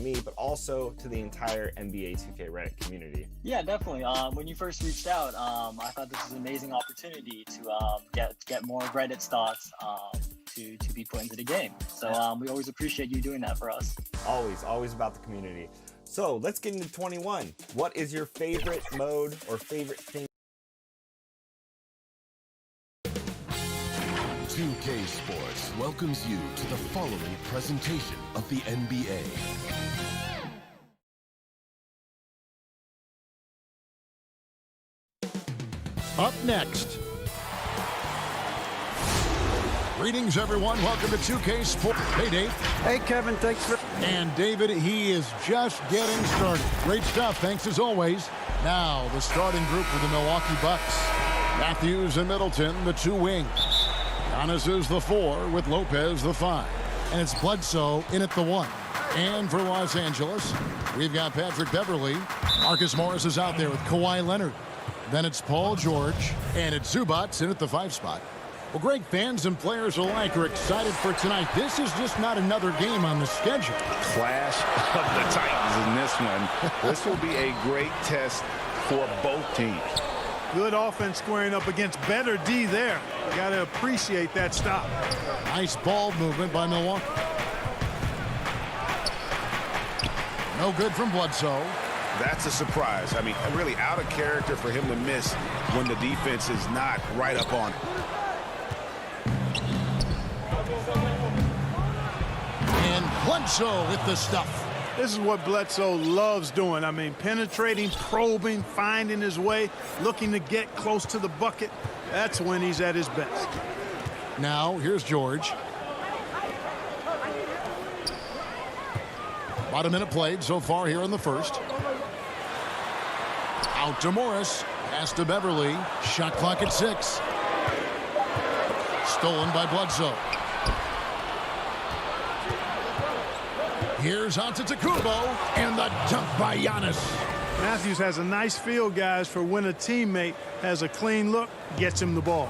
from me, but also to the entire NBA 2K Reddit community. Yeah, definitely. When you first reached out, I thought this was an amazing opportunity to get more Reddit's thoughts to be put into the game. So we always appreciate you doing that for us. Always about the community. So let's get into 21. What is your favorite mode or favorite thing? 2K Sports welcomes you to the following presentation of the NBA. Up next. Greetings, everyone. Welcome to 2K Sports. Hey, Dave. Hey, Kevin. Thanks for... And David, he is just getting started. Great stuff. Thanks as always. Now, the starting group for the Milwaukee Bucks. Matthews and Middleton, the two wings. Giannis is the 4 with Lopez the 5. And it's Bledsoe in at the 1. And for Los Angeles, we've got Patrick Beverley. Marcus Morris is out there with Kawhi Leonard. Then it's Paul George. And it's Zubats in at the 5 spot. Well, great fans and players alike are excited for tonight. This is just not another game on the schedule. Clash of the Titans in this one. This will be a great test for both teams. Good offense squaring up against better D there. You got to appreciate that stop. Nice ball movement by Milwaukee. No good from Bledsoe. That's a surprise. I mean, really out of character for him to miss when the defense is not right up on him. And Bledsoe with the stuff. This is what Bledsoe loves doing. I mean, penetrating, probing, finding his way, looking to get close to the bucket. That's when he's at his best. Now, here's George. About a minute played so far here in the first. Out to Morris. Pass to Beverley. Shot clock at 6. Stolen by Bledsoe. Here's Antetokounmpo, and the dunk by Giannis. Matthews has a nice feel, guys, for when a teammate has a clean look, gets him the ball.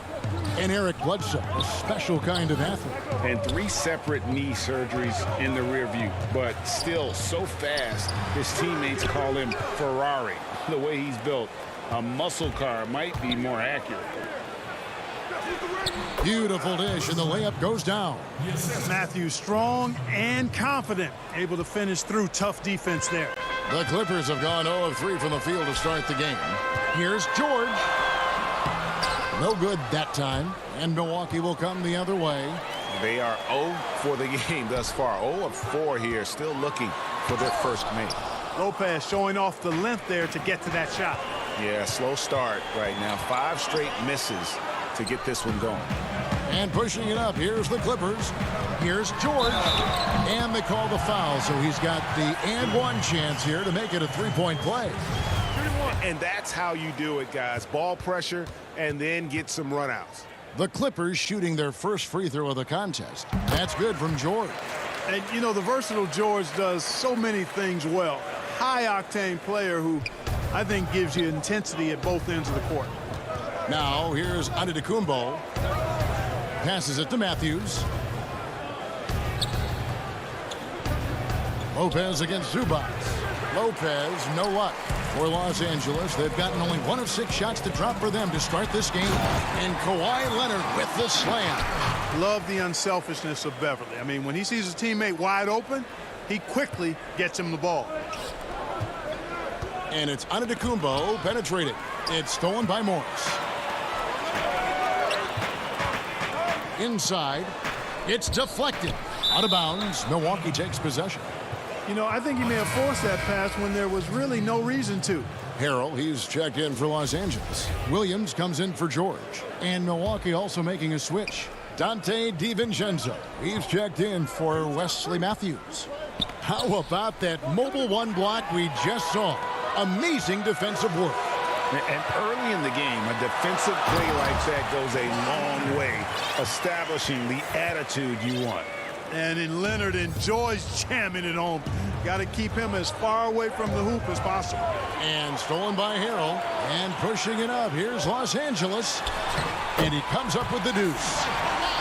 And Eric Bledsoe, a special kind of athlete. And 3 separate knee surgeries in the rear view, but still so fast, his teammates call him Ferrari. The way he's built, a muscle car might be more accurate. Beautiful dish, and the layup goes down. Matthews strong and confident, able to finish through tough defense there. The Clippers have gone 0 of 3 from the field to start the game. Here's George. No good that time, and Milwaukee will come the other way. They are 0 for the game thus far. 0 of 4 here, still looking for their first make. Lopez showing off the length there to get to that shot. Yeah, slow start right now. 5 straight misses to get this one going. And pushing it up, here's the Clippers. Here's George. And they call the foul, so he's got the and one chance here to make it a 3-point play. And that's how you do it, guys. Ball pressure and then get some runouts. The Clippers shooting their first free throw of the contest. That's good from George. And, you know, the versatile George does so many things well. High-octane player who I think gives you intensity at both ends of the court. Now, here's Antetokounmpo. Passes it to Matthews. Lopez against Zubats. Lopez, no luck for Los Angeles. They've gotten only 1 of 6 shots to drop for them to start this game. And Kawhi Leonard with the slam. Love the unselfishness of Beverley. I mean, when he sees his teammate wide open, he quickly gets him the ball. And it's Antetokounmpo penetrating. It's stolen by Morris. Inside. It's deflected. Out of bounds. Milwaukee takes possession. You know, I think he may have forced that pass when there was really no reason to. Harrell, he's checked in for Los Angeles. Williams comes in for George. And Milwaukee also making a switch. Dante DiVincenzo, he's checked in for Wesley Matthews. How about that mobile 1 block we just saw? Amazing defensive work. And early in the game, a defensive play like that goes a long way, establishing the attitude you want. And then Leonard enjoys jamming it home. Got to keep him as far away from the hoop as possible. And stolen by Harrell. And pushing it up. Here's Los Angeles. And he comes up with the deuce.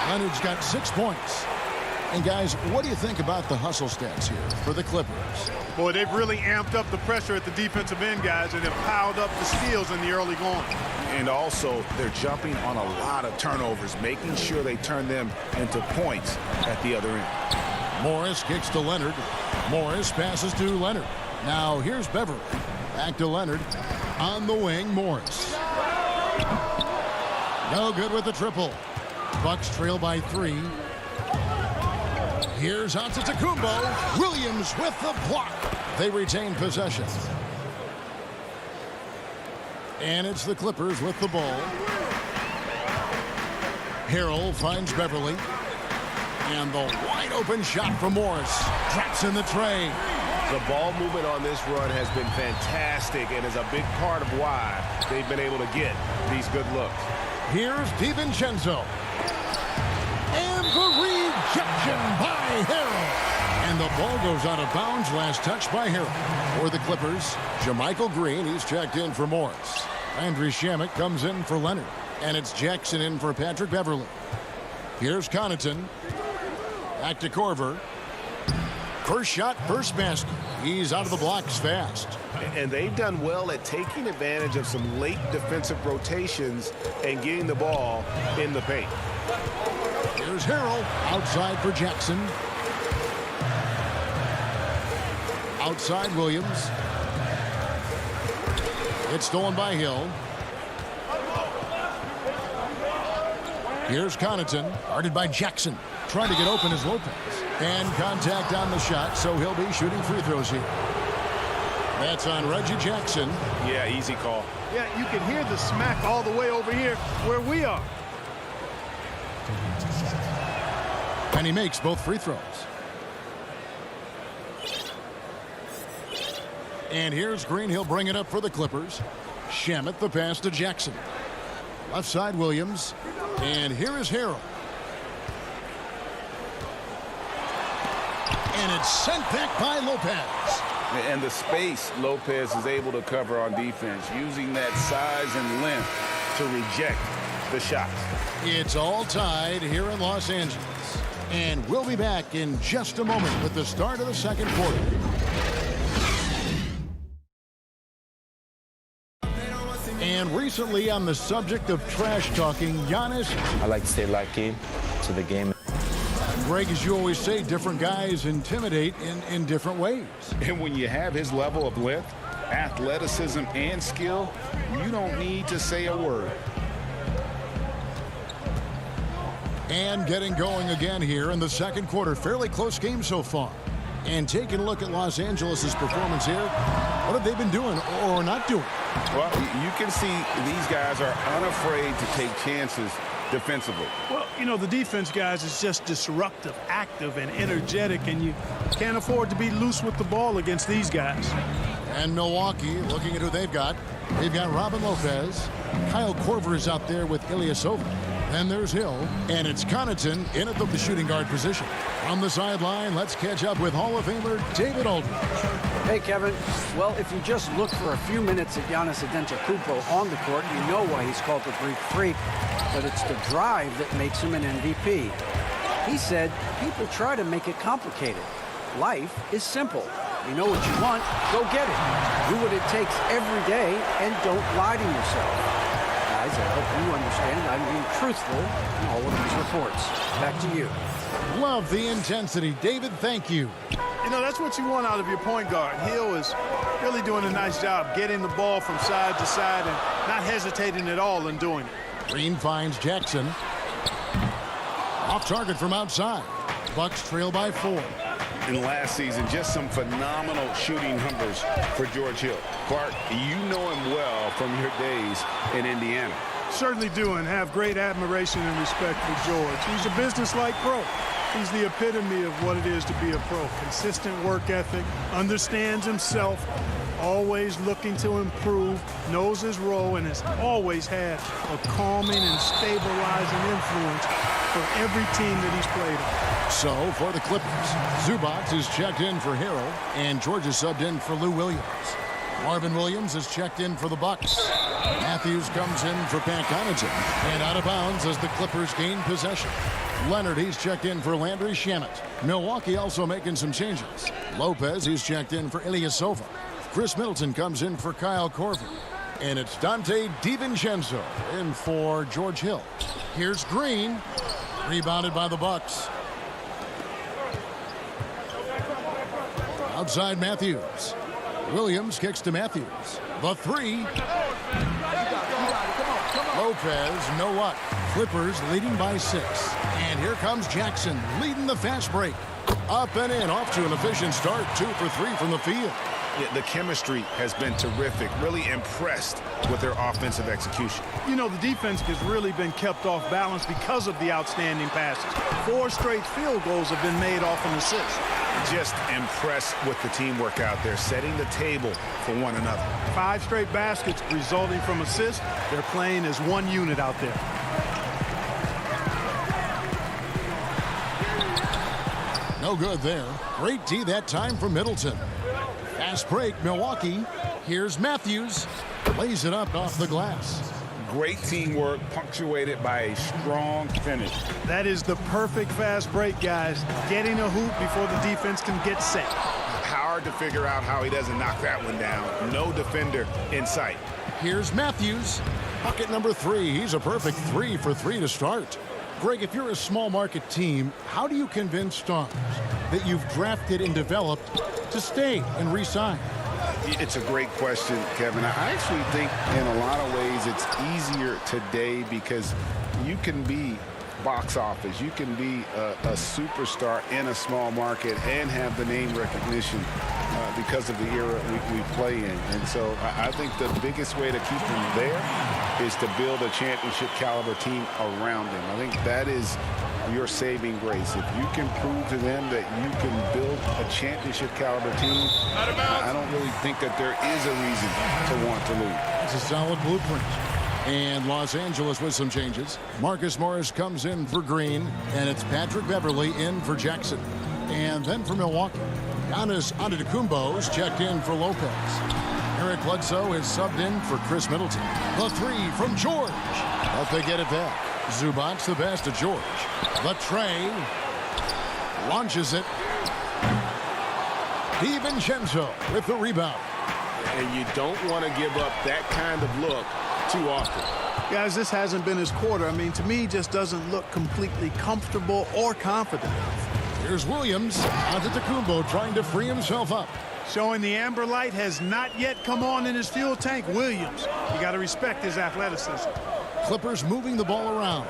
Leonard's got 6 points. And guys, what do you think about the hustle stats here for the Clippers? Boy, they've really amped up the pressure at the defensive end, guys, and have piled up the steals in the early going. And also, they're jumping on a lot of turnovers, making sure they turn them into points at the other end. Morris kicks to Leonard. Morris passes to Leonard. Now here's Beverly. Back to Leonard. On the wing, Morris. No good with the triple. Bucks trail by 3. Here's Antetokounmpo. Williams with the block. They retain possession. And it's the Clippers with the ball. Harrell finds Beverly. And the wide open shot from Morris. Traps in the tray. The ball movement on this run has been fantastic and is a big part of why they've been able to get these good looks. Here's DiVincenzo. And the rejection by Harrell. And the ball goes out of bounds. Last touch by Harrell. For the Clippers, JaMychal Green. He's checked in for Morris. Landry Shamet comes in for Leonard. And it's Jackson in for Patrick Beverly. Here's Connaughton. Back to Korver. First shot, first basket. He's out of the blocks fast. And they've done well at taking advantage of some late defensive rotations and getting the ball in the paint. Here's Harrell outside for Jackson. Outside Williams. It's stolen by Hill. Here's Connaughton, guarded by Jackson. Trying to get open is Lopez. And contact on the shot, so he'll be shooting free throws here. That's on Reggie Jackson. Yeah, easy call. Yeah, you can hear the smack all the way over here where we are. And he makes both free throws. And here's Green. He'll bring it up for the Clippers. Shamet the pass to Jackson. Left side Williams. And here is Harrell. And it's sent back by Lopez. And the space Lopez is able to cover on defense, using that size and length to reject the shots. It's all tied here in Los Angeles. And we'll be back in just a moment with the start of the second quarter. And recently, on the subject of trash talking, Giannis. I like to stay locked in to the game. Greg, as you always say, different guys intimidate in different ways. And when you have his level of length, athleticism, and skill, you don't need to say a word. And getting going again here in the second quarter. Fairly close game so far. And taking a look at Los Angeles' performance here, what have they been doing or not doing? Well, you can see these guys are unafraid to take chances defensively. Well, you know, the defense, guys, is just disruptive, active, and energetic, and you can't afford to be loose with the ball against these guys. And Milwaukee, looking at who they've got Robin Lopez. Kyle Korver is out there with Ilyasova. Then there's Hill, and it's Connaughton in at the shooting guard position. On the sideline, let's catch up with Hall of Famer David Aldridge. Hey, Kevin. Well, if you just look for a few minutes at Giannis Antetokounmpo on the court, you know why he's called the Greek Freak, but it's the drive that makes him an MVP. He said, people try to make it complicated. Life is simple. You know what you want, go get it. Do what it takes every day, and don't lie to yourself. Guys, I hope you understand I'm being truthful in all of these reports. Back to you. Love the intensity. David, thank you. You know, that's what you want out of your point guard. Hill is really doing a nice job getting the ball from side to side and not hesitating at all in doing it. Green finds Jackson. Off target from outside. Bucks trail by 4. In last season, just some phenomenal shooting numbers for George Hill. Clark, you know him well from your days in Indiana. Certainly do, and have great admiration and respect for George. He's a business-like pro. He's the epitome of what it is to be a pro. Consistent work ethic, understands himself, always looking to improve, knows his role, and has always had a calming and stabilizing influence for every team that he's played on. So, for the Clippers, Zubac is checked in for Harrell, and George is subbed in for Lou Williams. Marvin Williams is checked in for the Bucks. Matthews comes in for Pat Connaughton, and out of bounds as the Clippers gain possession. Leonard, he's checked in for Landry Shamet. Milwaukee also making some changes. Lopez, he's checked in for Ilyasova. Chris Middleton comes in for Kyle Korver. And it's Dante DiVincenzo in for George Hill. Here's Green. Rebounded by the Bucks. Outside Matthews. Williams kicks to Matthews. The three. Lopez, no luck. Clippers leading by 6. And here comes Jackson leading the fast break. Up and in, off to an efficient start. 2 for 3 from the field. Yeah, the chemistry has been terrific. Really impressed with their offensive execution. You know, the defense has really been kept off balance because of the outstanding passes. 4 straight field goals have been made off an assist. Just impressed with the teamwork out there, setting the table for one another. 5 straight baskets resulting from assists. They're playing as one unit out there. No good there. Great D that time from Middleton. Fast break, Milwaukee. Here's Matthews. Lays it up off the glass. Great teamwork, punctuated by a strong finish. That is the perfect fast break, guys. Getting a hoop before the defense can get set. Hard to figure out how he doesn't knock that one down. No defender in sight. Here's Matthews. Bucket number 3. He's a perfect 3 for 3 to start. Greg, if you're a small market team, how do you convince stars that you've drafted and developed to stay and re-sign? It's a great question, Kevin. I actually think in a lot of ways it's easier today because you can be box office. You can be a superstar in a small market and have the name recognition because of the era we play in. And so I think the biggest way to keep them there is to build a championship caliber team around them. I think that is your saving grace. If you can prove to them that you can build a championship caliber team, I don't really think that there is a reason to want to lose. It's a solid blueprint. And Los Angeles with some changes. Marcus Morris comes in for Green, and it's Patrick Beverley in for Jackson. And then for Milwaukee, Giannis Antetokounmpo's checked in for Lopez. Eric Bledsoe is subbed in for Chris Middleton. The 3 from George. But they get it back. Zubac's the pass to George. The tray. Launches it. DiVincenzo with the rebound. And you don't want to give up that kind of look too often. Guys, this hasn't been his quarter. I mean, to me, just doesn't look completely comfortable or confident. Here's Williams. Antetokounmpo trying to free himself up. Showing the amber light has not yet come on in his fuel tank. Williams, you got to respect his athleticism. Clippers moving the ball around.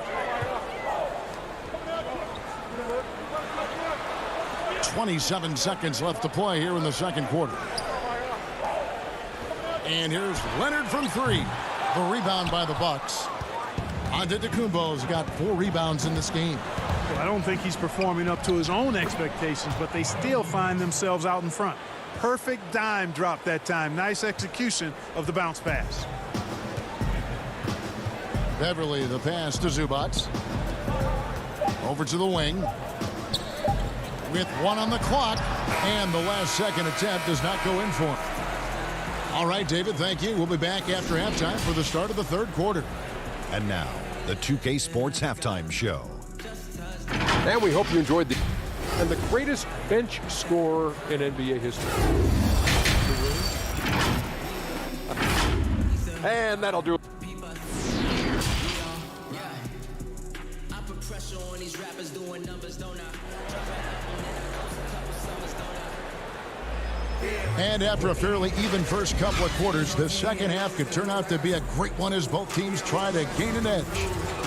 27 seconds left to play here in the second quarter. And here's Leonard from 3. The rebound by the Bucks. Antetokounmpo's got 4 rebounds in this game. Well, I don't think he's performing up to his own expectations, but they still find themselves out in front. Perfect dime drop that time. Nice execution of the bounce pass. Beverly the pass to Zubac. Over to the wing. With 1 on the clock. And the last second attempt does not go in for him. All right, David, thank you. We'll be back after halftime for the start of the third quarter. And now, the 2K Sports Halftime Show. And we hope you enjoyed the greatest bench scorer in NBA history. And that'll do it. And after a fairly even first couple of quarters, the second half could turn out to be a great one as both teams try to gain an edge.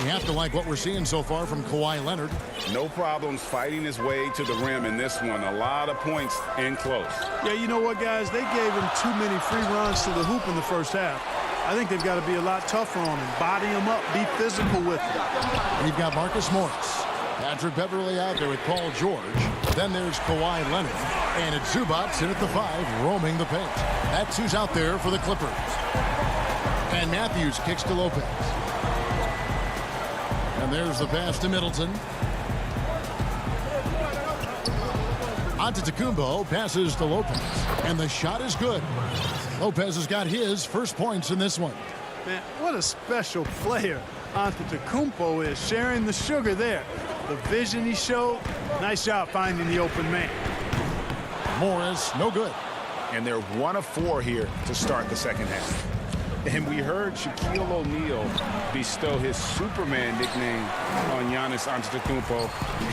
We have to like what we're seeing so far from Kawhi Leonard. No problems fighting his way to the rim in this one. A lot of points in close. Yeah, you know what, guys? They gave him too many free runs to the hoop in the first half. I think they've got to be a lot tougher on him. Body him up. Be physical with him. We've got Marcus Morris. Patrick Beverley out there with Paul George. Then there's Kawhi Leonard. And it's Zubac in at the 5, roaming the paint. That's who's out there for the Clippers. And Matthews kicks to Lopez. And there's the pass to Middleton. Antetokounmpo passes to Lopez. And the shot is good. Lopez has got his first points in this one. Man, what a special player Antetokounmpo is, sharing the sugar there. the vision he showed. Nice job finding the open man. Morris, no good. And they're 1 of 4 here to start the second half. And we heard Shaquille O'Neal bestow his Superman nickname on Giannis Antetokounmpo,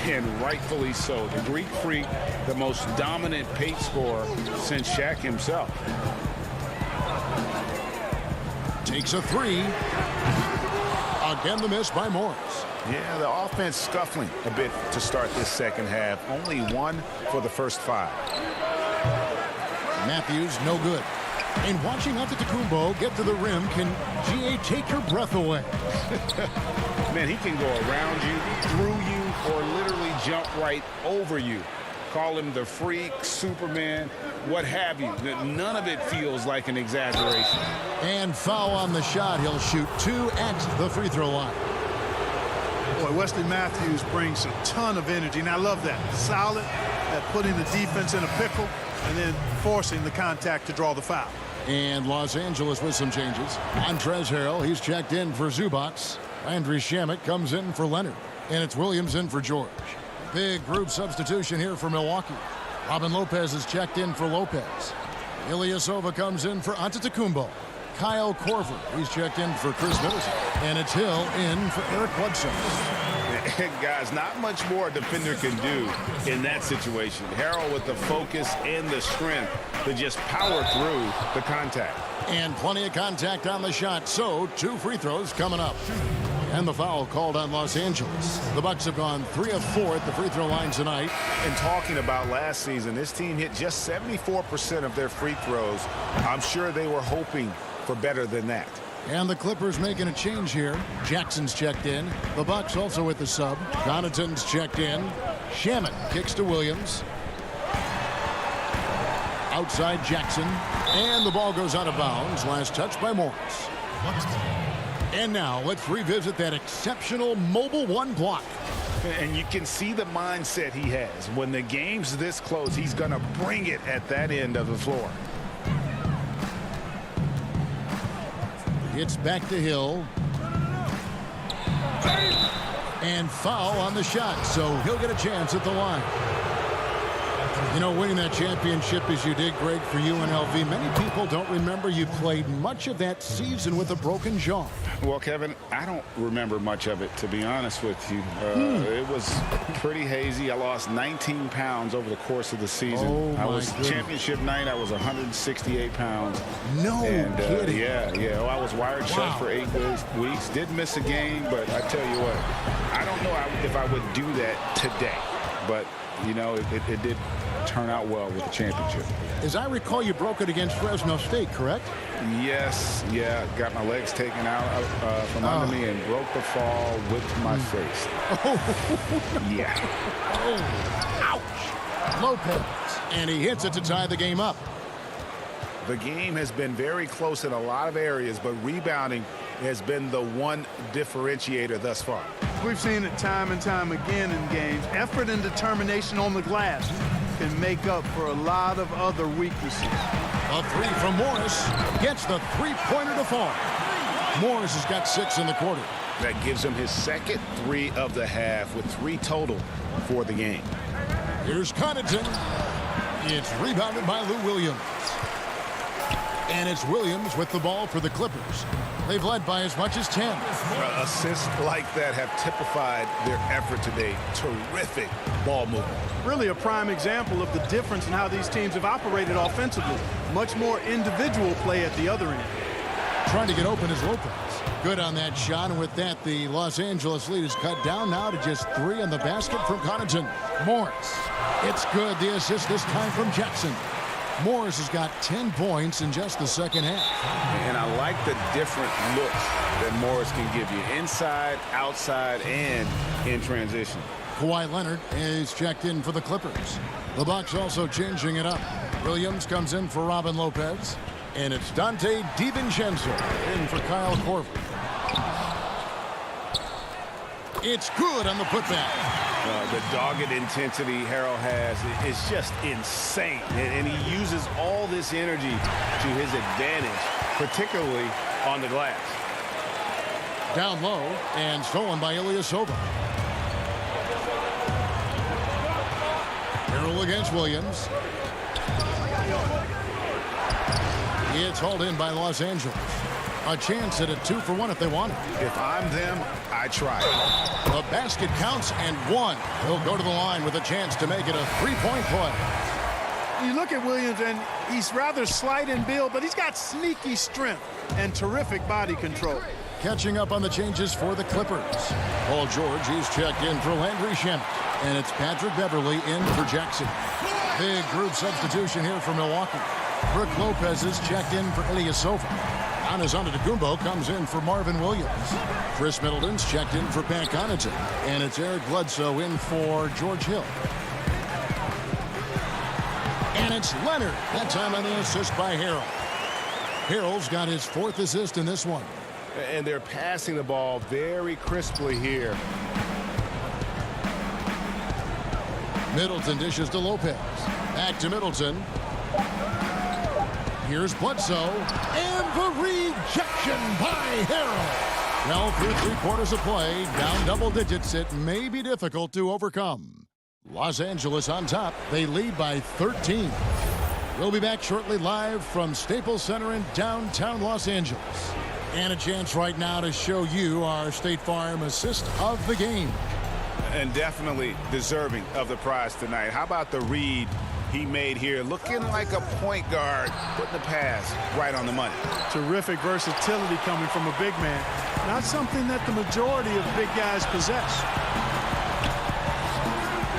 and rightfully so. The Greek Freak, the most dominant paint scorer since Shaq himself. Takes a 3. Again, the miss by Morris. Yeah, the offense scuffling a bit to start this second half. Only 1 for the first 5. Matthews, no good. And watching Antetokounmpo get to the rim can, GA, take your breath away. Man, he can go around you, through you, or literally jump right over you. Call him the Freak, Superman, what have you. None of it feels like an exaggeration. And foul on the shot. He'll shoot 2 at the free throw line. Boy, Wesley Matthews brings a ton of energy, and I love that. Solid at putting the defense in a pickle and then forcing the contact to draw the foul. And Los Angeles with some changes. Montrezl Harrell, he's checked in for Zubats. Landry Shamet comes in for Leonard. And it's Williams in for George. Big group substitution here for Milwaukee. Robin Lopez is checked in for Lopez. Ilyasova comes in for Antetokounmpo. Kyle Korver, he's checked in for Chris Middleton. And it's Hill in for Eric Bledsoe. Guys, not much more a defender can do in that situation. Harrell with the focus and the strength to just power through the contact. And plenty of contact on the shot, so 2 free throws coming up. And the foul called on Los Angeles. The Bucks have gone 3 of 4 at the free throw line tonight. And talking about last season, this team hit just 74% of their free throws. I'm sure they were hoping for better than that. And the Clippers making a change here. Jackson's checked in. The Bucks also with the sub. Connaughton's checked in. Shamet kicks to Williams. Outside Jackson. And the ball goes out of bounds. Last touch by Morris. And now let's revisit that exceptional mobile 1 block. And you can see the mindset he has. When the game's this close, he's going to bring it at that end of the floor. It's back to Hill. And foul on the shot, so he'll get a chance at the line. You know, winning that championship as you did, Greg, for UNLV, many people don't remember you played much of that season with a broken jaw. Well, Kevin, I don't remember much of it, to be honest with you. It was pretty hazy. I lost 19 pounds over the course of the season. Oh, I was goodness. championship night. I was 168 pounds. No kidding. Yeah. Oh, I was wired shut for 8 weeks. Didn't miss a game, but I tell you what, I don't know if I would do that today. But, you know, it did turn out well with the championship. As I recall, you broke it against Fresno State, correct? Yes, yeah. Got my legs taken out from under me and broke the fall with my face. Yeah. Oh, ouch. Lopez. And he hits it to tie the game up. The game has been very close in a lot of areas, but rebounding has been the one differentiator thus far. We've seen it time and time again in games. Effort and determination on the glass can make up for a lot of other weaknesses. A 3 from Morris gets the 3-pointer to fall. Morris has got 6 in the quarter. That gives him his second 3 of the half with 3 total for the game. Here's Connaughton. It's rebounded by Lou Williams. And it's Williams with the ball for the Clippers. They've led by as much as 10. Assists like that have typified their effort today. Terrific ball movement. Really a prime example of the difference in how these teams have operated offensively. Much more individual play at the other end. Trying to get open is Lopez. Good on that shot, and with that, the Los Angeles lead is cut down now to just 3 on the basket from Connaughton. Morris. It's good. The assist this time from Jackson. Morris has got 10 points in just the second half. And I like the different looks that Morris can give you. Inside, outside, and in transition. Kawhi Leonard is checked in for the Clippers. The Bucks also changing it up. Williams comes in for Robin Lopez. And it's Dante DiVincenzo in for Kyle Korver. It's good on the putback. The dogged intensity Harrell has is just insane. And he uses all this energy to his advantage, particularly on the glass. Down low and stolen by Ilyasova. Hill against Williams. It's hauled in by Los Angeles. A chance at a 2-for-1 if they want it. If I'm them, I try. The basket counts and one. He'll go to the line with a chance to make it a three-point play. You look at Williams, and he's rather slight in build, but he's got sneaky strength and terrific body control. Catching up on the changes for the Clippers. Paul George is checked in for Landry Shamet. And it's Patrick Beverly in for Jackson. Big group substitution here for Milwaukee. Brook Lopez is checked in for Ilyasova. Giannis Antetokounmpo comes in for Marvin Williams. Chris Middleton's checked in for Pat Connaughton. And it's Eric Bledsoe in for George Hill. And it's Leonard. That time on the assist by Harrell. Harrell's got his 4th assist in this one. And they're passing the ball very crisply here. Middleton dishes to Lopez. Back to Middleton. Here's Bledsoe. And the rejection by Harrell. Well, through 3/4 of play, down double digits, it may be difficult to overcome. Los Angeles on top. They lead by 13. We'll be back shortly live from Staples Center in downtown Los Angeles. And a chance right now to show you our State Farm assist of the game. And definitely deserving of the prize tonight. How about the read he made here? Looking like a point guard, putting the pass right on the money. Terrific versatility coming from a big man. Not something that the majority of big guys possess.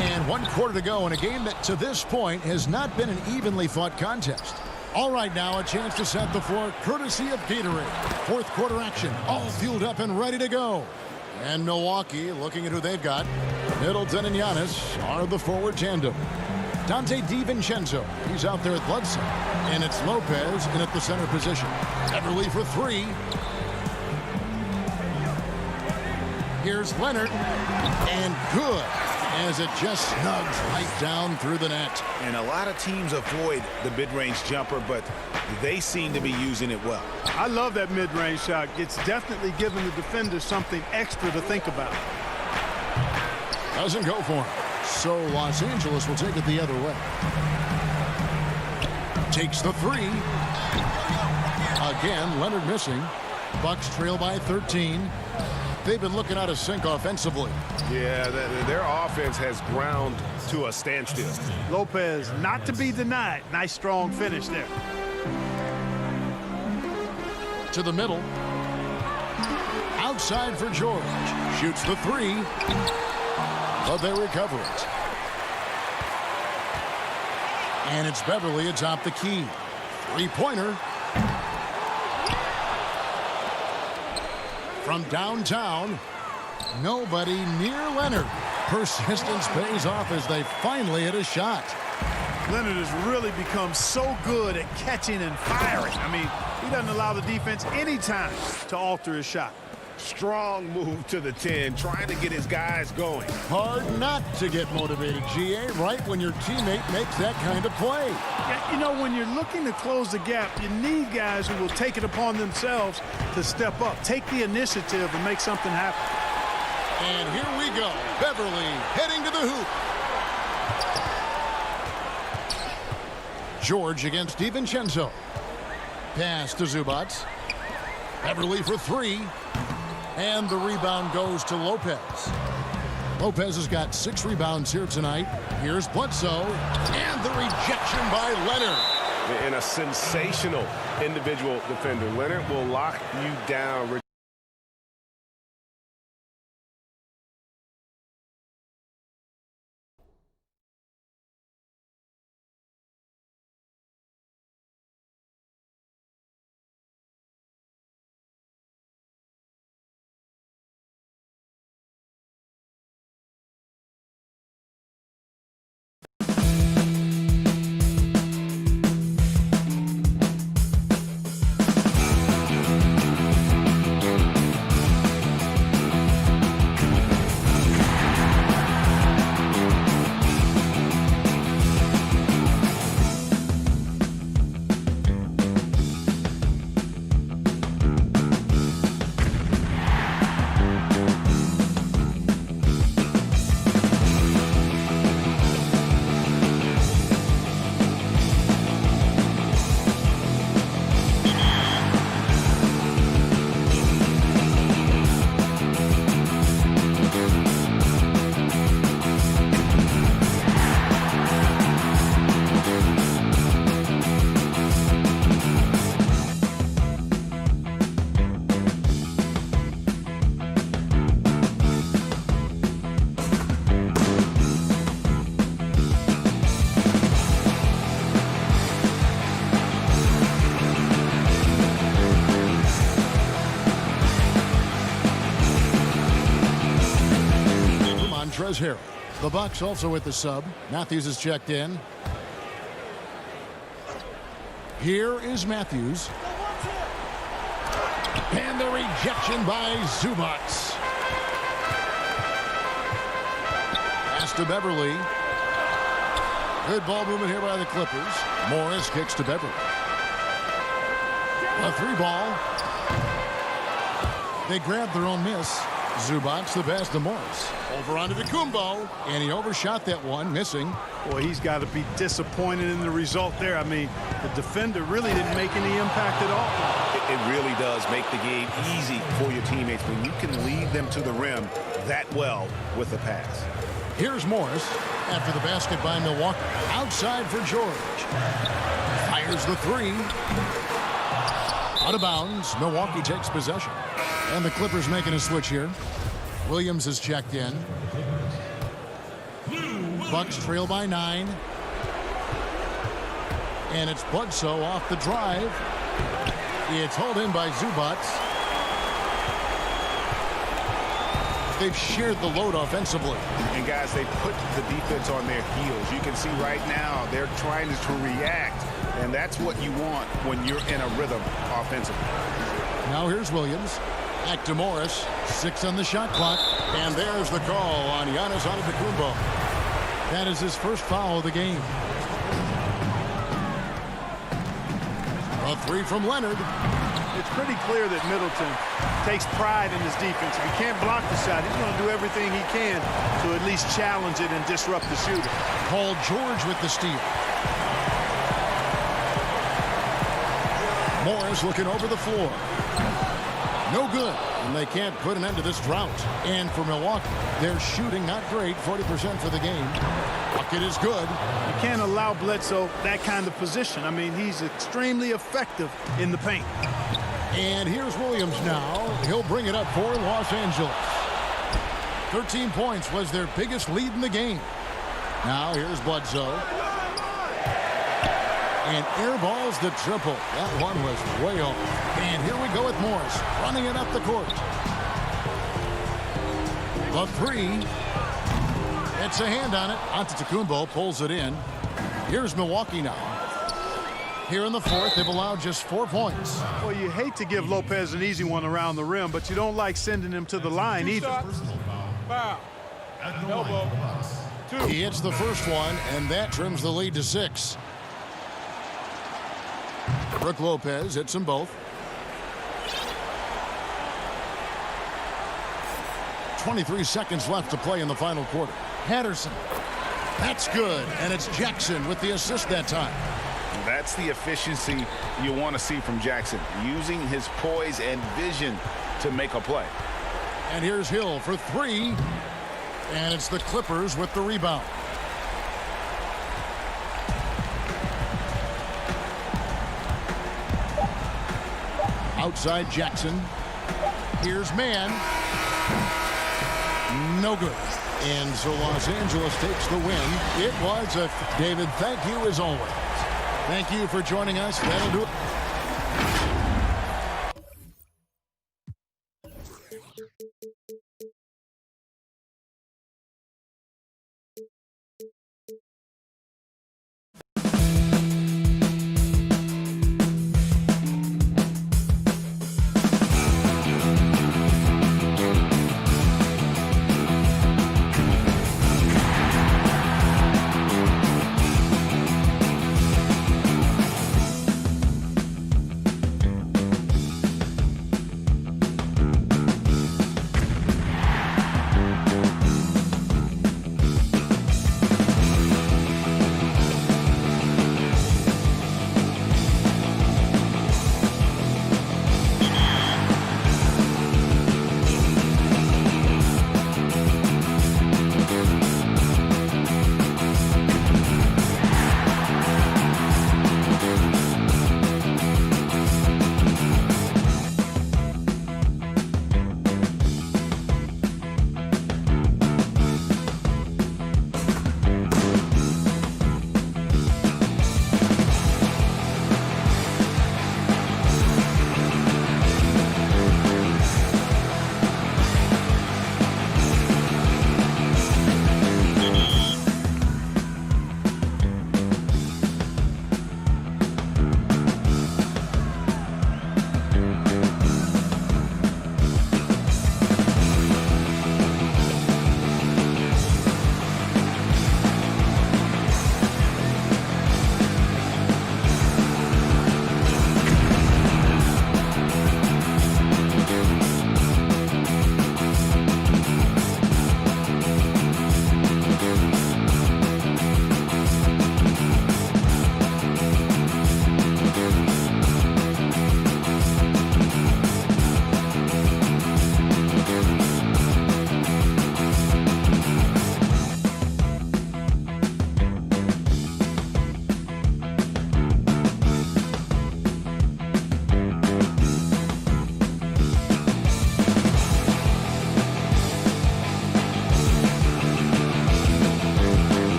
And 1/4 to go in a game that to this point has not been an evenly fought contest. All right, now a chance to set the floor courtesy of Gatorade. 4th quarter action, all fueled up and ready to go. And Milwaukee, looking at who they've got, Middleton and Giannis are the forward tandem. Dante DiVincenzo, he's out there at Bledsoe. And it's Lopez in at the center position. Beverly for 3. Here's Leonard. And good, as it just snugs right down through the net. And a lot of teams avoid the mid-range jumper, but they seem to be using it well. I love that mid-range shot. It's definitely giving the defender something extra to think about. Doesn't go for him. So Los Angeles will take it the other way. Takes the 3. Again, Leonard missing. Bucks trail by 13. They've been looking out of sync offensively. Yeah, their offense has ground to a standstill. Lopez, not to be denied. Nice, strong finish there. To the middle. Outside for George. Shoots the 3. But they recover it. And it's Beverly atop the key. 3-pointer. From downtown, nobody near Leonard. Persistence pays off as they finally hit a shot. Leonard has really become so good at catching and firing. I mean, he doesn't allow the defense any time to alter his shot. Strong move to the 10, trying to get his guys going. Hard not to get motivated, GA, right when your teammate makes that kind of play. Yeah, you know, when you're looking to close the gap, you need guys who will take it upon themselves to step up, take the initiative, and make something happen. And here we go. Beverly heading to the hoop. George against DiVincenzo. Pass to Zubac. Beverly for 3. And the rebound goes to Lopez. Lopez has got 6 rebounds here tonight. Here's Bledsoe. And the rejection by Leonard. And a sensational individual defender. Leonard will lock you down. Harrell. The Bucks also with the sub. Matthews is checked in. Here is Matthews. And the rejection by Zubac. Pass to Beverly. Good ball movement here by the Clippers. Morris kicks to Beverly. A 3-ball. They grab their own miss. Zubac the pass to Morris. Over onto Kumbo, and he overshot that one, missing. Boy, he's got to be disappointed in the result there. I mean, the defender really didn't make any impact at all. It really does make the game easy for your teammates when you can lead them to the rim that well with the pass. Here's Morris after the basket by Milwaukee. Outside for George. Fires the 3. Out of bounds. Milwaukee takes possession. And the Clippers making a switch here. Williams is checked in. Bucks trail by 9. And it's Bledsoe off the drive. It's hauled in by Zubac. They've shared the load offensively. And guys, they put the defense on their heels. You can see right now they're trying to react. And that's what you want when you're in a rhythm offensively. Now here's Williams. Back to Morris. 6 on the shot clock. And there's the call on Giannis Antetokounmpo. That is his first foul of the game. A 3 from Leonard. It's pretty clear that Middleton takes pride in his defense. If he can't block the shot, he's going to do everything he can to at least challenge it and disrupt the shooter. Paul George with the steal. Morris looking over the floor. No good, and they can't put an end to this drought. And for Milwaukee, they're shooting not great, 40% for the game. Bucket is good. You can't allow Bledsoe that kind of position. I mean, he's extremely effective in the paint. And here's Williams now. He'll bring it up for Los Angeles. 13 points was their biggest lead in the game. Now here's Bledsoe. And airballs the triple. That one was way off. And here we go with Morris running it up the court. The 3. It's a hand on it. Antetokounmpo pulls it in. Here's Milwaukee now. Here in the fourth, they've allowed just 4 points. Well, you hate to give Lopez an easy one around the rim, but you don't like sending him to the line either. Foul. Elbow. 2. He hits the first one, and that trims the lead to 6. Brook Lopez hits them both. 23 seconds left to play in the final quarter. Patterson. That's good, and it's Jackson with the assist that time. That's the efficiency you want to see from Jackson, using his poise and vision to make a play. And here's Hill for 3, and it's the Clippers with the rebound. Outside Jackson. Here's Mann. No good. And so Los Angeles takes the win. It was a... David, thank you as always. Thank you for joining us. That'll do it.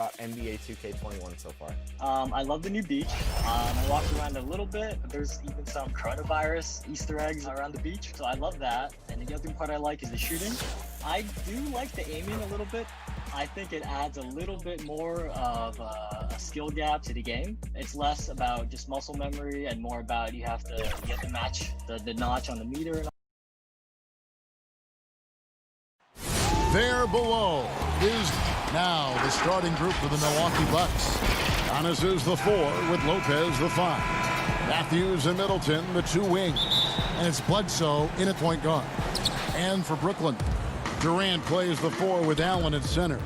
about NBA 2K21 so far? I love the new beach. I walked around a little bit. There's even some coronavirus Easter eggs around the beach, so I love that. And the other part I like is the shooting. I do like the aiming a little bit. I think it adds a little bit more of a skill gap to the game. It's less about just muscle memory and more about you have to match the notch on the meter. There below is now the starting group for the Milwaukee Bucks. Giannis is the 4 with Lopez the 5. Matthews and Middleton the 2 wings. And it's Bledsoe in at point guard. And for Brooklyn, Durant plays the 4 with Allen at center.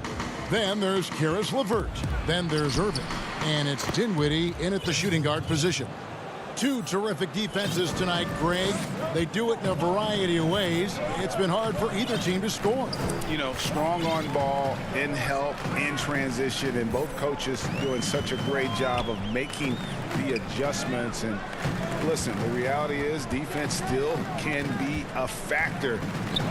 Then there's Karis LeVert. Then there's Irving. And it's Dinwiddie in at the shooting guard position. 2 terrific defenses tonight, Greg. They do it in a variety of ways. It's been hard for either team to score. You know, strong on ball, in help, in transition, and both coaches doing such a great job of making the adjustments. And listen, the reality is defense still can be a factor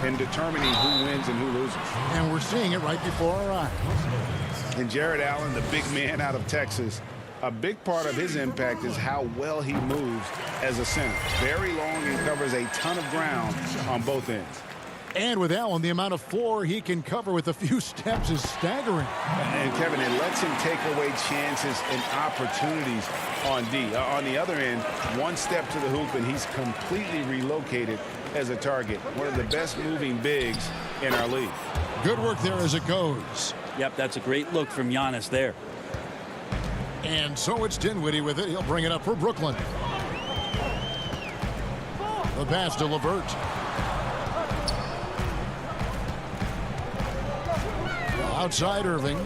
in determining who wins and who loses. And we're seeing it right before our eyes. And Jared Allen, the big man out of Texas, a big part of his impact is how well he moves as a center. Very long and covers a ton of ground on both ends. And with Allen, the amount of floor he can cover with a few steps is staggering. And Kevin, it lets him take away chances and opportunities on D. On the other end, one step to the hoop and he's completely relocated as a target. One of the best moving bigs in our league. Good work there as it goes. Yep, that's a great look from Giannis there. And so it's Dinwiddie with it. He'll bring it up for Brooklyn. The pass to LeVert. Outside Irving.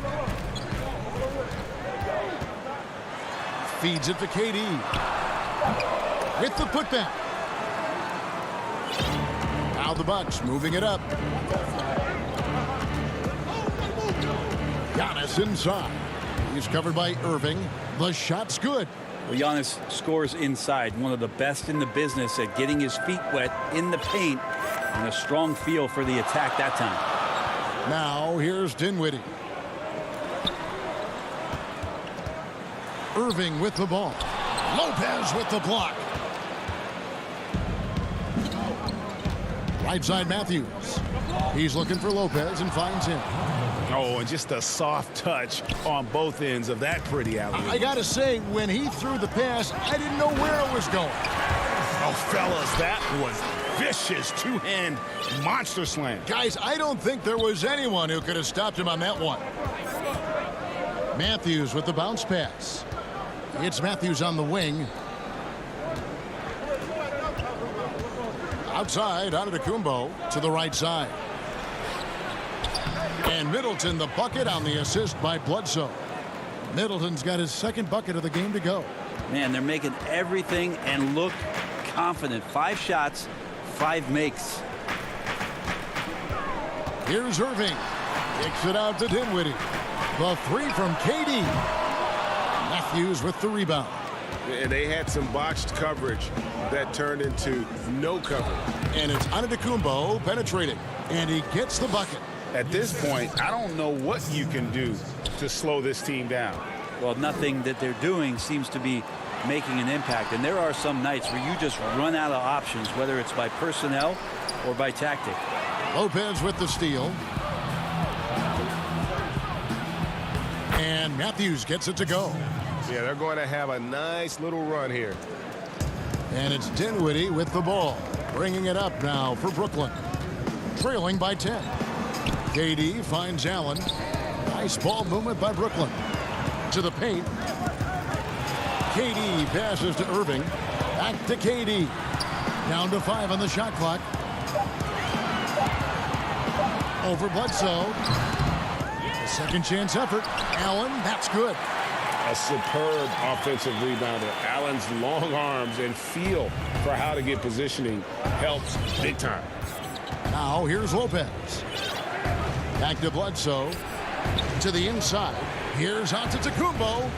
Feeds it to KD. With the putback. Now the Bucks moving it up. Giannis inside. He's covered by Irving. The shot's good. Well, Giannis scores inside. One of the best in the business at getting his feet wet in the paint. And a strong feel for the attack that time. Now here's Dinwiddie. Irving with the ball. Lopez with the block. Right side Matthews. He's looking for Lopez and finds him. Oh, and just a soft touch on both ends of that pretty alley. I gotta say, when he threw the pass, I didn't know where it was going. Oh, fellas, that was vicious two-hand monster slam. Guys, I don't think there was anyone who could have stopped him on that one. Matthews with the bounce pass. It's Matthews on the wing. Outside, Antetokounmpo to the right side. And Middleton the bucket on the assist by Bledsoe. Middleton's got his second bucket of the game to go. Man, they're making everything and look confident. 5 shots, 5 makes. Here's Irving. Kicks it out to Dinwiddie. The 3 from KD. Matthews with the rebound. And they had some botched coverage that turned into no coverage. And it's Antetokounmpo penetrating. And he gets the bucket. At this point, I don't know what you can do to slow this team down. Well, nothing that they're doing seems to be making an impact. And there are some nights where you just run out of options, whether it's by personnel or by tactic. Lopez with the steal. And Matthews gets it to go. Yeah, they're going to have a nice little run here. And it's Dinwiddie with the ball. Bringing it up now for Brooklyn. Trailing by 10. KD finds Allen. Nice ball movement by Brooklyn. To the paint. KD passes to Irving. Back to KD. Down to 5 on the shot clock. Over Bledsoe. A second chance effort. Allen, that's good. A superb offensive rebounder. Allen's long arms and feel for how to get positioning helps big time. Now here's Lopez. Back to Bledsoe. To the inside. Here's Antetokounmpo.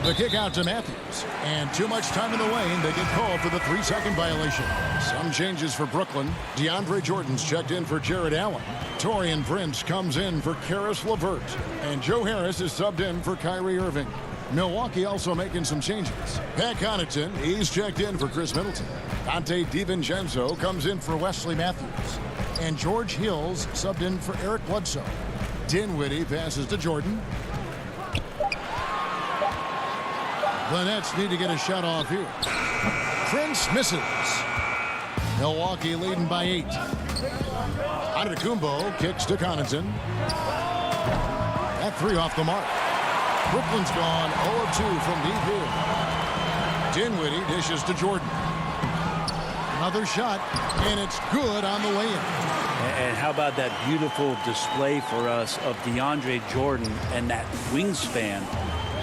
The kick out to Matthews. And too much time in the lane. They get called for the 3-second violation. Some changes for Brooklyn. DeAndre Jordan's checked in for Jared Allen. Torian Prince comes in for Karis LeVert. And Joe Harris is subbed in for Kyrie Irving. Milwaukee also making some changes. Pat Connaughton, he's checked in for Chris Middleton. Dante DiVincenzo comes in for Wesley Matthews. And George Hills subbed in for Eric Bledsoe. Dinwiddie passes to Jordan. The Nets need to get a shot off here. Prince misses. Milwaukee leading by 8. Antetokounmpo kicks to Connaughton. That 3 off the mark. Brooklyn's gone 0 of 2 from deep here. Dinwiddie dishes to Jordan. Another shot, and it's good on the lay-in. And how about that beautiful display for us of DeAndre Jordan and that wingspan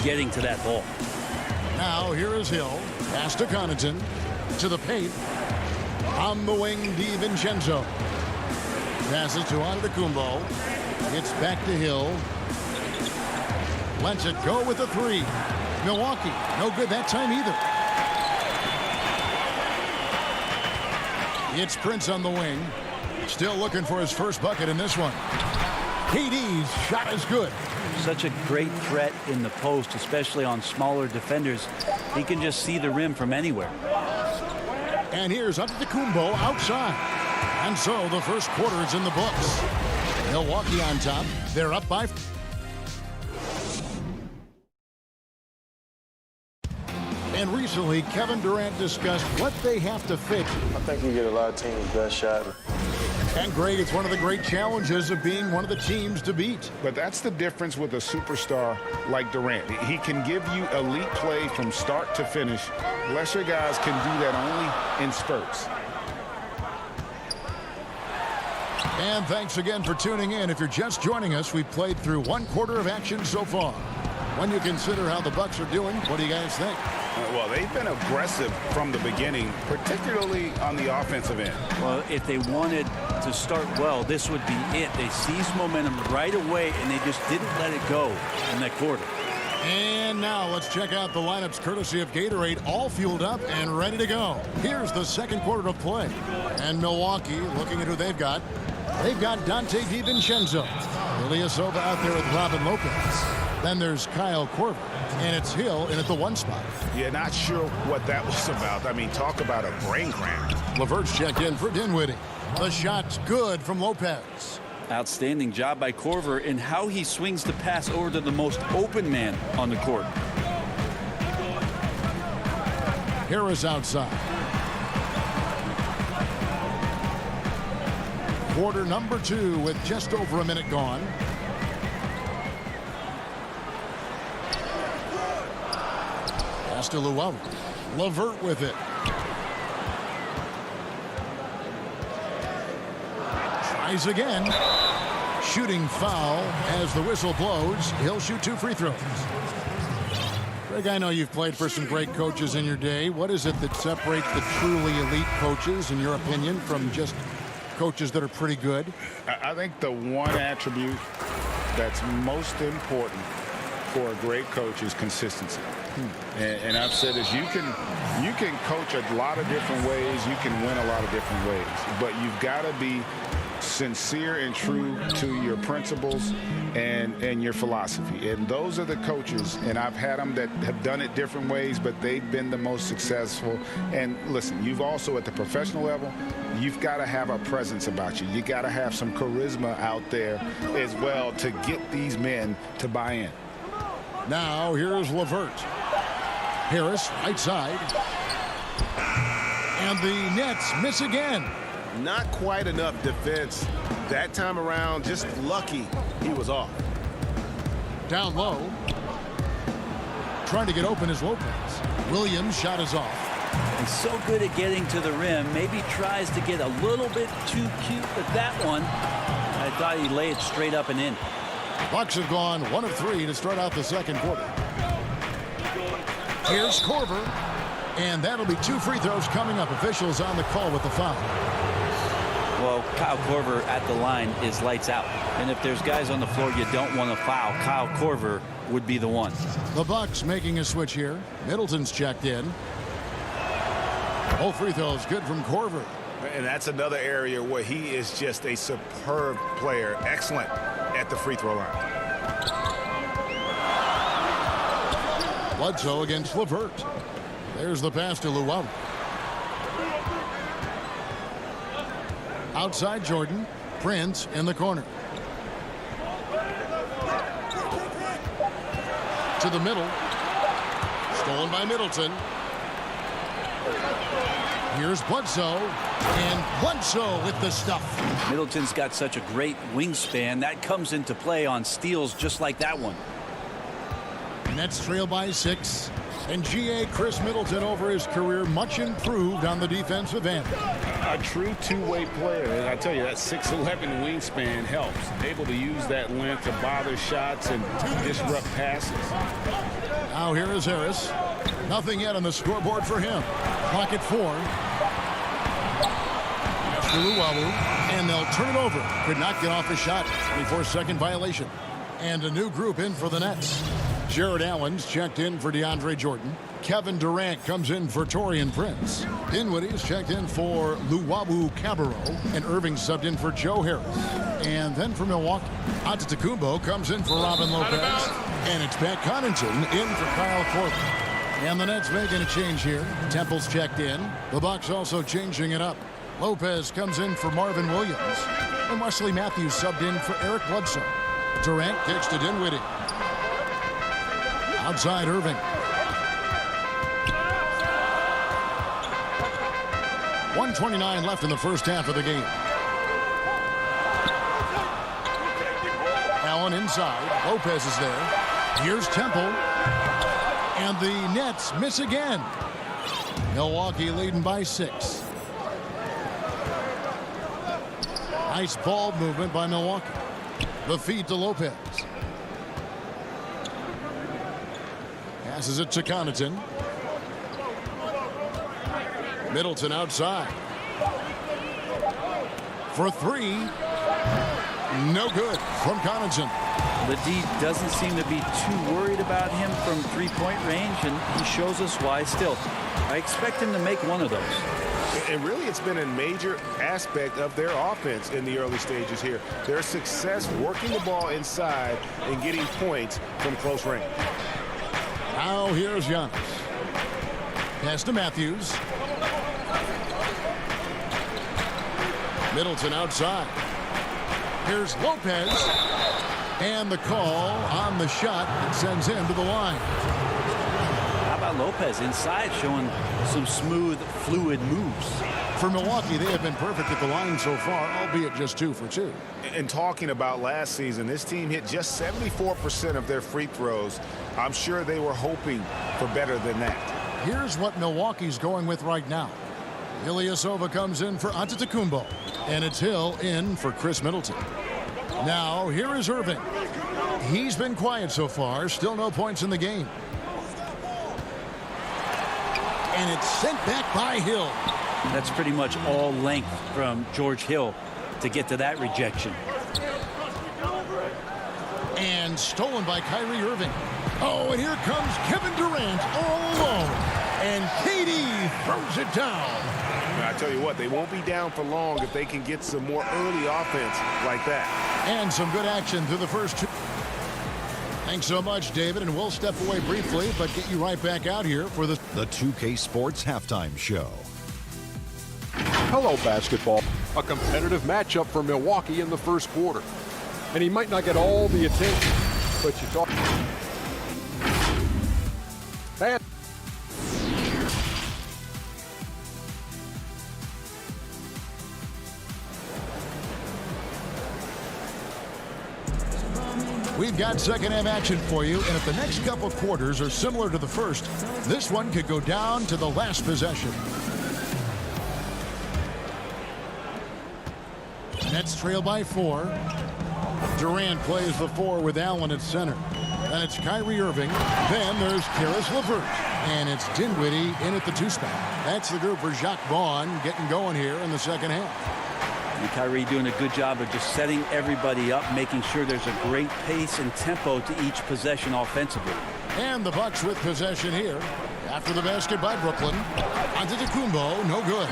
getting to that ball. Now here is Hill. Pass to Connaughton. To the paint. On the wing, DiVincenzo. Passes to Antetokounmpo. It's back to Hill. Lets it go with the 3. Milwaukee, no good that time either. It's Prince on the wing. Still looking for his first bucket in this one. KD's shot is good. Such a great threat in the post, especially on smaller defenders. He can just see the rim from anywhere. And here's Antetokounmpo outside. And so the first quarter is in the books. Milwaukee on top. They're up by 4. And recently, Kevin Durant discussed what they have to fix. I think we get a lot of teams' best shot. And Greg, it's one of the great challenges of being one of the teams to beat. But that's the difference with a superstar like Durant. He can give you elite play from start to finish. Lesser guys can do that only in spurts. And thanks again for tuning in. If you're just joining us, we've played through 1 quarter of action so far. When you consider how the Bucks are doing, what do you guys think? Well, they've been aggressive from the beginning, particularly on the offensive end. Well, if they wanted to start well, this would be it. They seized momentum right away, and they just didn't let it go in that quarter. And now let's check out the lineups courtesy of Gatorade, all fueled up and ready to go. Here's the second quarter of play. And Milwaukee, looking at who they've got. They've got Dante DiVincenzo. Ilyasova out there with Robin Lopez. Then there's Kyle Korver. And it's Hill in at the 1 spot. Yeah, not sure what that was about. I mean, talk about a brain cramp. LeVert's checked in for Dinwiddie. The shot's good from Lopez. Outstanding job by Korver in how he swings the pass over to the most open man on the court. Harris outside. Quarter number 2 with just over a minute gone. Pass to Llewellyn. LeVert with it. Tries again. Shooting foul as the whistle blows. He'll shoot 2 free throws. Greg, I know you've played for some great coaches in your day. What is it that separates the truly elite coaches, in your opinion, from just coaches that are pretty good? I think the one attribute that's most important for a great coach is consistency. And I've said this, you can coach a lot of different ways, you can win a lot of different ways, but you've got to be sincere and true to your principles and your philosophy. And those are the coaches, and I've had them that have done it different ways, but they've been the most successful. And listen, you've also at the professional level, you've got to have a presence about you. You got to have some charisma out there as well to get these men to buy in. Now here's LeVert. Harris right side. And the Nets miss again. Not quite enough defense that time around. Just lucky he was off. Down low. Trying to get open is Lopez. Williams' shot is off. And so good at getting to the rim. Maybe tries to get a little bit too cute with that one. I thought he'd lay it straight up and in. Bucks have gone 1 of 3 to start out the second quarter. Here's Korver. And that'll be 2 free throws coming up. Officials on the call with the foul. Well, Kyle Korver at the line is lights out. And if there's guys on the floor you don't want to foul, Kyle Korver would be the one. The Bucks making a switch here. Middleton's checked in. Both free throws good from Korver. And that's another area where he is just a superb player. Excellent at the free throw line. Bledsoe against LeVert. There's the pass to Luau. Outside Jordan. Prince in the corner. To the middle. Stolen by Middleton. Here's Bledsoe. And Bledsoe with the stuff. Middleton's got such a great wingspan. That comes into play on steals just like that one. Nets trail by 6. And G.A. Chris Middleton over his career much improved on the defensive end. A true two-way player. And I tell you, that 6'11" wingspan helps. Able to use that length to bother shots and disrupt passes. Now here is Harris. Nothing yet on the scoreboard for him. Clock at 4. After Luau, and they'll turn it over. Could not get off the shot. 24-second violation. And a new group in for the Nets. Jared Allen's checked in for DeAndre Jordan. Kevin Durant comes in for Taurean Prince. Dinwiddie's checked in for Luau Cabarro. And Irving subbed in for Joe Harris. And then for Milwaukee, Antetokounmpo comes in for Robin Lopez. And it's Pat Connaughton in for Kyle Korver. And the Nets making a change here. Temple's checked in. The Bucks also changing it up. Lopez comes in for Marvin Williams. And Wesley Matthews subbed in for Eric Bledsoe. Durant kicks to Dinwiddie. Outside Irving. 1:29 left in the first half of the game. Allen inside. Lopez is there. Here's Temple. And the Nets miss again. Milwaukee leading by 6. Nice ball movement by Milwaukee. The feed to Lopez. Passes it to Connaughton. Middleton outside. For 3. No good from Connaughton. The D doesn't seem to be too worried about him from three-point range, and he shows us why still. I expect him to make one of those. And really, it's been a major aspect of their offense in the early stages here. Their success working the ball inside and getting points from close range. Now here's Giannis. Pass to Matthews. Middleton outside. Here's Lopez. And the call on the shot that sends him to the line. How about Lopez inside showing some smooth, fluid moves? For Milwaukee, they have been perfect at the line so far, albeit just 2 for 2. And talking about last season, this team hit just 74% of their free throws. I'm sure they were hoping for better than that. Here's what Milwaukee's going with right now. Ilyasova comes in for Antetokounmpo. And it's Hill in for Chris Middleton. Now, here is Irving. He's been quiet so far. Still no points in the game. And it's sent back by Hill. That's pretty much all length from George Hill to get to that rejection. And stolen by Kyrie Irving. Oh, and here comes Kevin Durant all alone. And KD throws it down. I tell you what, they won't be down for long if they can get some more early offense like that. And some good action through the first 2. Thanks so much, David, and we'll step away briefly, but get you right back out here for the 2K Sports Halftime Show. Hello, basketball. A competitive matchup for Milwaukee in the first quarter. And he might not get all the attention, but you talk. Bad. We've got second half action for you, and if the next couple quarters are similar to the first, this one could go down to the last possession. Nets trail by 4. Durant plays the 4 with Allen at center. Then it's Kyrie Irving. Then there's Karis LeVert. And it's Dinwiddie in at the 2 spot. That's the group for Jacques Vaughn getting going here in the second half. And Kyrie doing a good job of just setting everybody up, making sure there's a great pace and tempo to each possession offensively. And the Bucks with possession here. After the basket by Brooklyn. Antetokounmpo, no good.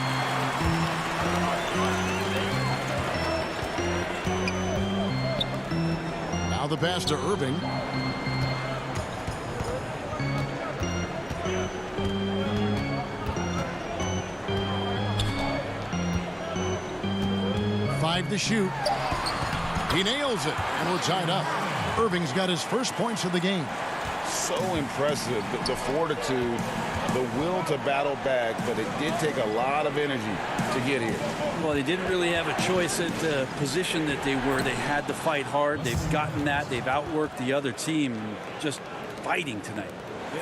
Now the pass to Irving. Five to shoot. He nails it, and we're tied up. Irving's got his first points of the game. So impressive, the fortitude, the will to battle back, but it did take a lot of energy to get here. Well, they didn't really have a choice at the position that they were. They had to fight hard. They've gotten that. They've outworked the other team, just fighting tonight.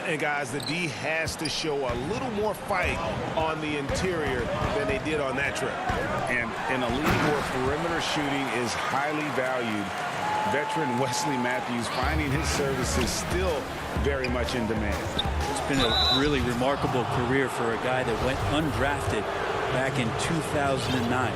And guys, the D has to show a little more fight on the interior than they did on that trip. And in a league where perimeter shooting is highly valued, veteran Wesley Matthews finding his services still very much in demand. It's been a really remarkable career for a guy that went undrafted back in 2009.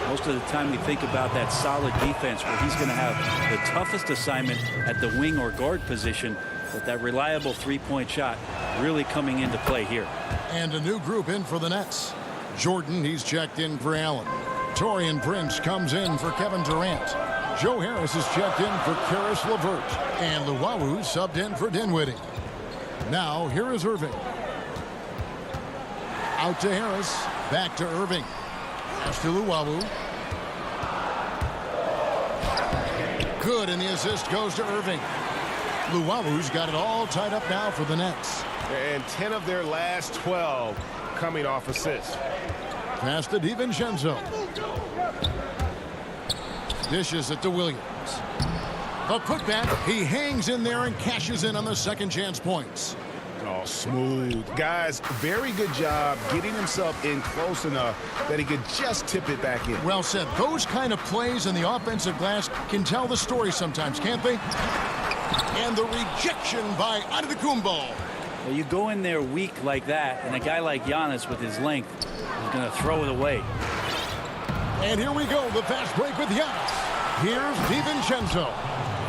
Most of the time we think about that solid defense where he's going to have the toughest assignment at the wing or guard position, but that reliable three-point shot really coming into play here. And a new group in for the Nets. Jordan, he's checked in for Allen. Taurean Prince comes in for Kevin Durant. Joe Harris is checked in for Karis LeVert. And Luwawu subbed in for Dinwiddie. Now, here is Irving. Out to Harris. Back to Irving. Pass to Luwawu. Good, and the assist goes to Irving. Luwawu's got it all tied up now for the Nets. And 10 of their last 12 coming off assists. Pass to DiVincenzo. Dishes it to Williams. The putback. He hangs in there and cashes in on the second chance points. Oh, smooth. Guys, very good job getting himself in close enough that he could just tip it back in. Well said. Those kind of plays in the offensive glass can tell the story sometimes, can't they? And the rejection by Antetokounmpo. Well, you go in there weak like that, and a guy like Giannis with his length is going to throw it away. And here we go, the fast break with Giannis. Here's DiVincenzo.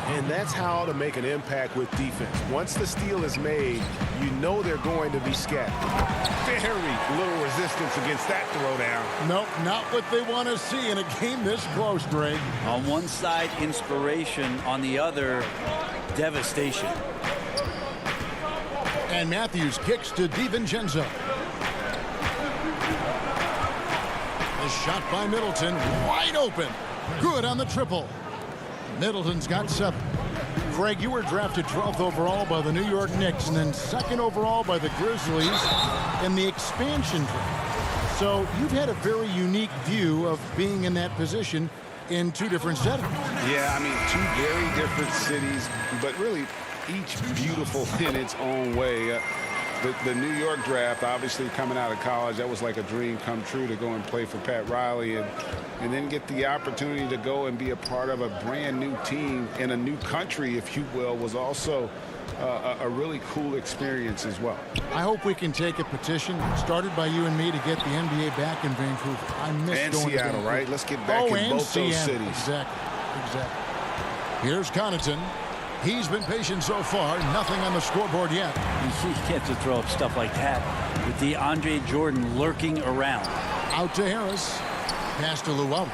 And that's how to make an impact with defense. Once the steal is made, you know they're going to be scattered. Very little resistance against that throwdown. Nope, not what they want to see in a game this close, Greg. On one side, inspiration. On the other, devastation. And Matthews kicks to DiVincenzo. The shot by Middleton, wide open. Good on the triple. Middleton's got 7. Craig, you were drafted 12th overall by the New York Knicks and then 2nd overall by the Grizzlies in the expansion draft. So you've had a very unique view of being in that position in 2 different settings. Yeah, I mean, 2 very different cities, but really each beautiful in its own way. The New York draft, obviously coming out of college, that was like a dream come true to go and play for Pat Riley and then get the opportunity to go and be a part of a brand new team in a new country, if you will, was also a really cool experience as well. I hope we can take a petition started by you and me to get the NBA back in Vancouver. I miss and going Seattle, to right? Let's get back in both those cities. Exactly. Here's Connaughton. He's been patient so far. Nothing on the scoreboard yet. You can't just throw up stuff like that with DeAndre Jordan lurking around. Out to Harris. Pass to Luwawu.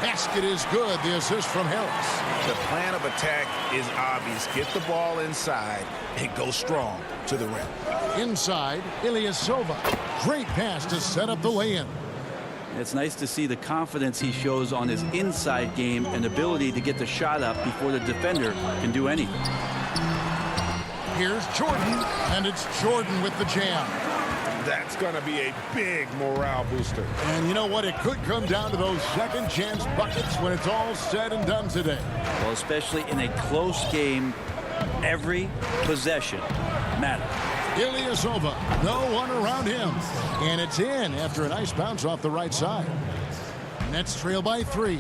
Basket is good. The assist from Harris. The plan of attack is obvious. Get the ball inside and go strong to the rim. Inside, Ilyasova. Great pass to set up the lay-in. It's nice to see the confidence he shows on his inside game and ability to get the shot up before the defender can do anything. Here's Jordan, and it's Jordan with the jam. That's going to be a big morale booster. And you know what? It could come down to those second chance buckets when it's all said and done today. Well, especially in a close game, every possession matters. Ilyasova, no one around him. And it's in after a nice bounce off the right side. Nets trail by 3.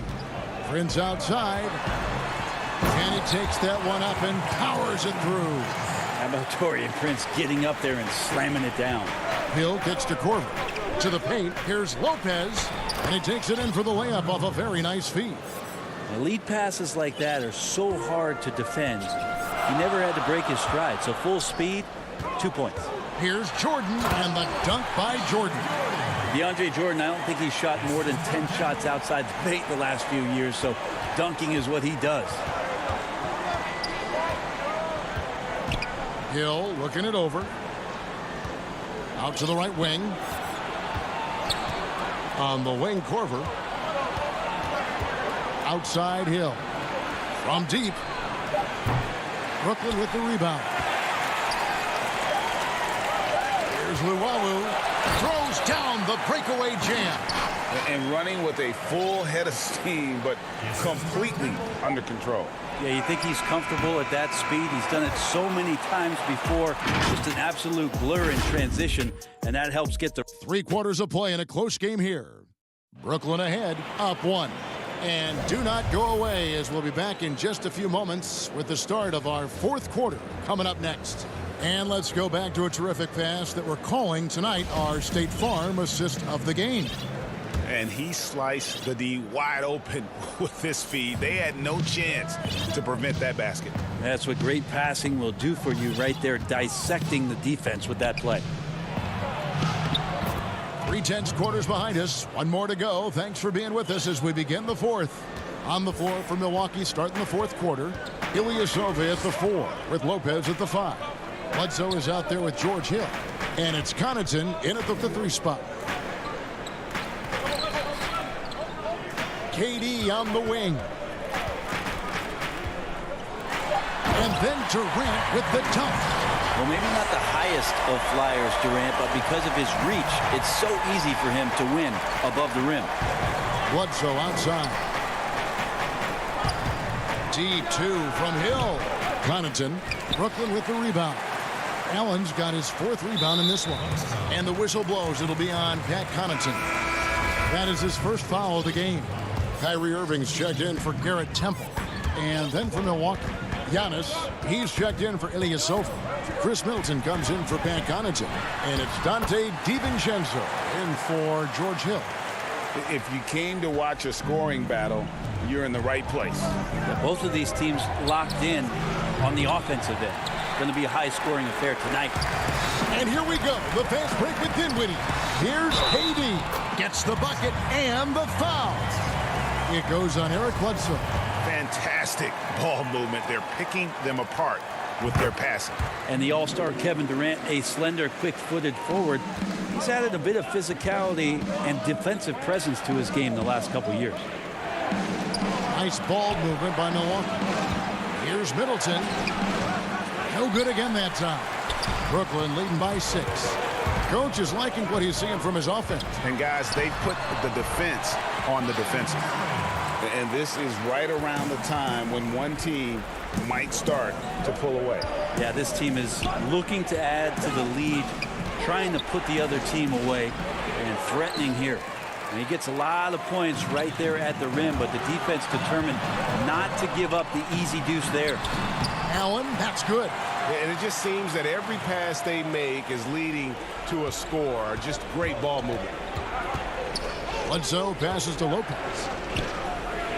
Prince outside. And he takes that one up and powers it through. How about Taurean Prince getting up there and slamming it down? Hill gets to Corver. To the paint, here's Lopez, and he takes it in for the layup off a very nice feed. Now, lead passes like that are so hard to defend. He never had to break his stride, so full speed, 2 points. Here's Jordan, and the dunk by Jordan. DeAndre Jordan, I don't think he's shot more than 10 shots outside the paint the last few years, so dunking is what he does. Hill looking it over. Out to the right wing. On the wing, Corver. Outside Hill. From deep. Brooklyn with the rebound. Here's Luwawu. Throws down the breakaway jam. And running with a full head of steam, but completely under control. Yeah, you think he's comfortable at that speed. He's done it so many times before. Just an absolute blur in transition, and that helps get the... 3 quarters of play in a close game here. Brooklyn ahead, up 1. And do not go away, as we'll be back in just a few moments with the start of our 4th quarter coming up next. And let's go back to a terrific pass that we're calling tonight our State Farm assist of the game. And he sliced the D wide open with this feed. They had no chance to prevent that basket. That's what great passing will do for you right there, dissecting the defense with that play. 3/10 quarters behind us. 1 more to go. Thanks for being with us as we begin the 4th. On the floor for Milwaukee starting the 4th quarter. Ilyasova at the 4 with Lopez at the 5. Bledsoe is out there with George Hill. And it's Connaughton in at the 3 spot. KD on the wing. And then Durant with the dunk. Well, maybe not the highest of flyers, Durant, but because of his reach, it's so easy for him to win above the rim. Bledsoe outside. Deep 2 from Hill. Connaughton, Brooklyn with the rebound. Allen's got his 4th rebound in this one. And the whistle blows. It'll be on Pat Connaughton. That is his first foul of the game. Kyrie Irving's checked in for Garrett Temple. And then for Milwaukee, Giannis, he's checked in for Ilyasova. Chris Middleton comes in for Pat Connaughton. And it's Dante DiVincenzo in for George Hill. If you came to watch a scoring battle, you're in the right place. Yeah, both of these teams locked in on the offensive end. Going to be a high-scoring affair tonight. And here we go. The fast break with Dinwiddie. Here's KD. Gets the bucket and the foul. It goes on Eric Bledsoe. Fantastic ball movement. They're picking them apart with their passing. And the all-star Kevin Durant, a slender, quick-footed forward. He's added a bit of physicality and defensive presence to his game the last couple years. Nice ball movement by Milwaukee. Here's Middleton. No good again that time. Brooklyn leading by 6. Coach is liking what he's seeing from his offense. And guys, they put the defense on the defensive. And this is right around the time when one team might start to pull away. Yeah, this team is looking to add to the lead, trying to put the other team away, and threatening here. And he gets a lot of points right there at the rim, but the defense determined not to give up the easy deuce there. Allen, that's good. And it just seems that every pass they make is leading to a score. Just great ball movement. Bledsoe passes to Lopez.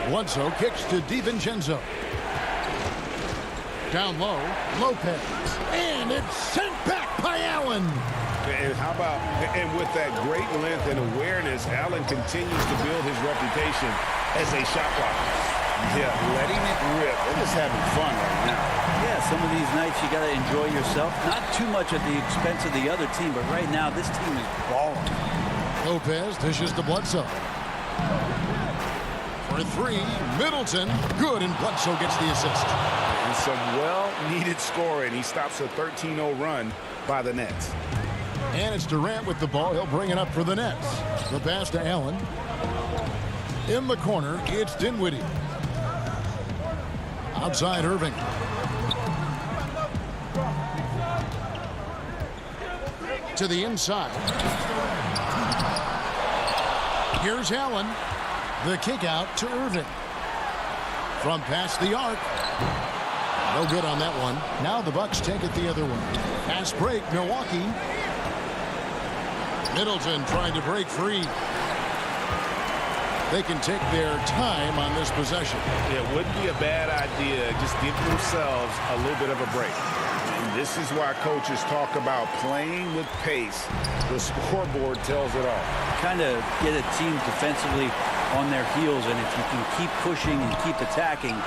Bledsoe kicks to DiVincenzo. Down low, Lopez. And it's sent back by Allen. And how about, and with that great length and awareness, Allen continues to build his reputation as a shot blocker. Yeah, letting it rip. They're just having fun right now. Yeah, some of these nights you got to enjoy yourself. Not too much at the expense of the other team, but right now this team is balling. Lopez dishes to Bledsoe. For 3, Middleton. Good, and Bledsoe gets the assist. And some well-needed scoring. He stops a 13-0 run by the Nets. And it's Durant with the ball. He'll bring it up for the Nets. The pass to Allen. In the corner, it's Dinwiddie. Outside Irving. To the inside. Here's Allen. The kick out to Irving. From past the arc. No good on that one. Now the Bucks take it the other way. Fast break, Milwaukee. Middleton trying to break free. They can take their time on this possession. It wouldn't be a bad idea. Just give themselves a little bit of a break. And this is why coaches talk about playing with pace. The scoreboard tells it all. Kind of get a team defensively on their heels, and if you can keep pushing and keep attacking,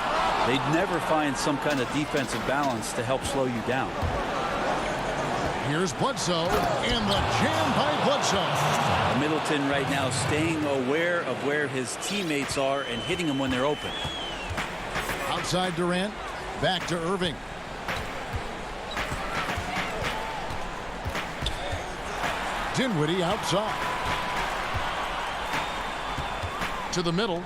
they'd never find some kind of defensive balance to help slow you down. Here's Bledsoe, and the jam by Bledsoe. Middleton right now staying aware of where his teammates are and hitting them when they're open. Outside Durant, back to Irving. Dinwiddie outside. To the middle.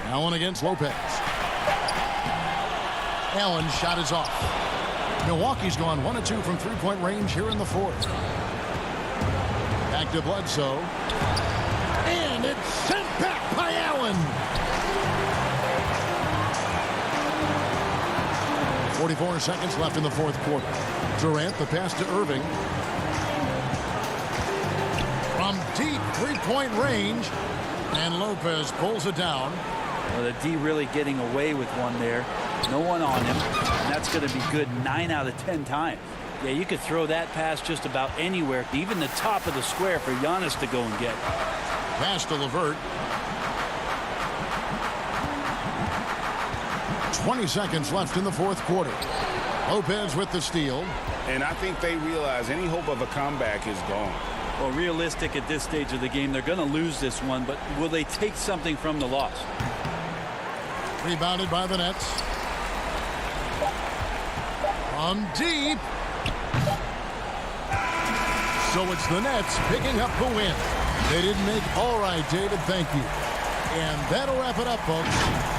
Allen against Lopez. Allen's shot is off. Milwaukee's gone 1 of 2 from three-point range here in the fourth. Back to Bledsoe. And it's sent back by Allen. 44 seconds left in the fourth quarter. Durant, the pass to Irving. From deep three-point range. And Lopez pulls it down. Well, the D really getting away with one there. No one on him. And that's going to be good 9 out of 10 times. Yeah, you could throw that pass just about anywhere, even the top of the square for Giannis to go and get. Pass to LeVert. 20 seconds left in the fourth quarter. Lopez with the steal. And I think they realize any hope of a comeback is gone. Well, realistic at this stage of the game, they're going to lose this one, but will they take something from the loss? Rebounded by the Nets. From deep. So it's the Nets picking up the win. They didn't make all right, David. Thank you. And that'll wrap it up, folks.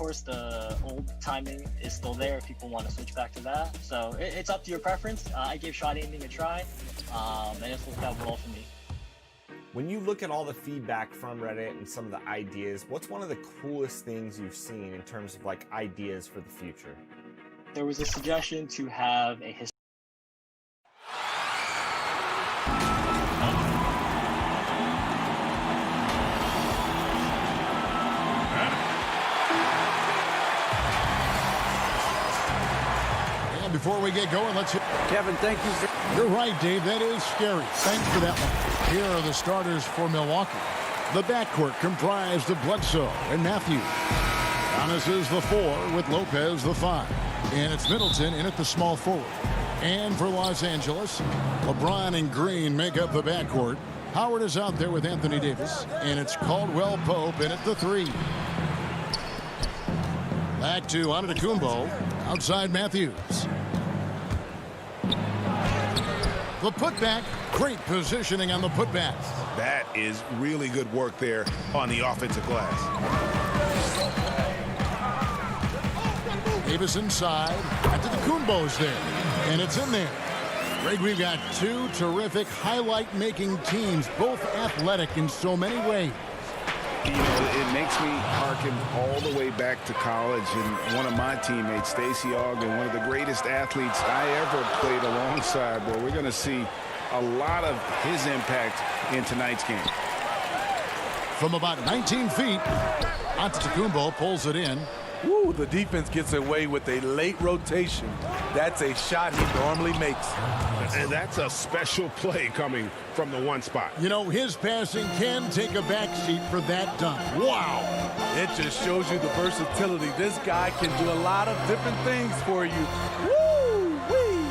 course, the old timing is still there if people want to switch back to that. So it's up to your preference. I gave shot aiming a try, and it's worked out well for me. When you look at all the feedback from Reddit and some of the ideas, what's one of the coolest things you've seen in terms of like ideas for the future? There was a suggestion to have a Before we get going, let's hear. Kevin, thank you. You're right, Dave. That is scary. Thanks for that one. Here are the starters for Milwaukee. The backcourt comprised of Bledsoe and Matthews. Giannis is the 4 with Lopez the 5. And it's Middleton in at the small forward. And for Los Angeles, LeBron and Green make up the backcourt. Howard is out there with Anthony Davis. And it's Caldwell Pope in at the 3. Back to Antetokounmpo. Outside Matthews. The putback, great positioning on the putback. That is really good work there on the offensive glass. Davis inside. Antetokounmpo's there, and it's in there. Greg, we've got two terrific highlight-making teams, both athletic in so many ways. You know, it makes me harken all the way back to college, and one of my teammates, Stacey Ogden, one of the greatest athletes I ever played alongside. Well, we're going to see a lot of his impact in tonight's game. From about 19 feet, Antetokounmpo pulls it in. Woo, the defense gets away with a late rotation. That's a shot he normally makes. And that's a special play coming from the one spot. You know, his passing can take a backseat for that dunk. Wow. It just shows you the versatility. This guy can do a lot of different things for you. Woo-wee.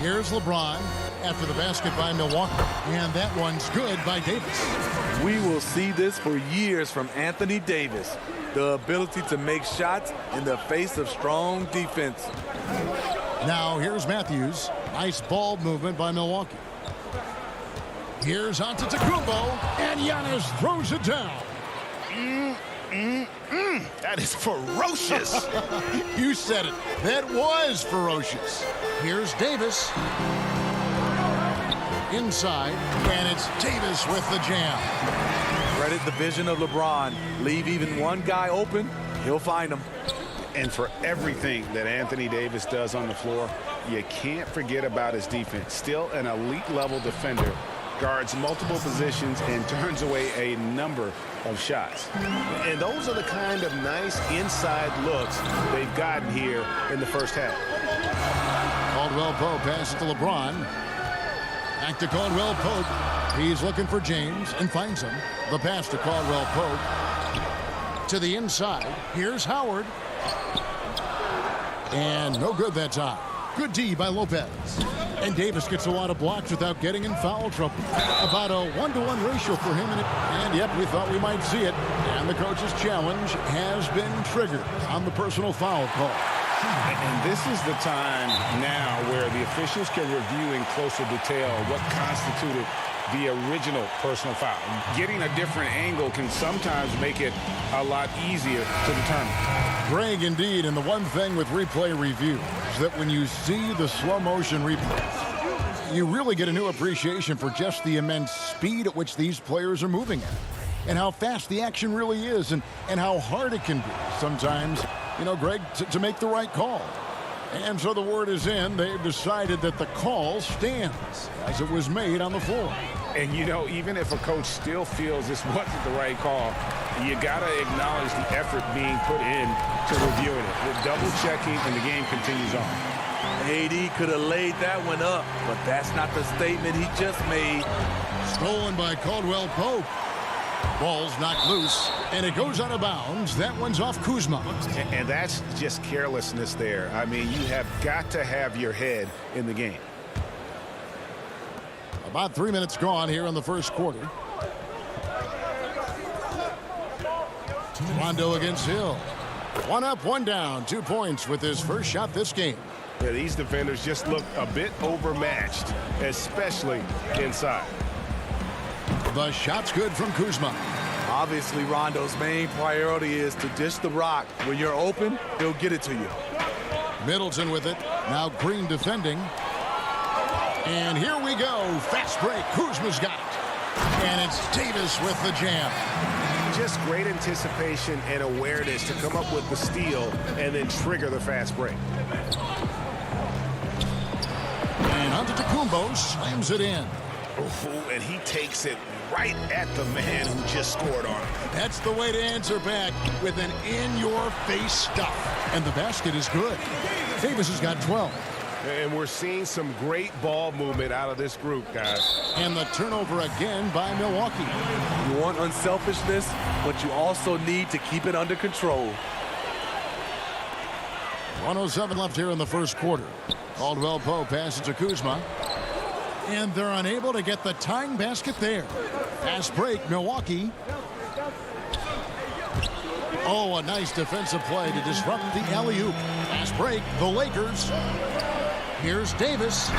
Here's LeBron after the basket by Milwaukee. And that one's good by Davis. We will see this for years from Anthony Davis. The ability to make shots in the face of strong defense. Now here's Matthews. Nice ball movement by Milwaukee. Here's Antetokounmpo, and Giannis throws it down. That is ferocious. You said it. That was ferocious. Here's Davis. Inside, and it's Davis with the jam. Credit the vision of LeBron. Leave even one guy open, he'll find him. And for everything that Anthony Davis does on the floor, you can't forget about his defense. Still an elite-level defender, guards multiple positions, and turns away a number of shots. And those are the kind of nice inside looks they've gotten here in the first half. Caldwell Pope passes to LeBron. Back to Caldwell Pope. He's looking for James and finds him. The pass to Caldwell Pope. To the inside. Here's Howard. And no good that time. Good D by Lopez. And Davis gets a lot of blocks without getting in foul trouble. About a 1-to-1 ratio for him. And yep, we thought we might see it. And the coach's challenge has been triggered on the personal foul call. And this is the time now where the officials can review in closer detail what constituted the original personal foul. Getting a different angle can sometimes make it a lot easier to determine. Greg, indeed, and the one thing with replay review is that when you see the slow motion replay, you really get a new appreciation for just the immense speed at which these players are moving at, and how fast the action really is, and how hard it can be sometimes, you know, Greg, to make the right call. And so the word is in. They've decided that the call stands as it was made on the floor. And, you know, even if a coach still feels this wasn't the right call, you got to acknowledge the effort being put in to reviewing it. The double checking, and the game continues on. AD could have laid that one up, but that's not the statement he just made. Stolen by Caldwell Pope. Ball's knocked loose, and it goes out of bounds. That one's off Kuzma. And that's just carelessness there. I mean, you have got to have your head in the game. About 3 minutes gone here in the first quarter. Rondo against Hill. One up, one down. 2 points with his first shot this game. Yeah, these defenders just look a bit overmatched, especially inside. The shot's good from Kuzma. Obviously, Rondo's main priority is to dish the rock. When you're open, he'll get it to you. Middleton with it. Now Green defending. And here we go. Fast break. Kuzma's got it. And it's Davis with the jam. Just great anticipation and awareness to come up with the steal and then trigger the fast break. And Antetokounmpo slams it in. Oh, and he takes it right at the man who just scored on him. That's the way to answer back, with an in-your-face stuff. And the basket is good. Davis has got 12. And we're seeing some great ball movement out of this group, guys. And the turnover again by Milwaukee. You want unselfishness, but you also need to keep it under control. 1:07 left here in the first quarter. Caldwell Pope passes to Kuzma. And they're unable to get the tying basket there. Fast break, Milwaukee. Oh, a nice defensive play to disrupt the alley-oop. Fast break, the Lakers. Here's Davis.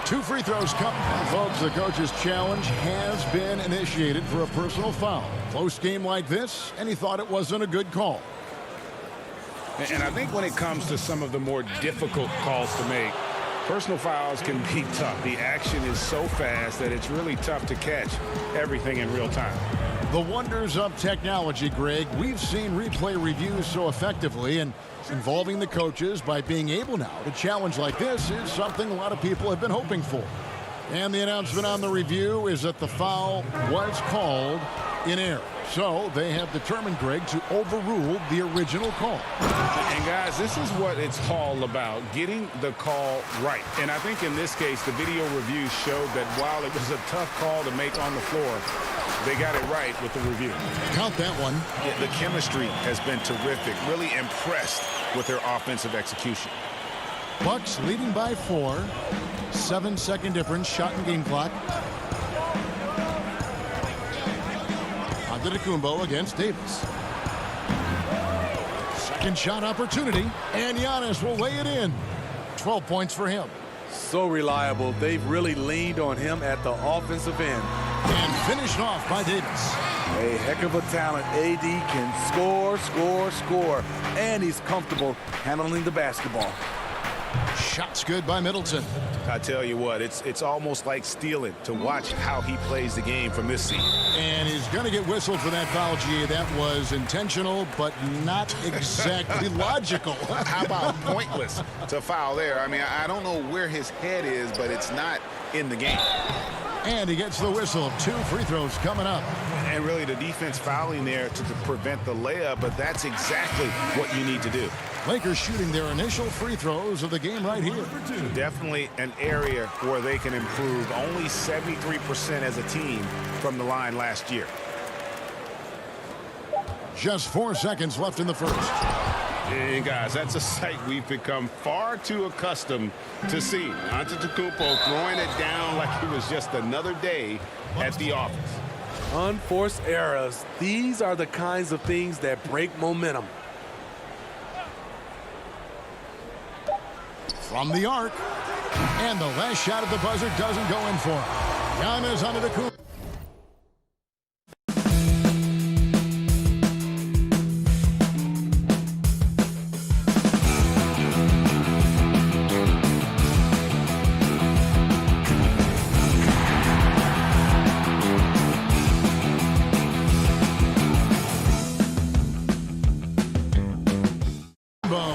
2 free throws come. Well, folks, the coach's challenge has been initiated for a personal foul. Close game like this, and he thought it wasn't a good call. And I think when it comes to some of the more difficult calls to make, personal fouls can be tough. The action is so fast that it's really tough to catch everything in real time. The wonders of technology, Greg. We've seen replay reviews so effectively, and involving the coaches by being able now to challenge like this is something a lot of people have been hoping for. And the announcement on the review is that the foul was called in error. So they have determined, Greg, to overrule the original call. And guys, this is what it's all about, getting the call right. And I think in this case, the video review showed that while it was a tough call to make on the floor, they got it right with the review. Count that one. Yeah, the chemistry has been terrific. Really impressed with their offensive execution. Bucks leading by 4. 7-second difference, shot and game clock. Antetokounmpo against Davis. Second shot opportunity, and Giannis will lay it in. 12 points for him. So reliable. They've really leaned on him at the offensive end. And finished off by Davis. A heck of a talent. AD can score, score, score. And he's comfortable handling the basketball. Shots good by Middleton. I tell you what, it's almost like stealing to watch how he plays the game from this seat. And he's going to get whistled for that foul, G. That was intentional, but not exactly logical. How about pointless to foul there? I mean, I don't know where his head is, but it's not in the game. And he gets the whistle. 2 free throws coming up. And really the defense fouling there to prevent the layup, but that's exactly what you need to do. Lakers shooting their initial free throws of the game right here. Definitely an area where they can improve. Only 73% as a team from the line last year. Just 4 seconds left in the first. And guys, that's a sight we've become far too accustomed to see. Antetokounmpo throwing it down like it was just another day at the office. Unforced errors. These are the kinds of things that break momentum. From the arc. And the last shot at the buzzer doesn't go in for him. Giannis Antetokounmpo.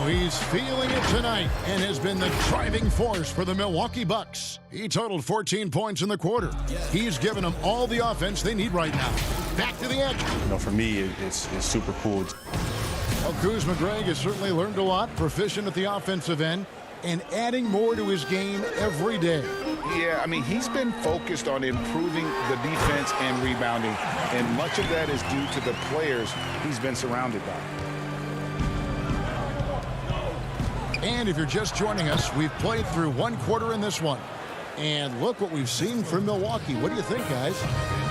He's feeling it tonight and has been the driving force for the Milwaukee Bucks. He totaled 14 points in the quarter. He's given them all the offense they need right now. Back to the edge. You know, for me, it's super cool. Well, Kuzma, Greg, has certainly learned a lot, proficient at the offensive end, and adding more to his game every day. Yeah, I mean, he's been focused on improving the defense and rebounding, and much of that is due to the players he's been surrounded by. And if you're just joining us, we've played through 1 quarter in this one. And look what we've seen from Milwaukee. What do you think, guys?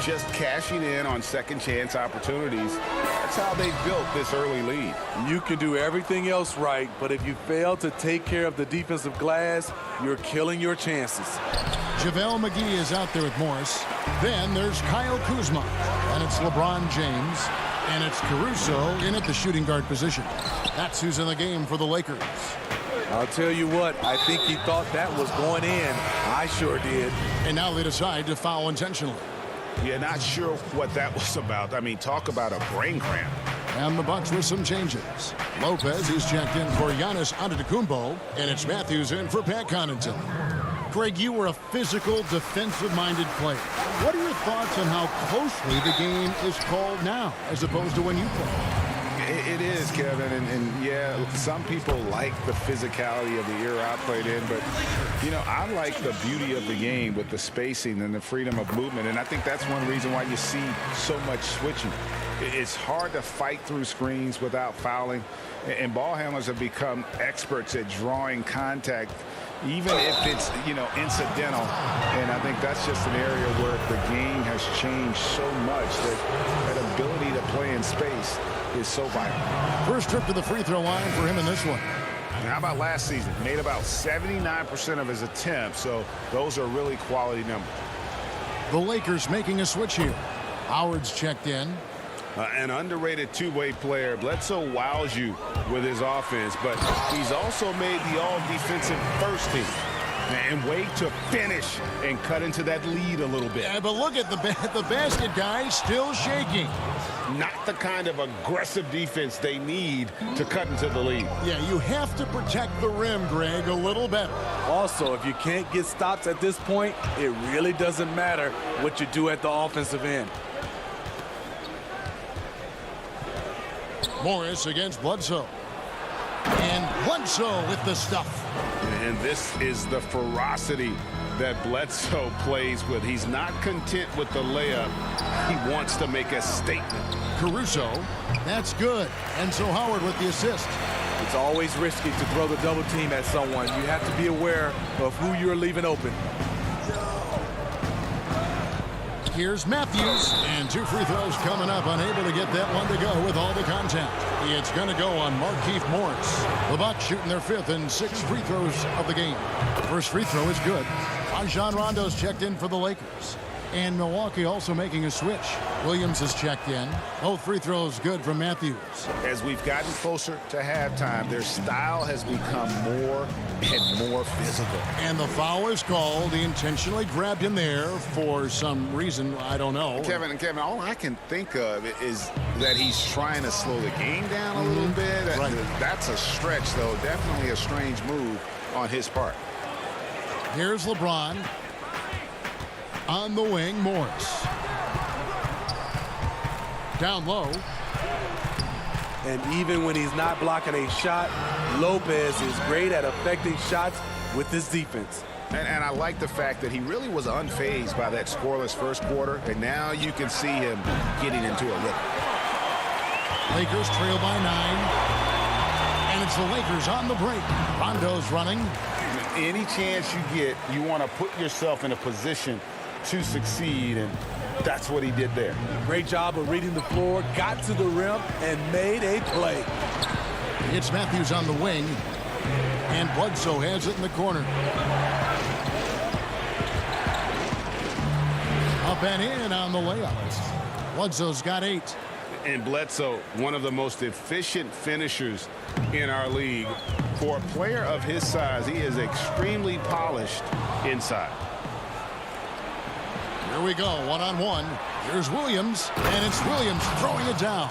Just cashing in on second chance opportunities. That's how they built this early lead. You can do everything else right, but if you fail to take care of the defensive glass, you're killing your chances. JaVale McGee is out there with Morris. Then there's Kyle Kuzma. And it's LeBron James. And it's Caruso in at the shooting guard position. That's who's in the game for the Lakers. I'll tell you what, I think he thought that was going in. I sure did. And now they decide to foul intentionally. Yeah, not sure what that was about. I mean, talk about a brain cramp. And the Bucks with some changes. Lopez is checked in for Giannis Antetokounmpo, and it's Matthews in for Pat Connaughton. Craig, you were a physical, defensive-minded player. What are your thoughts on how closely the game is called now, as opposed to when you played? It is, Kevin, and yeah, some people like the physicality of the era I played in, but, you know, I like the beauty of the game with the spacing and the freedom of movement, and I think that's one reason why you see so much switching. It's hard to fight through screens without fouling, and ball handlers have become experts at drawing contact, even if it's, you know, incidental, and I think that's just an area where the game has changed so much that ability to play in space is so vital. First trip to the free throw line for him in this one. And how about last season? Made about 79% of his attempts, so those are really quality numbers. The Lakers making a switch here. Howard's checked in. An underrated two-way player. Bledsoe wows you with his offense, but he's also made the all-defensive first team. And wait to finish and cut into that lead a little bit. Yeah, but look at the basket guy still shaking. Not the kind of aggressive defense they need to cut into the lead. Yeah, you have to protect the rim, Greg, a little better. Also, if you can't get stops at this point, it really doesn't matter what you do at the offensive end. Morris against Bledsoe. And Bledsoe with the stuff. And this is the ferocity that Bledsoe plays with. He's not content with the layup. He wants to make a statement. Caruso, that's good. And so Howard with the assist. It's always risky to throw the double team at someone. You have to be aware of who you're leaving open. Here's Matthews, and 2 free throws coming up, unable to get that one to go with all the contact. It's going to go on Markieff Morris. The Bucks shooting their 5th and 6th free throws of the game. First free throw is good. Rajon Rondo's checked in for the Lakers. And Milwaukee also making a switch. Williams is checked in. Both free throws good from Matthews. As we've gotten closer to halftime, their style has become more and more physical. And the foul is called. He intentionally grabbed him there for some reason. I don't know. Kevin, all I can think of is that he's trying to slow the game down a little bit. Right. That's a stretch, though. Definitely a strange move on his part. Here's LeBron. On the wing, Morris. Down low. And even when he's not blocking a shot, Lopez is great at affecting shots with his defense. And I like the fact that he really was unfazed by that scoreless first quarter, and now you can see him getting into a rhythm. Lakers trail by 9. And it's the Lakers on the break. Rondo's running. Any chance you get, you want to put yourself in a position to succeed, and that's what he did there. Great job of reading the floor, got to the rim, and made a play. It's Matthews on the wing, and Bledsoe has it in the corner. Up and in on the layup. Bledsoe's got 8. And Bledsoe, one of the most efficient finishers in our league. For a player of his size, he is extremely polished inside. Here we go, one-on-one. Here's Williams, and it's Williams throwing it down.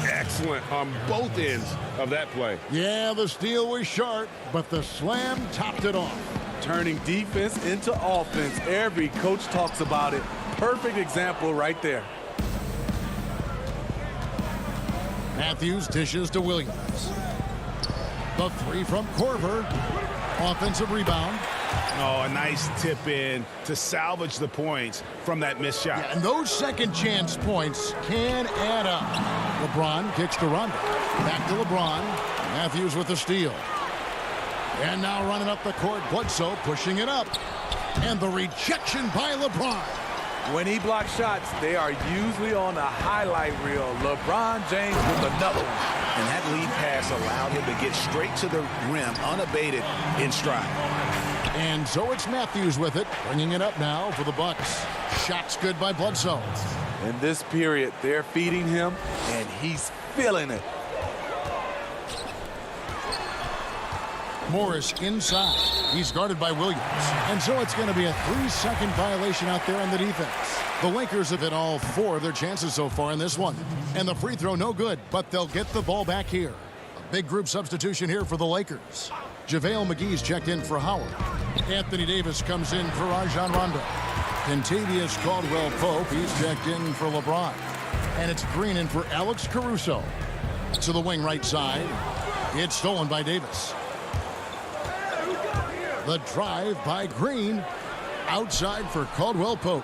Excellent on both ends of that play. Yeah, the steal was sharp, but the slam topped it off. Turning defense into offense. Every coach talks about it. Perfect example right there. Matthews dishes to Williams. The 3 from Korver. Offensive rebound. Oh, a nice tip in to salvage the points from that missed shot. Yeah, and those second chance points can add up. LeBron kicks to Rondo. Back to LeBron. Matthews with the steal. And now running up the court, Bledsoe pushing it up. And the rejection by LeBron. When he blocks shots, they are usually on the highlight reel. LeBron James with another one. And that lead pass allowed him to get straight to the rim, unabated in stride. And so it's Matthews with it, bringing it up now for the Bucks. Shots good by Bledsoe. In this period, they're feeding him, and he's feeling it. Morris inside. He's guarded by Williams. And so it's going to be a 3-second violation out there on the defense. The Lakers have hit all 4 of their chances so far in this one. And the free throw no good, but they'll get the ball back here. A big group substitution here for the Lakers. JaVale McGee's checked in for Howard. Anthony Davis comes in for Rajon Rondo. Kentavious Caldwell-Pope, he's checked in for LeBron. And it's Green in for Alex Caruso. To the wing right side. It's stolen by Davis. The drive by Green. Outside for Caldwell-Pope.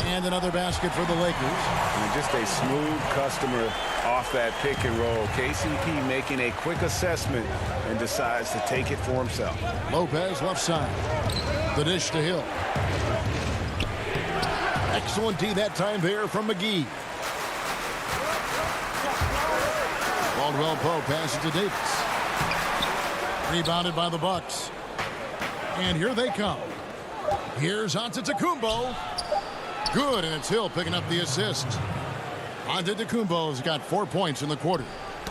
And another basket for the Lakers. And just a smooth customer off that pick and roll. KCP making a quick assessment and decides to take it for himself. Lopez left side. The dish to Hill. Excellent D that time there from McGee. Caldwell-Pope passes to Davis. Rebounded by the Bucks. And here they come. Here's Antetokounmpo. Good, and it's Hill picking up the assist. Antetokounmpo's got 4 points in the quarter.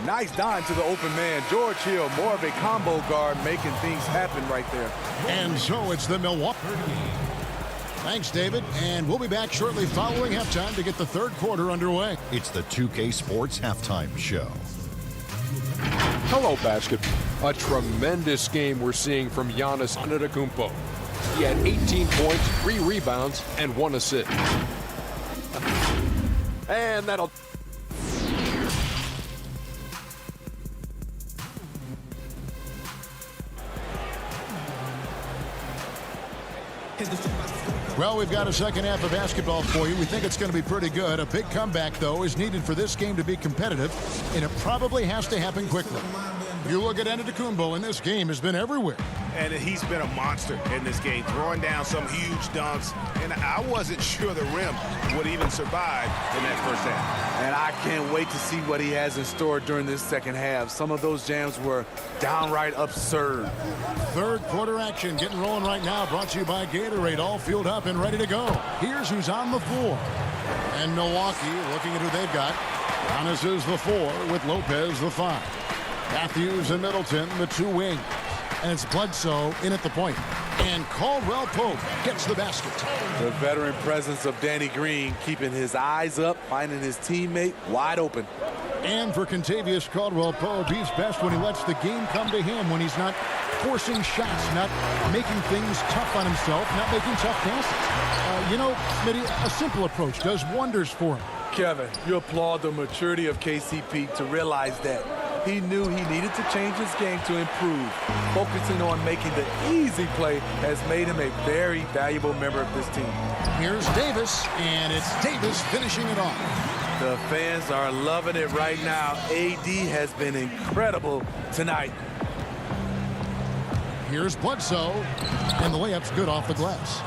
Nice dime to the open man. George Hill, more of a combo guard, making things happen right there. And so it's the Milwaukee. Thanks, David. And we'll be back shortly following halftime to get the third quarter underway. It's the 2K Sports Halftime Show. Hello, basketball. A tremendous game we're seeing from Giannis Antetokounmpo. He had 18 points, 3 rebounds, and 1 assist. And that'll... Well, we've got a second half of basketball for you. We think it's going to be pretty good. A big comeback, though, is needed for this game to be competitive, and it probably has to happen quickly. You look at Antetokounmpo, and this game has been everywhere. And he's been a monster in this game, throwing down some huge dunks. And I wasn't sure the rim would even survive in that first half. And I can't wait to see what he has in store during this second half. Some of those jams were downright absurd. Third quarter action getting rolling right now, brought to you by Gatorade, all fueled up and ready to go. Here's who's on the floor. And Milwaukee, looking at who they've got. Giannis is the 4 with Lopez the 5. Matthews and Middleton, the 2 wings. And it's Bledsoe in at the point. And Caldwell-Pope gets the basket. The veteran presence of Danny Green, keeping his eyes up, finding his teammate wide open. And for Kentavious Caldwell-Pope, he's best when he lets the game come to him, when he's not forcing shots, not making things tough on himself, not making tough passes. You know, Smitty, a simple approach does wonders for him. Kevin, you applaud the maturity of KCP to realize that. He knew he needed to change his game to improve. Focusing on making the easy play has made him a very valuable member of this team. Here's Davis, and it's Davis finishing it off. The fans are loving it right now. AD has been incredible tonight. Here's Bledsoe, and the layup's good off the glass.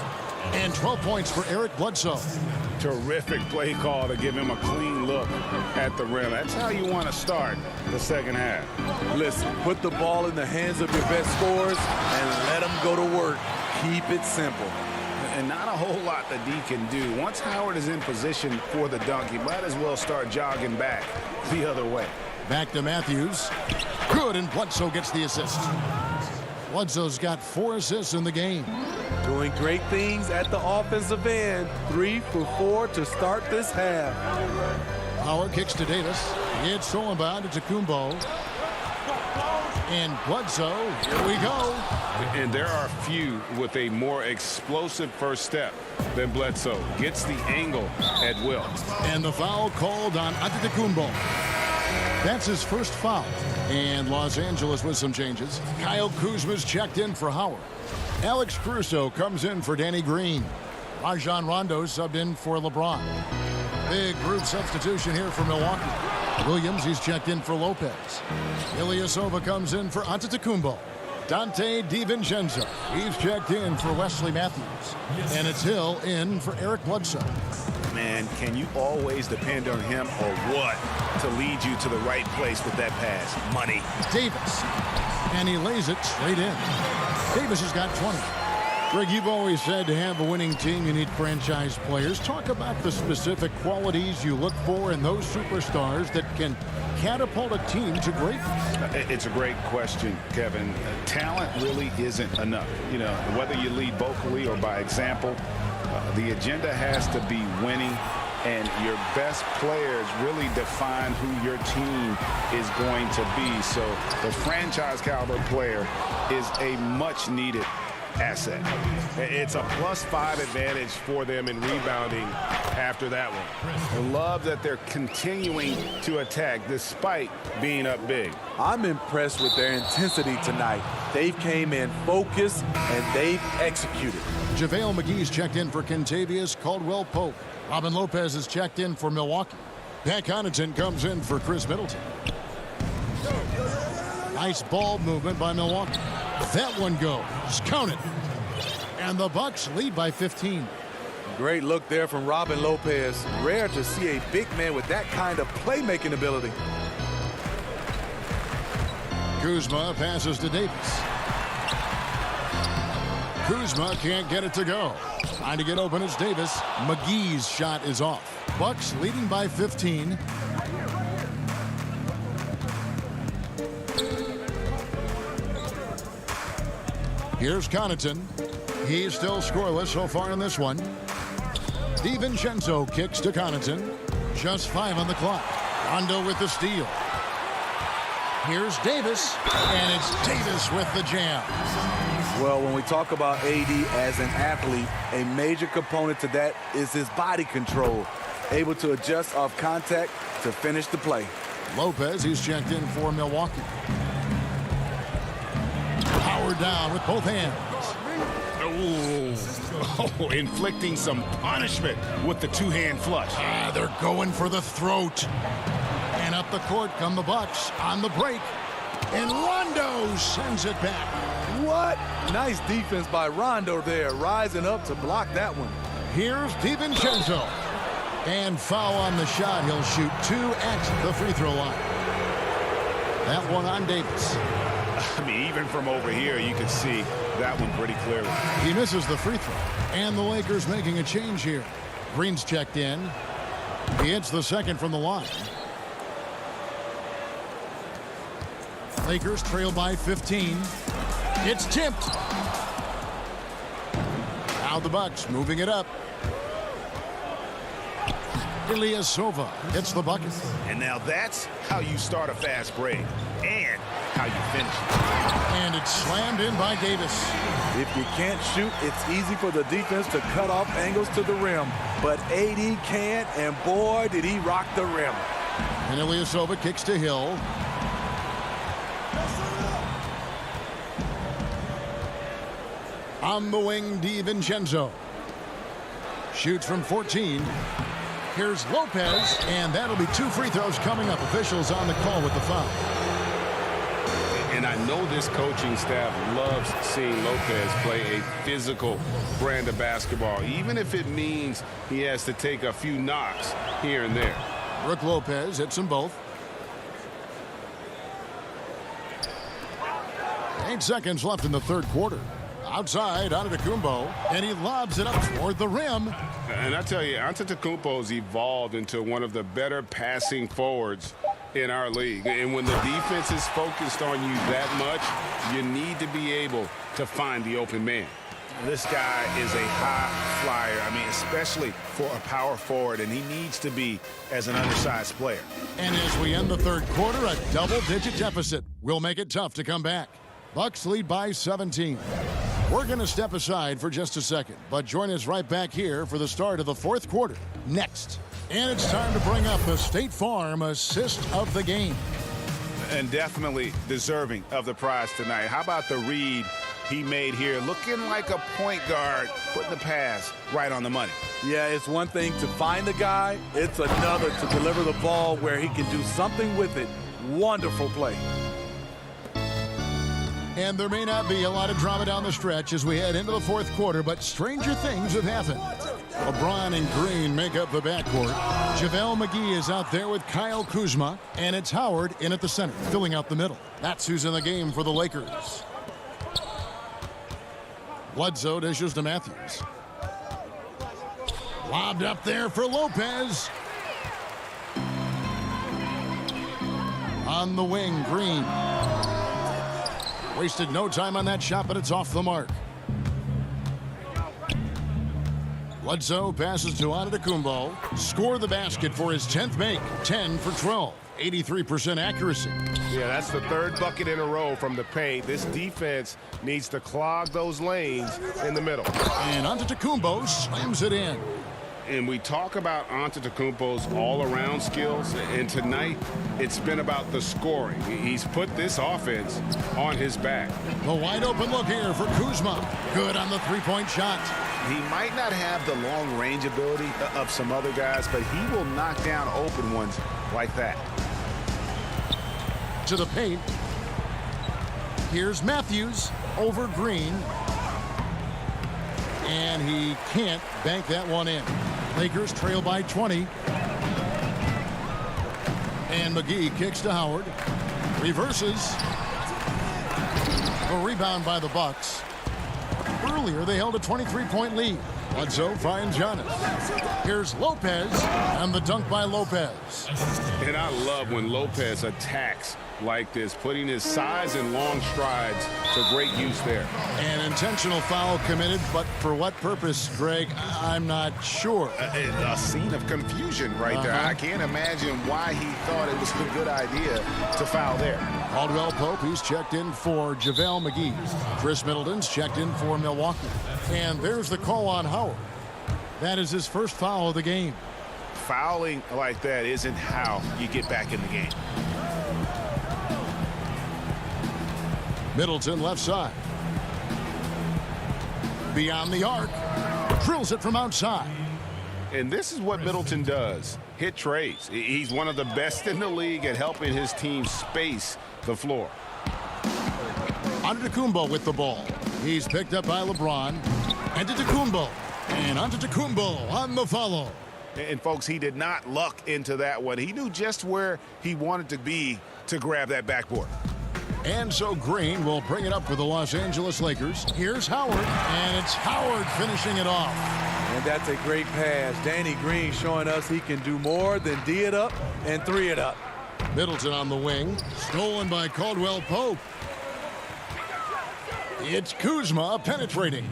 And 12 points for Eric Bledsoe. Terrific play call to give him a clean look at the rim. That's how you want to start the second half. Listen, put the ball in the hands of your best scorers and let them go to work. Keep it simple. And not a whole lot that D can do. Once Howard is in position for the dunk, he might as well start jogging back the other way. Back to Matthews. Good, and Bledsoe gets the assist. Bledsoe's got 4 assists in the game. Doing great things at the offensive end. 3 for 4 to start this half. Howard kicks to Davis. It's stolen by Antetokounmpo. And Bledsoe, here we go. And there are few with a more explosive first step than Bledsoe. Gets the angle at will. And the foul called on Antetokounmpo. That's his first foul. And Los Angeles with some changes. Kyle Kuzma's checked in for Howard. Alex Caruso comes in for Danny Green. Rajon Rondo subbed in for LeBron. Big group substitution here for Milwaukee. Williams, he's checked in for Lopez. Ilyasova comes in for Antetokounmpo. Dante DiVincenzo, he's checked in for Wesley Matthews. And it's Hill in for Eric Bledsoe. Man, can you always depend on him or what to lead you to the right place with that pass? Money. Davis. And he lays it straight in. Davis has got 20. Greg, you've always said to have a winning team, you need franchise players. Talk about the specific qualities you look for in those superstars that can catapult a team to greatness. It's a great question, Kevin. Talent really isn't enough. You know, whether you lead vocally or by example, the agenda has to be winning, and your best players really define who your team is going to be. So the franchise caliber player is a much needed asset. It's a +5 advantage for them in rebounding after that one. I love that they're continuing to attack despite being up big. I'm impressed with their intensity tonight. They've came in focused and they've executed. JaVale McGee's checked in for Kentavious Caldwell-Pope. Robin Lopez is checked in for Milwaukee. Pat Connaughton comes in for Chris Middleton. Nice ball movement by Milwaukee. That one goes. Count it. And the Bucks lead by 15. Great look there from Robin Lopez. Rare to see a big man with that kind of playmaking ability. Kuzma passes to Davis. Kuzma can't get it to go. Trying to get open is Davis. McGee's shot is off. Bucks leading by 15. Here's Connaughton. He's still scoreless so far in this one. DiVincenzo kicks to Connaughton. Just 5 on the clock. Rondo with the steal. Here's Davis, and it's Davis with the jam. Well, when we talk about AD as an athlete, a major component to that is his body control. Able to adjust off contact to finish the play. Lopez, he's checked in for Milwaukee. Power down with both hands. Oh, inflicting some punishment with the two-hand flush. They're going for the throat. And up the court come the Bucks on the break. And Rondo sends it back. What? Nice defense by Rondo there, rising up to block that one. Here's DiVincenzo. And foul on the shot. He'll shoot 2 at the free throw line. That one on Davis. I mean, even from over here, you can see that one pretty clearly. He misses the free throw. And the Lakers making a change here. Green's checked in. He hits the second from the line. Lakers trail by 15. It's tipped. Now the Bucks moving it up. Ilyasova hits the bucket. And now that's how you start a fast break and how you finish it. And it's slammed in by Davis. If you can't shoot, it's easy for the defense to cut off angles to the rim. But AD can, and boy, did he rock the rim. And Ilyasova kicks to Hill. On the wing, DiVincenzo. Shoots from 14. Here's Lopez, and that'll be 2 free throws coming up. Officials on the call with the foul. And I know this coaching staff loves seeing Lopez play a physical brand of basketball, even if it means he has to take a few knocks here and there. Brook Lopez hits them both. 8 seconds left in the third quarter. Outside, Antetokounmpo, and he lobs it up toward the rim. And I tell you, Antetokounmpo's evolved into one of the better passing forwards in our league. And when the defense is focused on you that much, you need to be able to find the open man. This guy is a high flyer. I mean, especially for a power forward, and he needs to be as an undersized player. And as we end the third quarter, a double-digit deficit will make it tough to come back. Bucks lead by 17. We're going to step aside for just a second, but join us right back here for the start of the fourth quarter next. And it's time to bring up the State Farm assist of the game. And definitely deserving of the prize tonight. How about the read he made here? Looking like a point guard, putting the pass right on the money. Yeah, it's one thing to find the guy. It's another to deliver the ball where he can do something with it. Wonderful play. And there may not be a lot of drama down the stretch as we head into the fourth quarter, but stranger things have happened. LeBron and Green make up the backcourt. JaVale McGee is out there with Kyle Kuzma, and it's Howard in at the center, filling out the middle. That's who's in the game for the Lakers. Bledsoe dishes to Matthews. Lobbed up there for Lopez. On the wing, Green. Wasted no time on that shot, but it's off the mark. Bledsoe passes to Antetokounmpo. Score the basket for his 10th make. 10 for 12. 83% accuracy. Yeah, that's the third bucket in a row from the paint. This defense needs to clog those lanes in the middle. And Antetokounmpo slams it in. And we talk about Antetokounmpo's all-around skills, and tonight it's been about the scoring. He's put this offense on his back. The wide open look here for Kuzma. Good on the three-point shot. He might not have the long range ability of some other guys, but he will knock down open ones like that. To the paint. Here's Matthews over Green. And he can't bank that one in. Lakers trail by 20. And McGee kicks to Howard. Reverses. A rebound by the Bucks. Earlier, they held a 23-point lead. Bledsoe finds Giannis. Here's Lopez, and the dunk by Lopez. And I love when Lopez attacks like this, putting his size and long strides to great use there. An intentional foul committed, but for what purpose, Greg, I'm not sure. A scene of confusion right there. I can't imagine why he thought it was a good idea to foul there. Caldwell Pope, he's checked in for JaVale McGee. Chris Middleton's checked in for Milwaukee. And there's the call on Howard. That is his first foul of the game. Fouling like that isn't how you get back in the game. Middleton left side. Beyond the arc. Drills it from outside. And this is what Middleton does. Hit trades. He's one of the best in the league at helping his team space the floor. Antetokounmpo with the ball. He's picked up by LeBron. Antetokounmpo. And Antetokounmpo on the follow. And folks, he did not luck into that one. He knew just where he wanted to be to grab that backboard. And so Green will bring it up for the Los Angeles Lakers. Here's Howard, and it's Howard finishing it off. And that's a great pass. Danny Green showing us he can do more than D it up and 3 it up. Middleton on the wing, stolen by Caldwell Pope. It's Kuzma penetrating.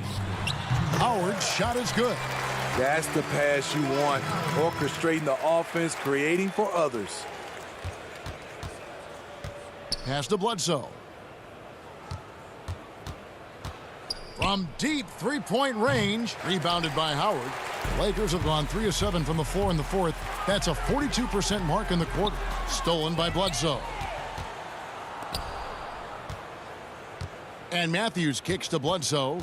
Howard's shot is good. That's the pass you want. Orchestrating the offense, creating for others. Pass to Bledsoe. From deep three-point range, rebounded by Howard. The Lakers have gone 3 of 7 from the floor in the fourth. That's a 42% mark in the quarter. Stolen by Bledsoe. And Matthews kicks to Bledsoe.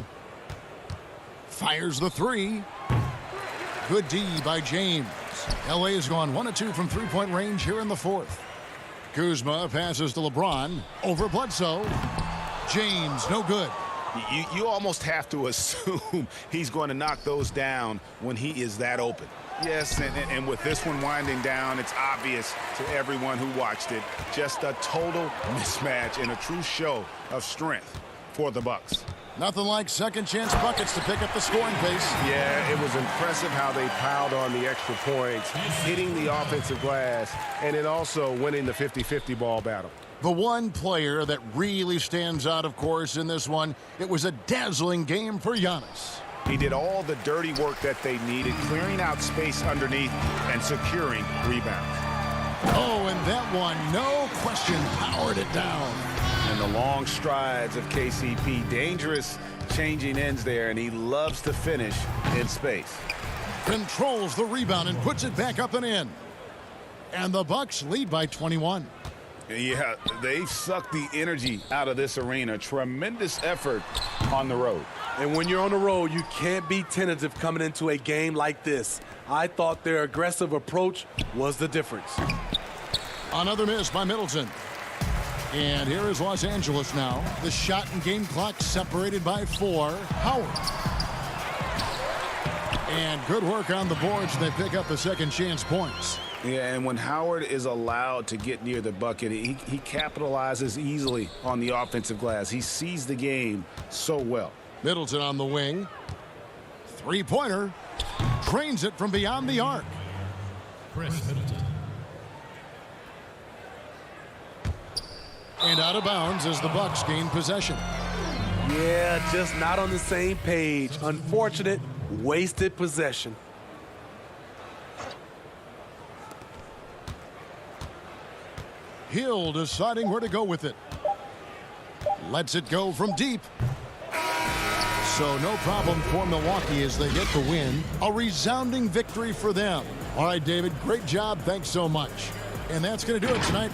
Fires the three. Good D by James. LA has gone 1 of 2 from three-point range here in the fourth. Kuzma passes to LeBron. Over Bledsoe. James, no good. You almost have to assume he's going to knock those down when he is that open. Yes, and with this one winding down, it's obvious to everyone who watched it. Just a total mismatch and a true show of strength for the Bucks. Nothing like second chance buckets to pick up the scoring pace. Yeah, it was impressive how they piled on the extra points, hitting the offensive glass, and then also winning the 50-50 ball battle. The one player that really stands out, of course, in this one, it was a dazzling game for Giannis. He did all the dirty work that they needed, clearing out space underneath and securing rebounds. Oh, and that one, no question, powered it down. And the long strides of KCP, dangerous changing ends there, and he loves to finish in space. Controls the rebound and puts it back up and in. And the Bucks lead by 21. Yeah, they've sucked the energy out of this arena. Tremendous effort on the road. And when you're on the road, you can't be tentative coming into a game like this. I thought their aggressive approach was the difference. Another miss by Middleton. And here is Los Angeles now. The shot and game clock separated by 4. Howard. And good work on the boards. They pick up the second chance points. Yeah, and when Howard is allowed to get near the bucket, he capitalizes easily on the offensive glass. He sees the game so well. Middleton on the wing. Three-pointer. Drains it from beyond the arc. Chris Middleton. And out of bounds as the Bucks gain possession. Yeah, just not on the same page. Unfortunate, wasted possession. Hill deciding where to go with it. Lets it go from deep. So no problem for Milwaukee as they get the win. A resounding victory for them. All right, David, great job. Thanks so much. And that's going to do it tonight.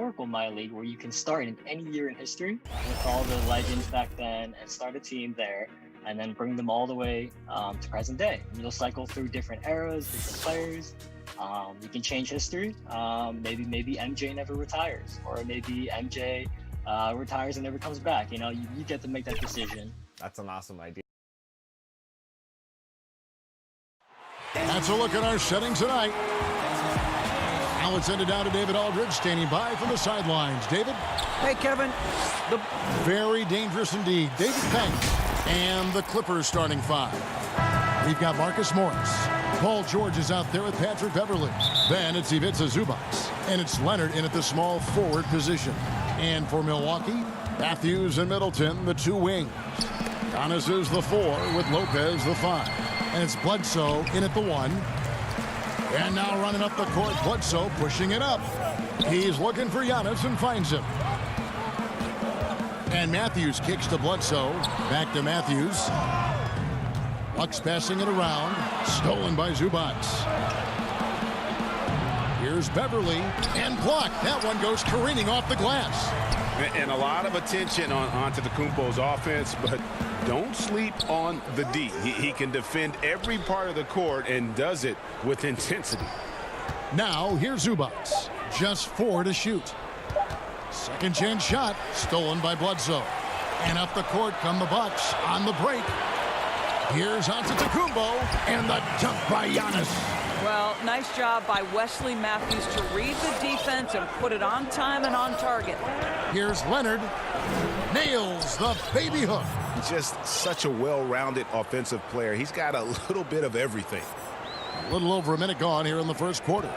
historical minor league where you can start in any year in history with all the legends back then and start a team there and then bring them all the way to present day. And you'll cycle through different eras, different players. You can change history. Maybe MJ never retires, or maybe MJ retires and never comes back. You know, you get to make that decision. That's an awesome idea. That's a look at our setting tonight. Now it's ended down to David Aldridge standing by from the sidelines. David? Hey, Kevin. Very dangerous indeed. David Peng and the Clippers starting five. We've got Marcus Morris. Paul George is out there with Patrick Beverley. Then it's Ivica Zubac. And it's Leonard in at the small forward position. And for Milwaukee, Matthews and Middleton, the two wings. Giannis is the 4 with Lopez the 5. And it's Bledsoe in at the 1. And now running up the court, Bledsoe pushing it up. He's looking for Giannis and finds him. And Matthews kicks to Bledsoe. Back to Matthews. Bucks passing it around. Stolen by Zubac. Here's Beverley. And blocked. That one goes careening off the glass. And a lot of attention on Antetokounmpo's offense, but don't sleep on the D. He can defend every part of the court and does it with intensity. Now here's Zubac. Just 4 to shoot. Second chance shot stolen by Bledsoe. And up the court come the Bucks on the break. Here's Antetokounmpo and the dunk by Giannis. Well, nice job by Wesley Matthews to read the defense and put it on time and on target. Here's Leonard. Nails the baby hook. Just such a well-rounded offensive player. He's got a little bit of everything. A little over a minute gone here in the first quarter.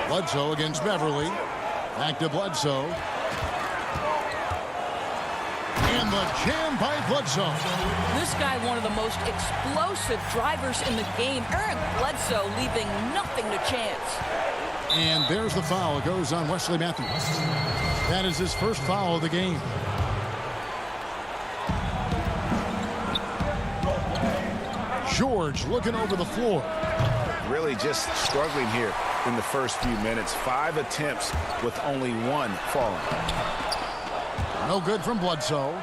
Bledsoe against Beverley. Back to Bledsoe. And the jam by Bledsoe. This guy, one of the most explosive drivers in the game. Eric Bledsoe leaving nothing to chance. And there's the foul. It goes on Wesley Matthews. That is his first foul of the game. George looking over the floor. Really just struggling here in the first few minutes. 5 attempts with only 1 falling. No good from Bledsoe.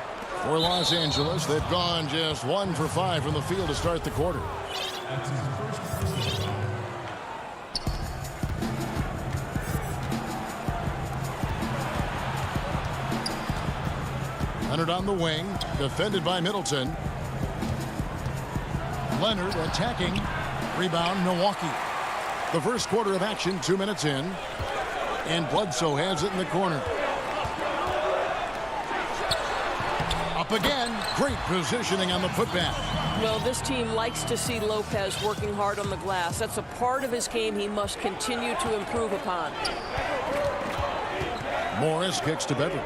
For Los Angeles, they've gone just 1 for 5 from the field to start the quarter. Leonard on the wing, defended by Middleton. Leonard attacking. Rebound, Milwaukee. The first quarter of action, 2 minutes in. And Bledsoe has it in the corner. Up again. Great positioning on the putback. Well, this team likes to see Lopez working hard on the glass. That's a part of his game he must continue to improve upon. Morris kicks to Beverley.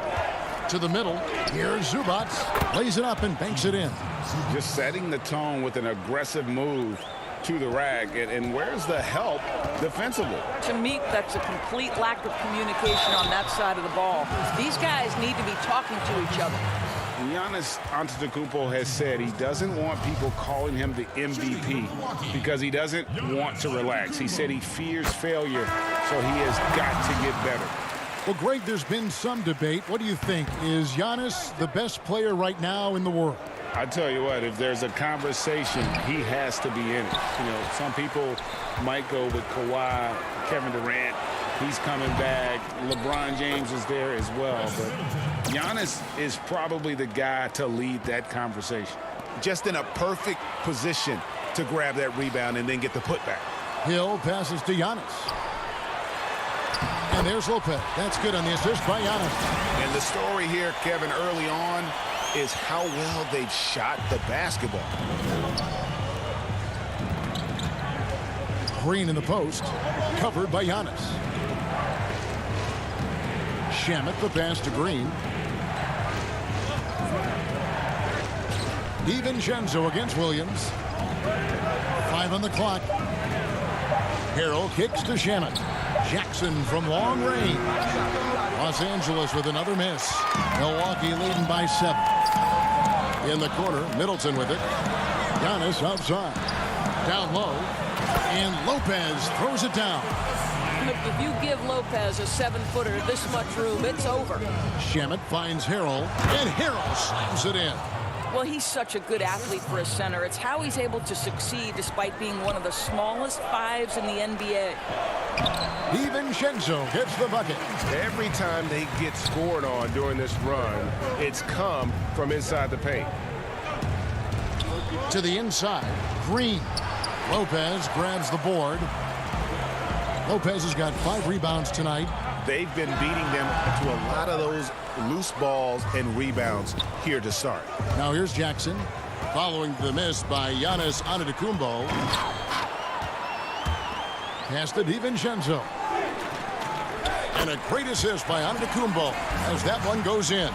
To the middle. Here's Zubac. Lays it up and banks it in. Just setting the tone with an aggressive move to the rack. And where's the help defensively? To me, that's a complete lack of communication on that side of the ball. These guys need to be talking to each other. Giannis Antetokounmpo has said he doesn't want people calling him the MVP because he doesn't want to relax. He said he fears failure, so he has got to get better. Well, Greg, there's been some debate. What do you think? Is Giannis the best player right now in the world? I tell you what, if there's a conversation, he has to be in it. You know, some people might go with Kawhi, Kevin Durant. He's coming back. LeBron James is there as well. But Giannis is probably the guy to lead that conversation. Just in a perfect position to grab that rebound and then get the putback. Hill passes to Giannis. And there's Lopez. That's good on the assist by Giannis. And the story here, Kevin, early on is how well they've shot the basketball. Green in the post. Covered by Giannis. Shamet the pass to Green. DiVincenzo against Williams. 5 on the clock. Harrell kicks to Shamet. Jackson from long range. Los Angeles with another miss. Milwaukee leading by 7. In the corner, Middleton with it. Giannis outside. Down low. And Lopez throws it down. If you give Lopez a 7-footer this much room, it's over. Shamet finds Harrell, and Harrell slams it in. Well, he's such a good athlete for a center. It's how he's able to succeed despite being one of the smallest fives in the NBA. DiVincenzo gets the bucket. Every time they get scored on during this run, it's come from inside the paint. To the inside, Green. Lopez grabs the board. Lopez has got 5 rebounds tonight. They've been beating them to a lot of those loose balls and rebounds here to start. Now here's Jackson, following the miss by Giannis Antetokounmpo. Pass to DiVincenzo. And a great assist by Antetokounmpo as that one goes in.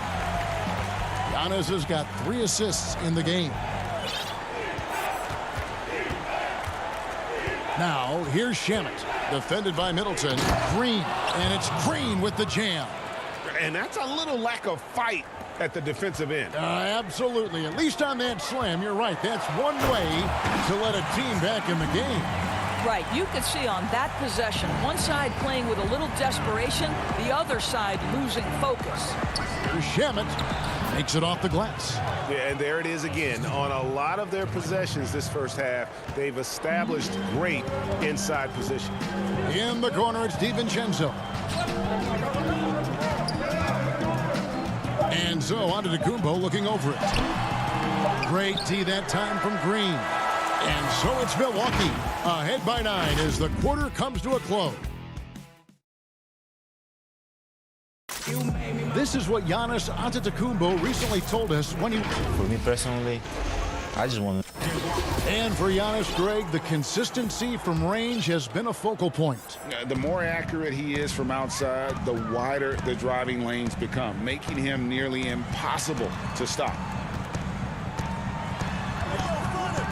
Giannis has got 3 assists in the game. Now here's Shamet, defended by Middleton. Green, and it's Green with the jam. And that's a little lack of fight at the defensive end. Absolutely. At least on that slam, you're right. That's one way to let a team back in the game. Right. You could see on that possession, one side playing with a little desperation, the other side losing focus. Shamet makes it off the glass. Yeah, and there it is again. On a lot of their possessions this first half, they've established great inside position. In the corner, it's DiVincenzo. And so Antetokounmpo looking over it. Great tee that time from Green. And so it's Milwaukee ahead by 9 as the quarter comes to a close. This is what Giannis Antetokounmpo recently told us when he... For me personally, I just want to... And for Giannis, Greg, the consistency from range has been a focal point. The more accurate he is from outside, the wider the driving lanes become, making him nearly impossible to stop.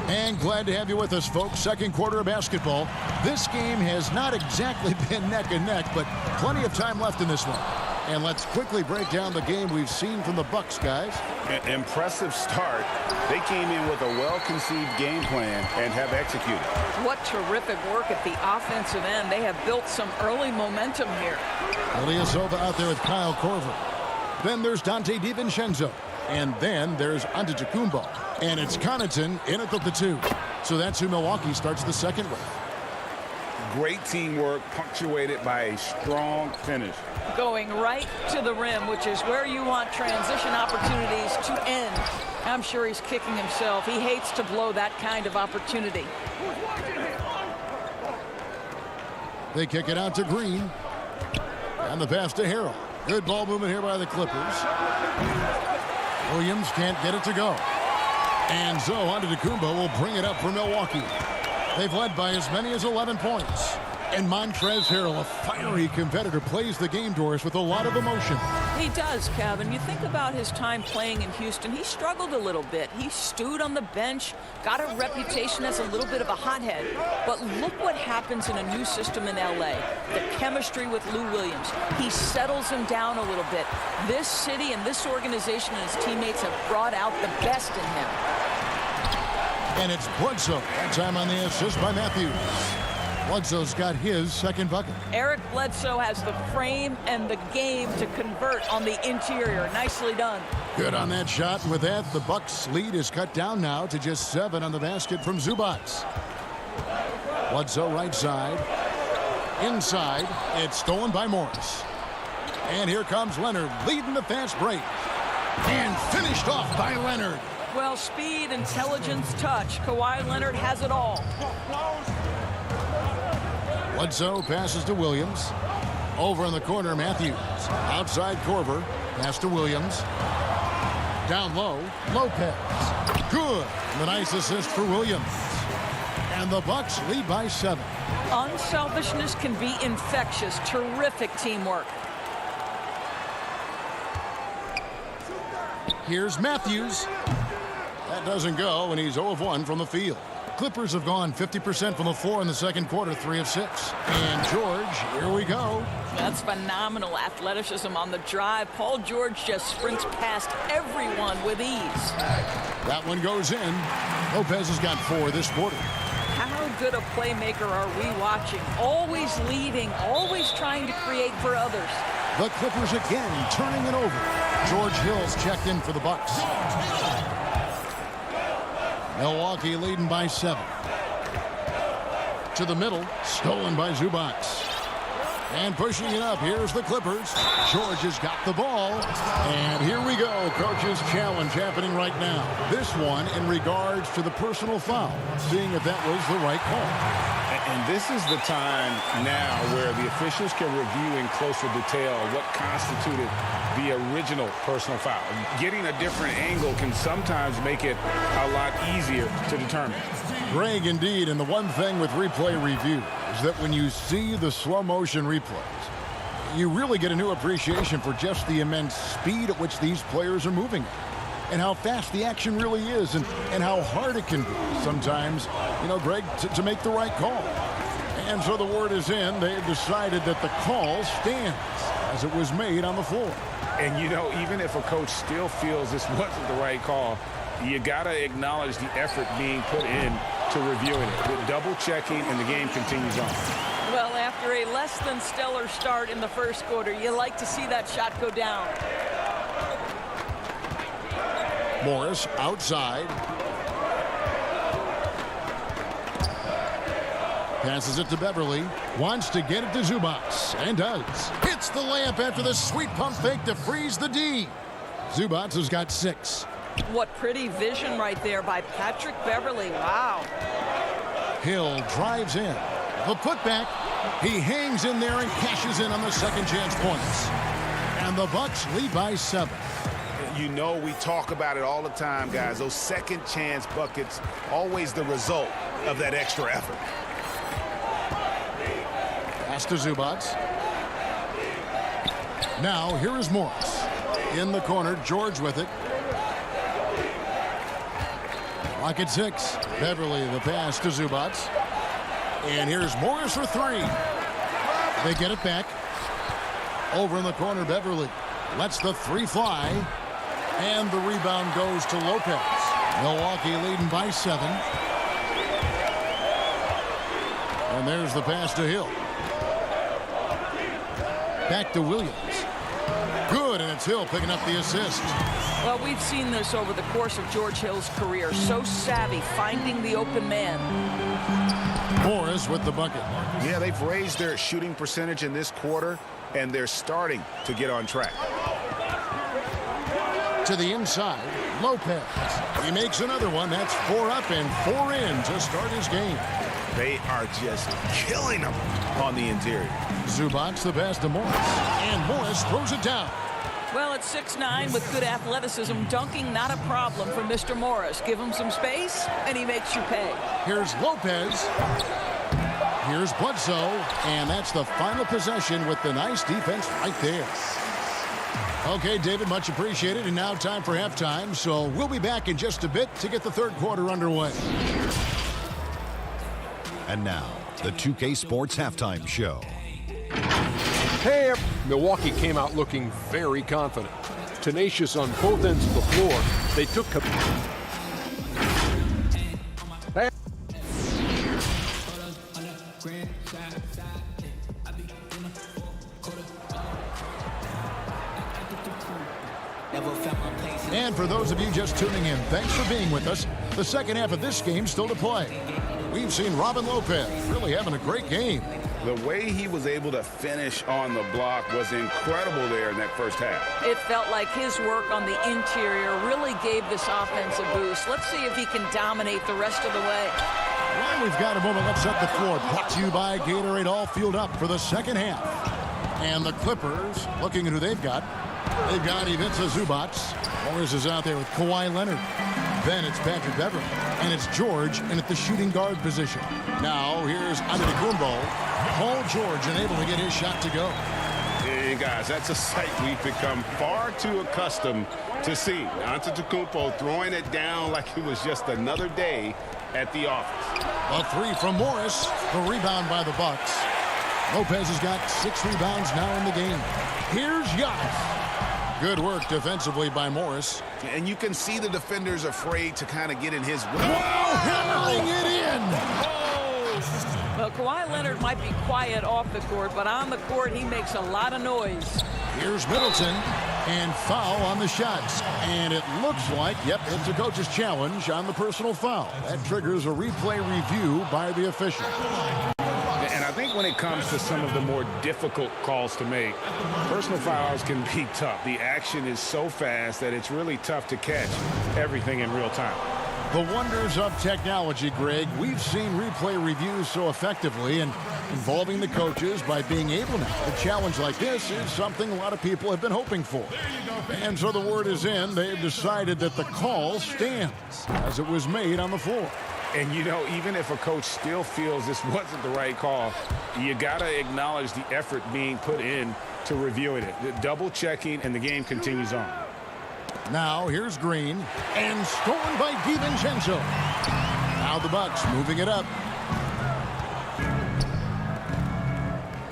And glad to have you with us, folks. Second quarter of basketball. This game has not exactly been neck and neck, but plenty of time left in this one. And let's quickly break down the game we've seen from the Bucks, guys. Impressive start. They came in with a well-conceived game plan and have executed. What terrific work at the offensive end. They have built some early momentum here. Ilyasova out there with Kyle Korver. Then there's Dante DiVincenzo. And then there's Antetokounmpo. And it's Connaughton in at the 2. So that's who Milwaukee starts the second with. Great teamwork punctuated by a strong finish. Going right to the rim, which is where you want transition opportunities to end. I'm sure he's kicking himself. He hates to blow that kind of opportunity. They kick it out to Green. And the pass to Harrell. Good ball movement here by the Clippers. Williams can't get it to go. And so Antetokounmpo will bring it up for Milwaukee. They've led by as many as 11 points. And Montrezl Harrell, a fiery competitor, plays the game to us with a lot of emotion. He does, Kevin. You think about his time playing in Houston, he struggled a little bit. He stewed on the bench, got a reputation as a little bit of a hothead. But look what happens in a new system in LA. The chemistry with Lou Williams. He settles him down a little bit. This city and this organization and his teammates have brought out the best in him. And it's Bledsoe. That time on the assist by Matthews. Bledsoe's got his second bucket. Eric Bledsoe has the frame and the game to convert on the interior. Nicely done. Good on that shot. And with that, the Bucks' lead is cut down now to just 7 on the basket from Zubac. Bledsoe right side. Inside. It's stolen by Morris. And here comes Leonard leading the fast break. And finished off by Leonard. Well, speed, intelligence, touch. Kawhi Leonard has it all. Bledsoe passes to Williams. Over in the corner, Matthews. Outside Korver. Pass to Williams. Down low, Lopez. Good. The nice assist for Williams. And the Bucks lead by 7. Unselfishness can be infectious. Terrific teamwork. Here's Matthews. That doesn't go, and he's 0 of 1 from the field. Clippers have gone 50% from the floor in the second quarter, 3 of 6. And George, here we go. That's phenomenal athleticism on the drive. Paul George just sprints past everyone with ease. That one goes in. Lopez has got 4 this quarter. Have How good a playmaker are we watching? Always leading, always trying to create for others. The Clippers again turning it over. George Hill's checked in for the Bucks. Milwaukee leading by 7. To the middle, stolen by Zubac. And pushing it up, here's the Clippers. George has got the ball. And here we go, coach's challenge happening right now. This one in regards to the personal foul, seeing if that was the right call. And this is the time now where the officials can review in closer detail what constituted the original personal foul. Getting a different angle can sometimes make it a lot easier to determine. Greg, indeed, and the one thing with replay review is that when you see the slow motion replays, you really get a new appreciation for just the immense speed at which these players are moving and how fast the action really is and how hard it can be sometimes, Greg, to make the right call. And so the word is in. They've decided that the call stands as it was made on the floor. And, even if a coach still feels this wasn't the right call, you got to acknowledge the effort being put in to reviewing it, with double checking, and the game continues on. Well, after a less than stellar start in the first quarter, you like to see that shot go down. Morris outside. Passes it to Beverly. Wants to get it to Zubac. And does. Hits the layup after the sweet pump fake to freeze the D. Zubac has got 6. What pretty vision right there by Patrick Beverly. Wow. Hill drives in. The putback. He hangs in there and cashes in on the second chance points. And the Bucks lead by 7. We talk about it all the time, guys. Those second chance buckets, always the result of that extra effort. Pass to Zubac. Now, here is Morris. In the corner, George with it. Clock at 6. Beverly, the pass to Zubac. And here's Morris for 3. They get it back. Over in the corner, Beverly lets the 3 fly. And the rebound goes to Lopez. Milwaukee leading by 7. And there's the pass to Hill. Back to Williams. Good, and it's Hill picking up the assist. Well, we've seen this over the course of George Hill's career. So savvy, finding the open man. Morris with the bucket. Yeah, they've raised their shooting percentage in this quarter, and they're starting to get on track. To the inside, Lopez. He makes another one. That's 4 up and 4 in to start his game. They are just killing them on the interior. Zubac the pass to Morris. And Morris throws it down. Well, at 6'9" with good athleticism, dunking not a problem for Mr. Morris. Give him some space, and he makes you pay. Here's Lopez. Here's Bledsoe. And that's the final possession with the nice defense right there. Okay, David, much appreciated. And now time for halftime. So we'll be back in just a bit to get the third quarter underway. And now, the 2K Sports Halftime Show. Hey, Milwaukee came out looking very confident. Tenacious on both ends of the floor. They took... And for those of you just tuning in, thanks for being with us. The second half of this game still to play. We've seen Robin Lopez really having a great game. The way he was able to finish on the block was incredible there in that first half. It felt like his work on the interior really gave this offense a boost. Let's see if he can dominate the rest of the way. Well, we've got a moment. Let's set the floor. Brought to you by Gatorade, all fueled up for the second half. And the Clippers, looking at who they've got. They've got Ivica Zubac. Morris is out there with Kawhi Leonard. Then it's Patrick Beverly. And it's George in at the shooting guard position. Now here's Antetokounmpo. Paul George unable to get his shot to go. Hey, guys, that's a sight we've become far too accustomed to seeing. Antetokounmpo throwing it down like it was just another day at the office. A 3 from Morris. The rebound by the Bucks. Lopez has got 6 rebounds now in the game. Here's Giannis. Good work defensively by Morris. And you can see the defenders afraid to kind of get in his way. Wow, hammering it in. know, Kawhi Leonard might be quiet off the court, but on the court, he makes a lot of noise. Here's Middleton, and foul on the shots. And it looks like, yep, it's a coach's challenge on the personal foul. That triggers a replay review by the official. And I think when it comes to some of the more difficult calls to make, personal fouls can be tough. The action is so fast that it's really tough to catch everything in real time. The wonders of technology, Greg. We've seen replay reviews so effectively, and involving the coaches by being able now. A challenge like this is something a lot of people have been hoping for. And so the word is in. They've decided that the call stands as it was made on the floor. And, you know, even if a coach still feels this wasn't the right call, you got to acknowledge the effort being put in to reviewing it. The double checking, and the game continues on. Now here's Green, and stolen by DiVincenzo. Now the Bucks moving it up.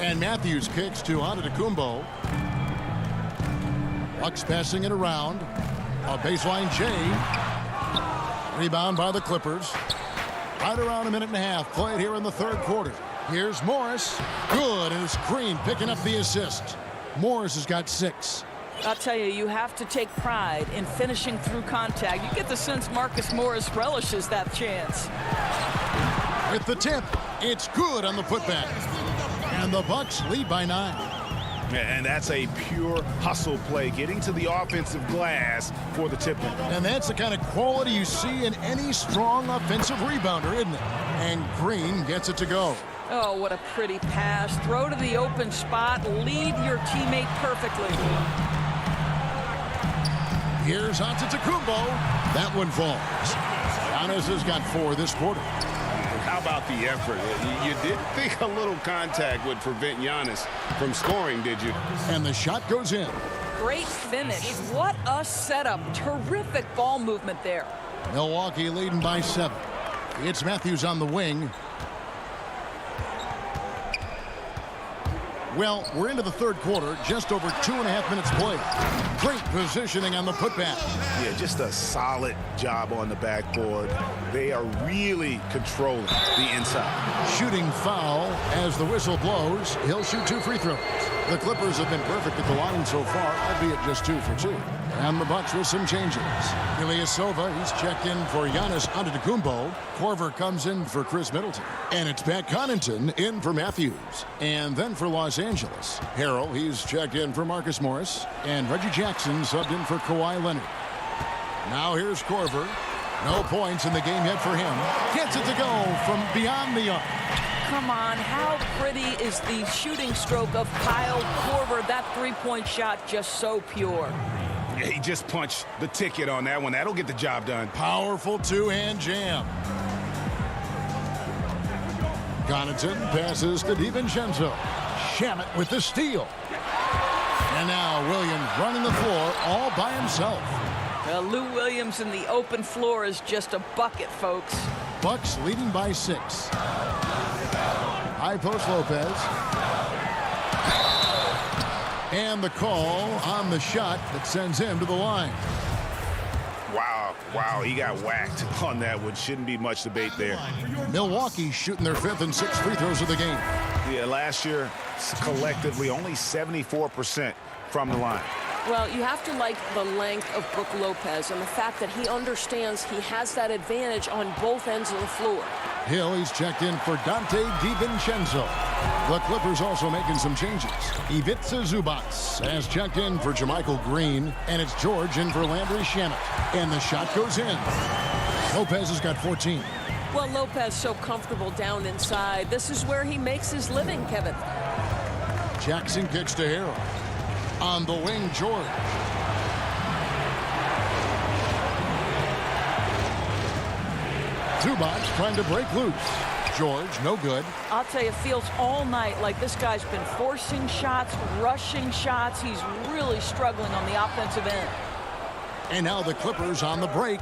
And Matthews kicks to Antetokounmpo. Bucks passing it around. A baseline J. Rebound by the Clippers. Right around a minute and a half played here in the third quarter. Here's Morris. Good, and it's Green picking up the assist. Morris has got 6. I'll tell you, you have to take pride in finishing through contact. You get the sense Marcus Morris relishes that chance. With the tip, it's good on the putback. And the Bucks lead by 9. And that's a pure hustle play, getting to the offensive glass for the tip-in. And that's the kind of quality you see in any strong offensive rebounder, isn't it? And Green gets it to go. Oh, what a pretty pass. Throw to the open spot. Lead your teammate perfectly. Here's Antetokounmpo. That one falls. Giannis has got 4 this quarter. How about the effort? You didn't think a little contact would prevent Giannis from scoring, did you? And the shot goes in. Great finish. What a setup. Terrific ball movement there. Milwaukee leading by 7. It's Matthews on the wing. Well, we're into the third quarter, just over 2.5 minutes played. Great positioning on the putback. Yeah, just a solid job on the backboard. They are really controlling the inside. Shooting foul as the whistle blows. He'll shoot 2 free throws. The Clippers have been perfect at the line so far, albeit just 2 for 2. And the Bucks with some changes. Ilyasova, he's checked in for Giannis Antetokounmpo. Korver comes in for Chris Middleton. And it's Pat Connaughton in for Matthews. And then for Los Angeles, Harrell, he's checked in for Marcus Morris. And Reggie Jackson subbed in for Kawhi Leonard. Now here's Korver. No points in the game yet for him. Gets it to go from beyond the arc. Come on, how pretty is the shooting stroke of Kyle Korver? That three-point shot just so pure. Yeah, he just punched the ticket on that one. That'll get the job done. Powerful two-hand jam. Connaughton passes to DiVincenzo. Shamet with the steal. And now Williams running the floor all by himself. Lou Williams in the open floor is just a bucket, folks. Bucks leading by 6. High post Lopez. And the call on the shot that sends him to the line. Wow, he got whacked on that one. Shouldn't be much debate there. Milwaukee shooting their 5th and 6th free throws of the game. Yeah, last year, collectively, only 74% from the line. Well, you have to like the length of Brook Lopez and the fact that he understands he has that advantage on both ends of the floor. Hill, he's checked in for Dante DiVincenzo. The Clippers also making some changes. Ivica Zubac has checked in for JaMychal Green, and it's George in for Landry Shamet. And the shot goes in. Lopez has got 14. Well, Lopez so comfortable down inside. This is where he makes his living, Kevin. Jackson kicks to Harrell. On the wing, George. Zubac trying to break loose. George, no good. I'll tell you, it feels all night like this guy's been forcing shots, rushing shots. He's really struggling on the offensive end. And now the Clippers on the break.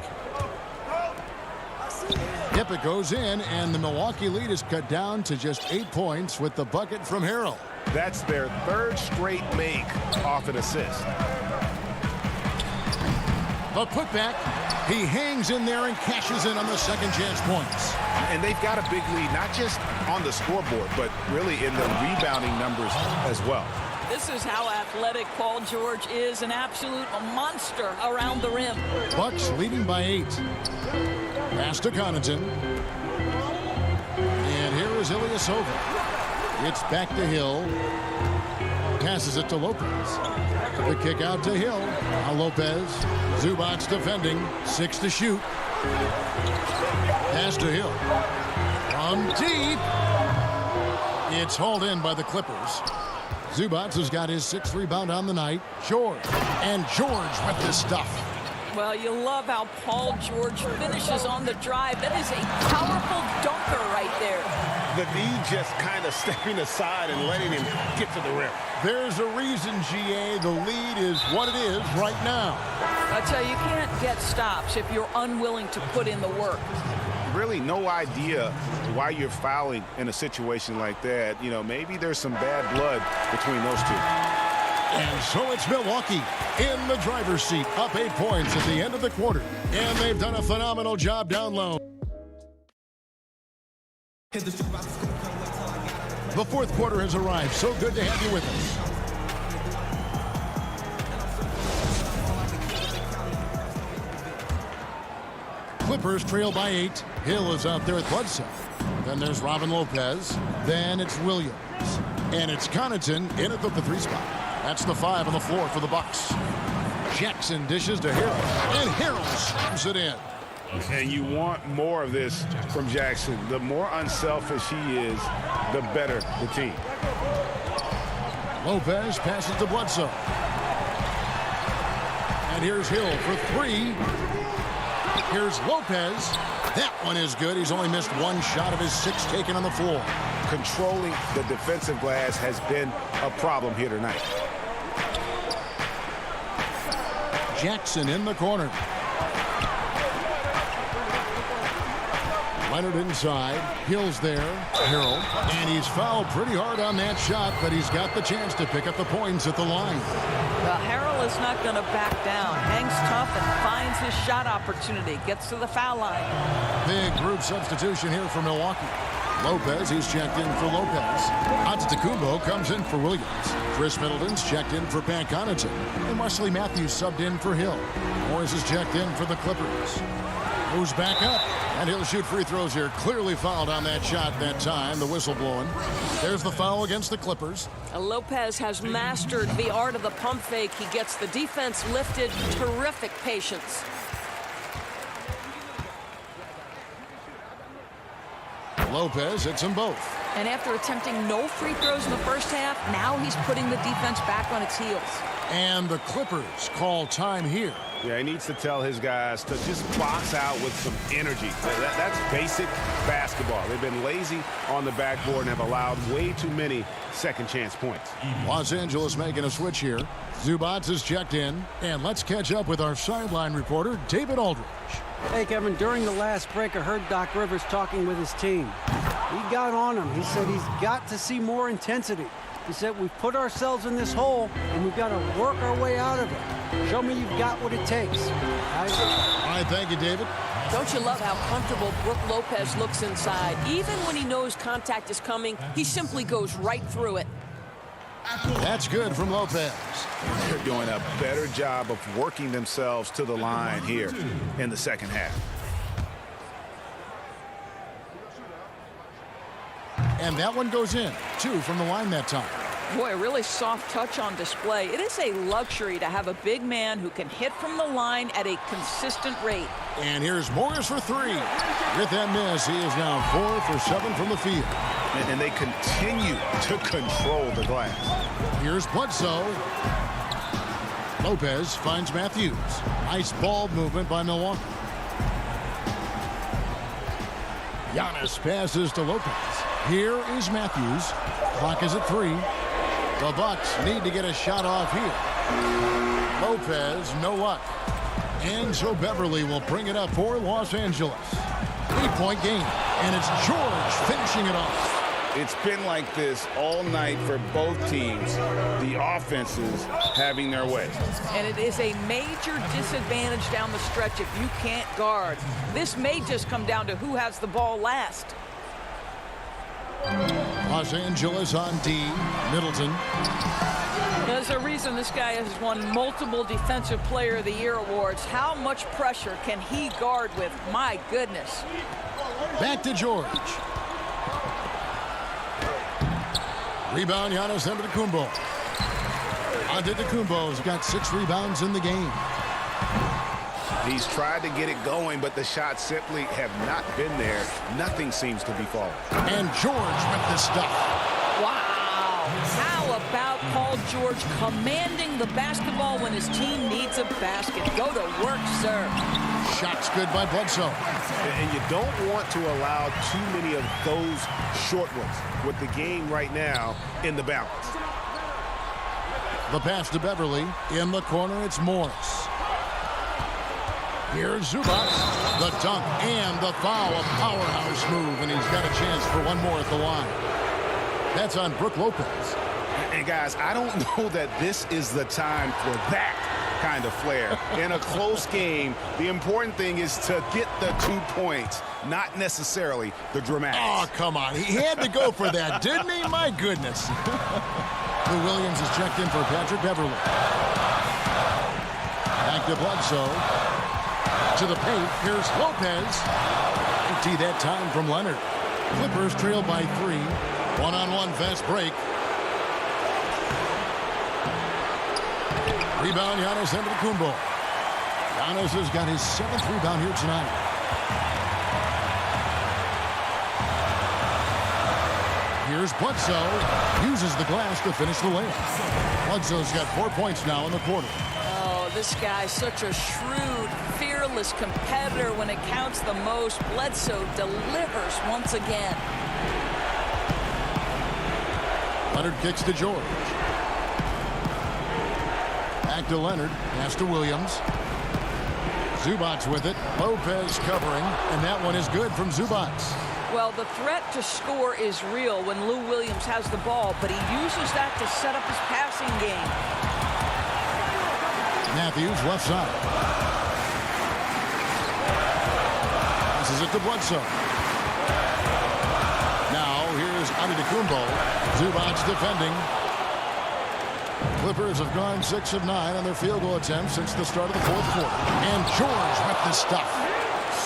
Yep, it goes in, and the Milwaukee lead is cut down to just 8 points with the bucket from Harrell. That's their 3rd straight make off an assist. The putback, he hangs in there and cashes in on the second chance points. And they've got a big lead, not just on the scoreboard, but really in the rebounding numbers as well. This is how athletic Paul George is, an absolute monster around the rim. Bucks leading by 8. Pass to Connaughton. And here is Ilyasova. It's back to Hill. Passes it to Lopez. The kick out to Hill. Now Lopez. Zubac defending. 6 to shoot. Pass to Hill. From deep. It's hauled in by the Clippers. Zubac has got his 6th rebound on the night. George. And George with the stuff. Well, you love how Paul George finishes on the drive. That is a powerful dunker right there. The D just kind of stepping aside and letting him get to the rim. There's a reason, GA, the lead is what it is right now. I tell you, you can't get stops if you're unwilling to put in the work. Really no idea why you're fouling in a situation like that. You know, maybe there's some bad blood between those two. And so it's Milwaukee in the driver's seat, up 8 points at the end of the quarter. And they've done a phenomenal job down low. The fourth quarter has arrived. So good to have you with us. Clippers trail by 8. Hill is out there with Bledsoe. Then there's Robin Lopez. Then it's Williams. And it's Connaughton in at the 3 spot. That's the 5 on the floor for the Bucks. Jackson dishes to Harrell. And Harrell slams it in. And you want more of this from Jackson. The more unselfish he is, the better the team. Lopez passes to Bledsoe. And here's Hill for 3. Here's Lopez. That one is good. He's only missed 1 shot of his 6 taken on the floor. Controlling the defensive glass has been a problem here tonight. Jackson in the corner. Leonard inside. Hill's there. Harrell. And he's fouled pretty hard on that shot, but he's got the chance to pick up the points at the line. Well, Harrell is not going to back down. Hangs tough and finds his shot opportunity. Gets to the foul line. Big group substitution here for Milwaukee. Lopez, he's checked in for Lopez. Antetokounmpo comes in for Williams. Chris Middleton's checked in for Pat Connaughton. And Wesley Matthews subbed in for Hill. Morris is checked in for the Clippers. Moves back up, and he'll shoot free throws here. Clearly fouled on that shot that time, the whistle blowing. There's the foul against the Clippers. Lopez has mastered the art of the pump fake. He gets the defense lifted. Terrific patience. Lopez hits them both. And after attempting no free throws in the first half, now he's putting the defense back on its heels. And the Clippers call time here. Yeah, he needs to tell his guys to just box out with some energy. That's basic basketball. They've been lazy on the backboard and have allowed way too many second chance points. Los Angeles making a switch here. Zubac is checked in. And let's catch up with our sideline reporter, David Aldridge. Hey, Kevin, during the last break, I heard Doc Rivers talking with his team. He got on him. He said he's got to see more intensity. He said we've put ourselves in this hole, and we've got to work our way out of it. Show me you've got what it takes. All right, thank you, David. Don't you love how comfortable Brook Lopez looks inside? Even when he knows contact is coming, he simply goes right through it. That's good from Lopez. They're doing a better job of working themselves to the line here in the second half. And that one goes in. 2 from the line that time. Boy, a really soft touch on display. It is a luxury to have a big man who can hit from the line at a consistent rate. And here's Morris for 3. With that miss, he is now 4 for 7 from the field. And they continue to control the glass. Here's Bledsoe. Lopez finds Matthews. Nice ball movement by Milwaukee. Giannis passes to Lopez. Here is Matthews. Clock is at 3. The Bucks need to get a shot off here. Lopez, no luck. And so Beverly will bring it up for Los Angeles. 3-point game. And it's George finishing it off. It's been like this all night for both teams, the offenses having their way. And it is a major disadvantage down the stretch if you can't guard. This may just come down to who has the ball last. Los Angeles on D. Middleton. There's a reason this guy has won multiple Defensive Player of the Year awards. How much pressure can he guard with? My goodness. Back to George. Rebound, Giannis Antetokounmpo. Antetokounmpo's got 6 rebounds in the game. He's tried to get it going, but the shots simply have not been there. Nothing seems to be falling. And George with the stuff. Wow. How about Paul George commanding the basketball when his team needs a basket? Go to work, sir. Shots good by Bledsoe. And you don't want to allow too many of those short ones with the game right now in the balance. The pass to Beverly. In the corner, it's Morris. Here's Zubac. The dunk and the foul. A powerhouse move, and he's got a chance for one more at the line. That's on Brook Lopez. And guys, I don't know that this is the time for that kind of flair. In a close game, the important thing is to get the 2 points, not necessarily the dramatics. Oh, come on. He had to go for that, didn't he? My goodness. Lou Williams is checked in for Patrick Beverly. Back to Bledsoe. To the paint. Here's Lopez. Empty that time from Leonard. Clippers trail by 3. One-on-one fast break. Rebound, Giannis Antetokounmpo. Giannis has got his 7th rebound here tonight. Here's Bledsoe. Uses the glass to finish the layup. Bledsoe's got 4 points now in the quarter. Oh, this guy's such a shrewd, fearless competitor when it counts the most. Bledsoe delivers once again. Leonard kicks to George. Back to Leonard. Pass to Williams. Zubac with it. Lopez covering. And that one is good from Zubac. Well, the threat to score is real when Lou Williams has the ball, but he uses that to set up his passing game. Matthews left side. Passes it to Bledsoe. Now here's Antetokounmpo. Zubac defending. Clippers have gone 6 of 9 on their field goal attempts since the start of the 4th quarter. And George with the stuff.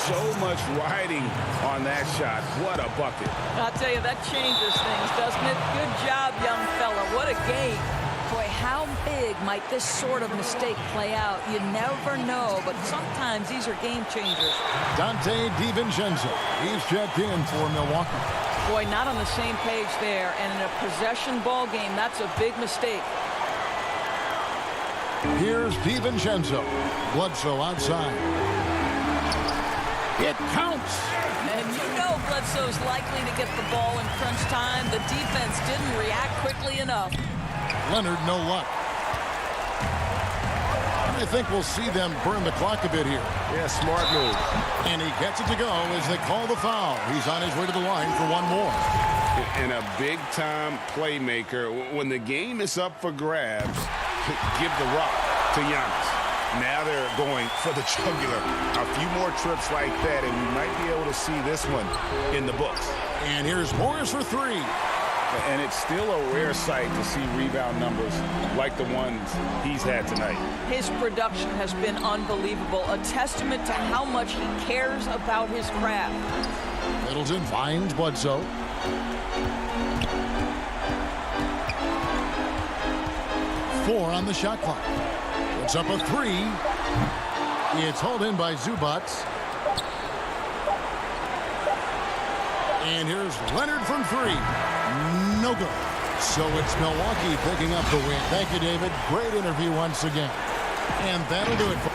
So much riding on that shot. What a bucket. I'll tell you, that changes things, doesn't it? Good job, young fella. What a game. Boy, how big might this sort of mistake play out? You never know, but sometimes these are game changers. Dante DiVincenzo. He's checked in for Milwaukee. Boy, not on the same page there. And in a possession ball game, that's a big mistake. Here's DiVincenzo. Bledsoe outside. It counts. And you know Bledsoe's likely to get the ball in crunch time. The defense didn't react quickly enough. Leonard, no luck. I think we'll see them burn the clock a bit here. Yeah, smart move. And he gets it to go as they call the foul. He's on his way to the line for one more. And a big-time playmaker. When the game is up for grabs, give the rock to Giannis. Now they're going for the jugular. A few more trips like that, and we might be able to see this one in the books. And here's Morris for 3. And it's still a rare sight to see rebound numbers like the ones he's had tonight. His production has been unbelievable, a testament to how much he cares about his craft. Middleton finds Bledsoe. Four on the shot clock. It's up a 3. It's hauled in by Zubac. And here's Leonard from 3. No good. So it's Milwaukee picking up the win. Thank you, David. Great interview once again. And that'll do it for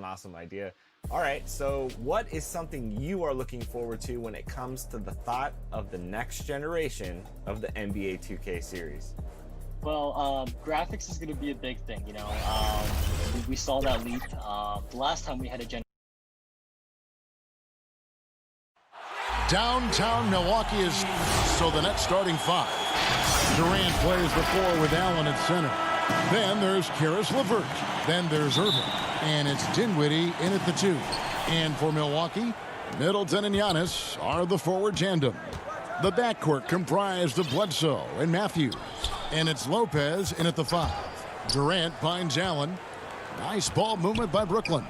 Awesome idea. All right, so what is something you are looking forward to when it comes to the thought of the next generation of the NBA 2K series? Well, graphics is going to be a big thing, you know. We saw that leak the last time we had a gen. Downtown Milwaukee is so the Nets starting 5. Durant plays the 4 with Allen at center. Then there's Karis LeVert. Then there's Irving. And it's Dinwiddie in at the 2. And for Milwaukee, Middleton and Giannis are the forward tandem. The backcourt comprised of Bledsoe and Matthews. And it's Lopez in at the 5. Durant finds Allen. Nice ball movement by Brooklyn.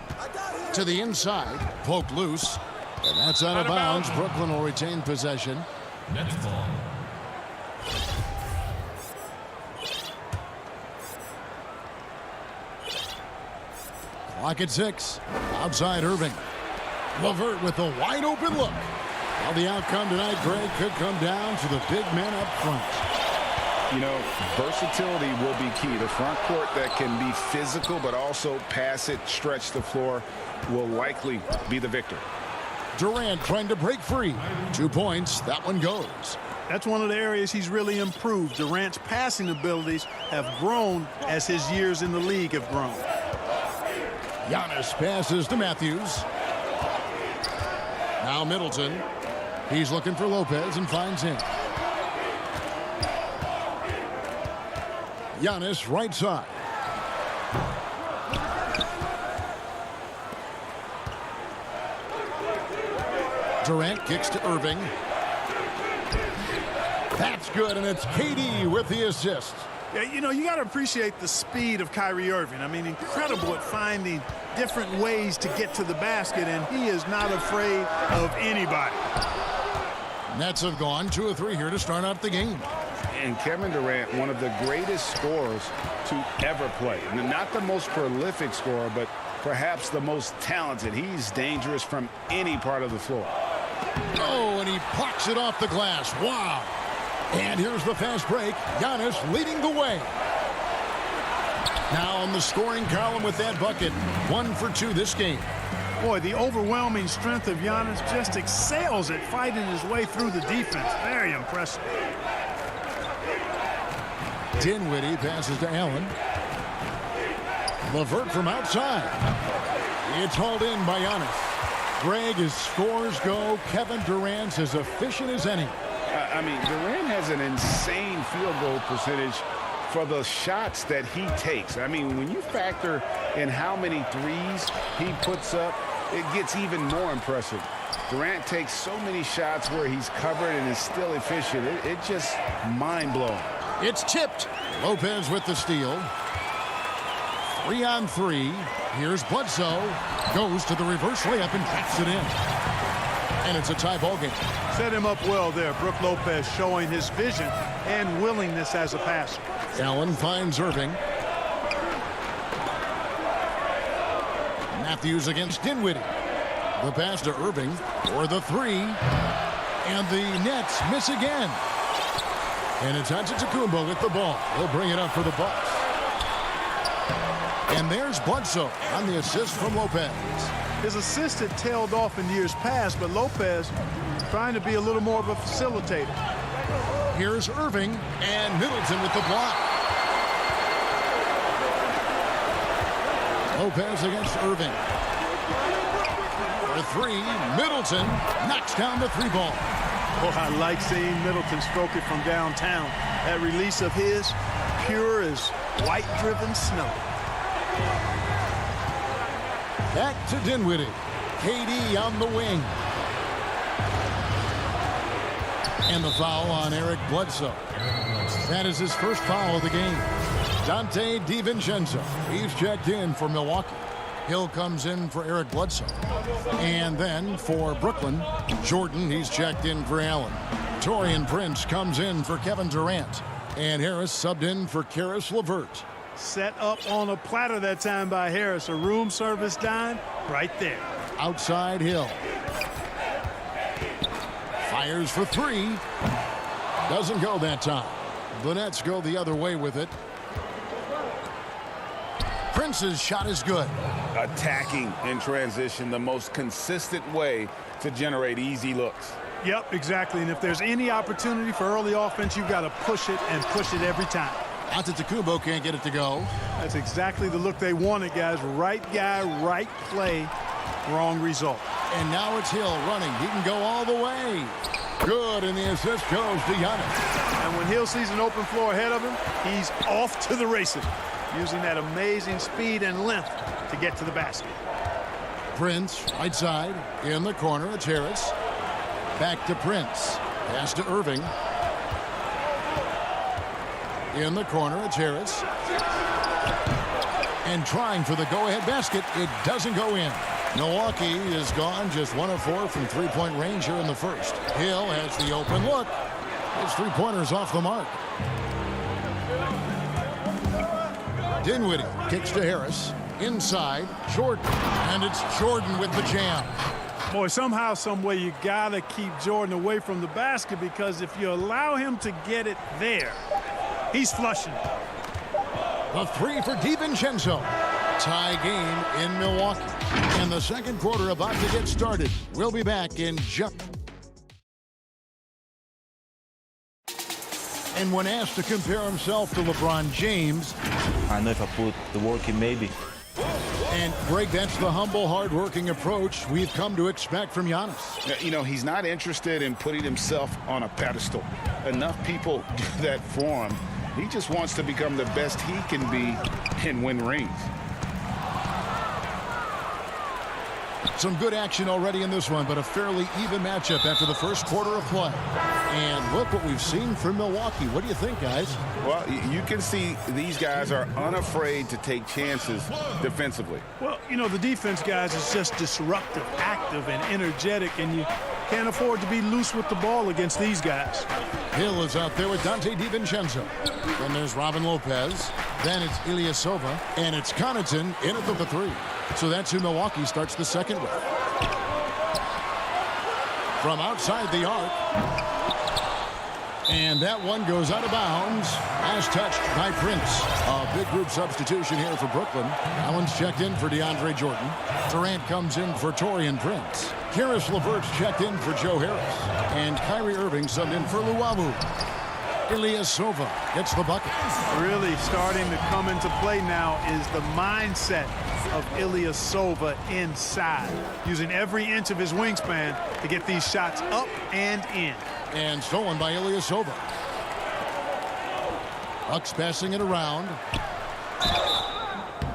To the inside, poked loose. And that's out of bounds. Brooklyn will retain possession. Nets ball. Clock at 6. Outside Irving. LeVert with a wide open look. Well, the outcome tonight, Greg, could come down to the big men up front. You know, versatility will be key. The front court that can be physical but also pass it, stretch the floor will likely be the victor. Durant trying to break free. 2 points. That one goes. That's one of the areas he's really improved. Durant's passing abilities have grown as his years in the league have grown. Giannis passes to Matthews. Now Middleton. He's looking for Lopez and finds him. Giannis right side. Durant kicks to Irving. That's good, and it's KD with the assist. Yeah, you know, you got to appreciate the speed of Kyrie Irving. I mean, incredible at finding different ways to get to the basket, and he is not afraid of anybody. Nets have gone 2 of 3 here to start out the game. And Kevin Durant, one of the greatest scorers to ever play. Not the most prolific scorer, but perhaps the most talented. He's dangerous from any part of the floor. Oh, and he plucks it off the glass. Wow. And here's the fast break. Giannis leading the way. Now on the scoring column with that bucket. 1 for 2 this game. Boy, the overwhelming strength of Giannis just excels at fighting his way through the defense. Very impressive. Dinwiddie passes to Allen. LeVert from outside. It's hauled in by Giannis. Greg, as scores go, Kevin Durant's as efficient as any. I mean, Durant has an insane field goal percentage for the shots that he takes. I mean, when you factor in how many threes he puts up, it gets even more impressive. Durant takes so many shots where he's covered and is still efficient. It's just mind-blowing. It's tipped. Lopez with the steal. 3 on 3. Here's Bledsoe. Goes to the reverse layup and taps it in. And it's a tie ball game. Set him up well there. Brook Lopez showing his vision and willingness as a passer. Allen finds Irving. Matthews against Dinwiddie. The pass to Irving for the 3. And the Nets miss again. And it's Antetokounmpo with the ball. He'll bring it up for the Bucks. And there's Bledsoe on the assist from Lopez. His assist had tailed off in years past, but Lopez trying to be a little more of a facilitator. Here's Irving and Middleton with the block. Lopez against Irving. For 3, Middleton knocks down the 3 ball. Oh, I like seeing Middleton stroke it from downtown. That release of his, pure as white-driven snow. Back to Dinwiddie. KD on the wing. And the foul on Eric Bledsoe. That is his first foul of the game. Dante DiVincenzo. He's checked in for Milwaukee. Hill comes in for Eric Bledsoe. And then for Brooklyn, Jordan, he's checked in for Allen. Taurean Prince comes in for Kevin Durant. And Harris subbed in for Karis LeVert. Set up on a platter that time by Harris. A room service dime right there. Outside Hill. Fires for 3. Doesn't go that time. The Nets go the other way with it. Prince's shot is good. Attacking in transition, the most consistent way to generate easy looks. Yep, exactly. And if there's any opportunity for early offense, you've got to push it and push it every time. Antetokounmpo can't get it to go. That's exactly the look they wanted, guys. Right guy, right play, wrong result. And now it's Hill running. He can go all the way. Good, and the assist goes to Giannis. And when Hill sees an open floor ahead of him, he's off to the races, using that amazing speed and length to get to the basket. Prince, right side, in the corner. It's Harris. Back to Prince. Pass to Irving. In the corner, it's Harris. And trying for the go-ahead basket. It doesn't go in. Milwaukee is gone just 1 of 4 from three-point range here in the first. Hill has the open look. His three-pointers off the mark. Dinwiddie kicks to Harris. Inside, Jordan. And it's Jordan with the jam. Boy, somehow, some way, you got to keep Jordan away from the basket, because if you allow him to get it there, he's flushing. The three for DiVincenzo. Tie game in Milwaukee. And the second quarter about to get started. We'll be back in just... And when asked to compare himself to LeBron James... I know if I put the work in, maybe. And, Greg, that's the humble, hard-working approach we've come to expect from Giannis. You know, he's not interested in putting himself on a pedestal. Enough people do that for him. He just wants to become the best he can be and win rings. Some good action already in this one, but a fairly even matchup after the first quarter of play. And look what we've seen from Milwaukee. What do you think, guys? Well, you can see these guys are unafraid to take chances defensively. Well, you know, the defense, guys, is just disruptive, active, and energetic, and you can't afford to be loose with the ball against these guys. Hill is out there with Dante DiVincenzo. Then there's Robin Lopez. Then it's Ilyasova. And it's Connaughton in at the three. So that's who Milwaukee starts the second with. From outside the arc. And that one goes out of bounds as touched by Prince. A big group substitution here for Brooklyn. Allen's checked in for DeAndre Jordan. Durant comes in for Taurean Prince. Karis LeVert's checked in for Joe Harris. And Kyrie Irving subbed in for Luavu. Ilyasova gets the bucket. Really starting to come into play now is the mindset of Ilyasova inside, using every inch of his wingspan to get these shots up and in. And stolen by Ilyasova. Bucks passing it around.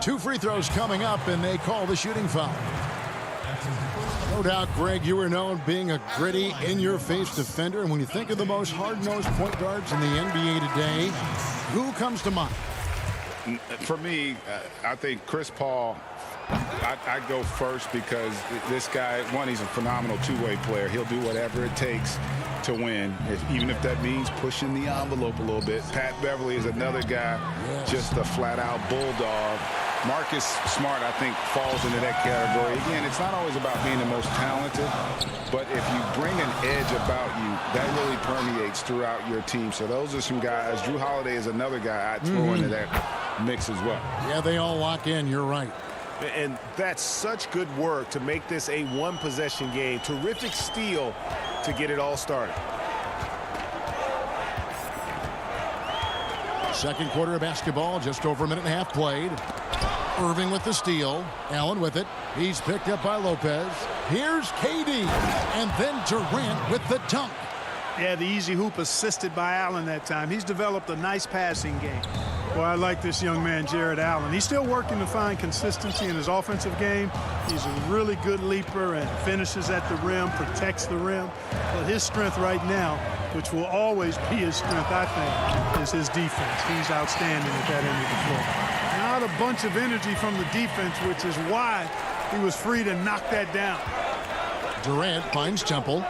2 free throws coming up, and they call the shooting foul. No doubt, Greg, you were known being a gritty, in-your-face defender. And when you think of the most hard-nosed point guards in the NBA today, who comes to mind? For me, I think Chris Paul, I go first because this guy, one, he's a phenomenal two-way player. He'll do whatever it takes to win, even if that means pushing the envelope a little bit. Pat Beverly is another guy, just a flat-out bulldog. Marcus Smart, I think, falls into that category. Again, it's not always about being the most talented, but if you bring an edge about you, that really permeates throughout your team. So those are some guys. Drew Holiday is another guy I'd throw into that mix as well. Yeah, they all lock in. You're right. And that's such good work to make this a one-possession game. Terrific steal to get it all started. Second quarter of basketball, just over a minute and a half played. Irving with the steal. Allen with it. He's picked up by Lopez. Here's KD. And then Durant with the dunk. Yeah, the easy hoop assisted by Allen that time. He's developed a nice passing game. Well, I like this young man, Jared Allen. He's still working to find consistency in his offensive game. He's a really good leaper and finishes at the rim, protects the rim. But his strength right now, which will always be his strength, I think, is his defense. He's outstanding at that end of the floor. Not a bunch of energy from the defense, which is why he was free to knock that down. Durant finds Temple.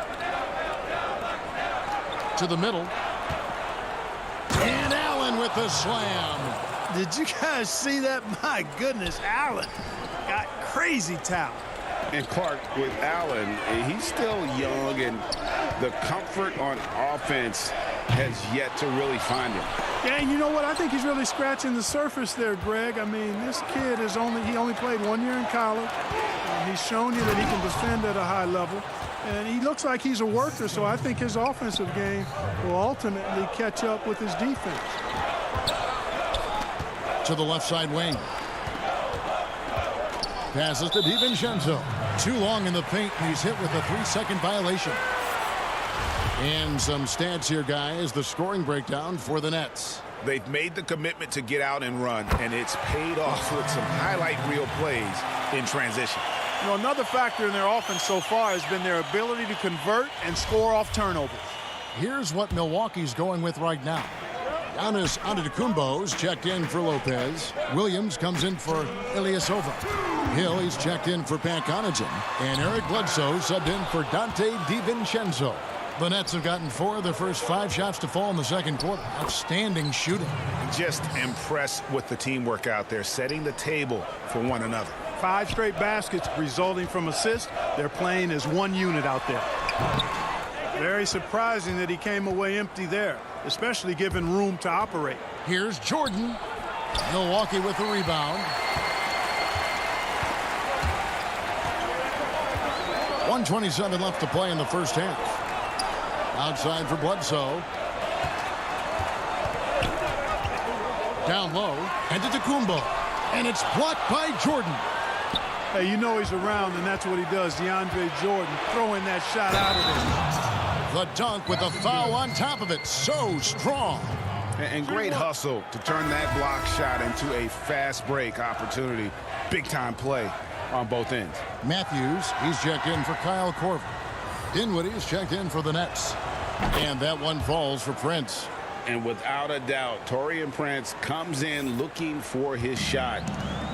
To the middle. And Allen with the slam. Did you guys see that? My goodness, Allen got crazy talent. And Clark, with Allen, he's still young, and the comfort on offense has yet to really find him. Yeah, and you know what? I think he's really scratching the surface there, Greg. I mean, this kid is only played 1 year in college. He's shown you that he can defend at a high level. And he looks like he's a worker, so I think his offensive game will ultimately catch up with his defense. To the left side wing. Passes to DiVincenzo. Too long in the paint, and he's hit with a 3-second violation. And some stats here, guys. The scoring breakdown for the Nets. They've made the commitment to get out and run, and it's paid off with some highlight reel plays in transition. You know, another factor in their offense so far has been their ability to convert and score off turnovers. Here's what Milwaukee's going with right now. Giannis Antetokounmpo's checked in for Lopez. Williams comes in for Ilyasova. Hill, he's checked in for Pat Connaughton. And Eric Bledsoe subbed in for Dante DiVincenzo. The Nets have gotten 4 of their first 5 shots to fall in the second quarter. Outstanding shooting. Just impressed with the teamwork out there, setting the table for one another. 5 straight baskets resulting from assists. They're playing as one unit out there. Very surprising that he came away empty there, especially given room to operate. Here's Jordan. Milwaukee with the rebound. 1:27 left to play in the first half. Outside for Bledsoe. Down low. And to Antetokounmpo. And it's blocked by Jordan. Hey, you know he's around, and that's what he does. DeAndre Jordan throwing that shot out of there. The dunk with a foul on top of it. So strong. And great hustle to turn that block shot into a fast break opportunity. Big-time play on both ends. Matthews, he's checked in for Kyle Korver. Dinwiddie's checked in for the Nets. And that one falls for Prince. And without a doubt, Taurean Prince comes in looking for his shot.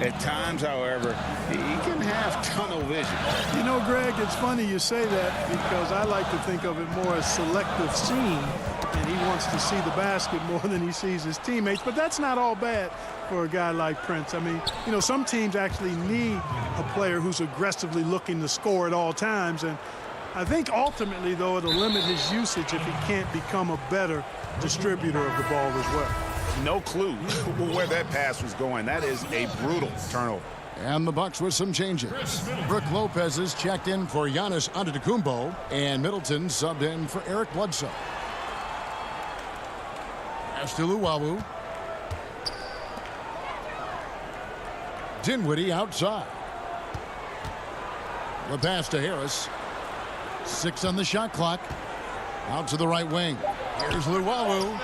At times, however, he can have tunnel vision. You know, Greg, it's funny you say that because I like to think of it more as selective seeing, and he wants to see the basket more than he sees his teammates. But that's not all bad for a guy like Prince. I mean, you know, some teams actually need a player who's aggressively looking to score at all times. And I think ultimately, though, it'll limit his usage if he can't become a better distributor of the ball as well. No clue where that pass was going. That is a brutal turnover. And the Bucks with some changes. Brook Lopez is checked in for Giannis Antetokounmpo, and Middleton subbed in for Eric Bledsoe. Pass to Luwawu. Dinwiddie outside. The pass to Harris. 6 on the shot clock. Out to the right wing. Here's Luwawu.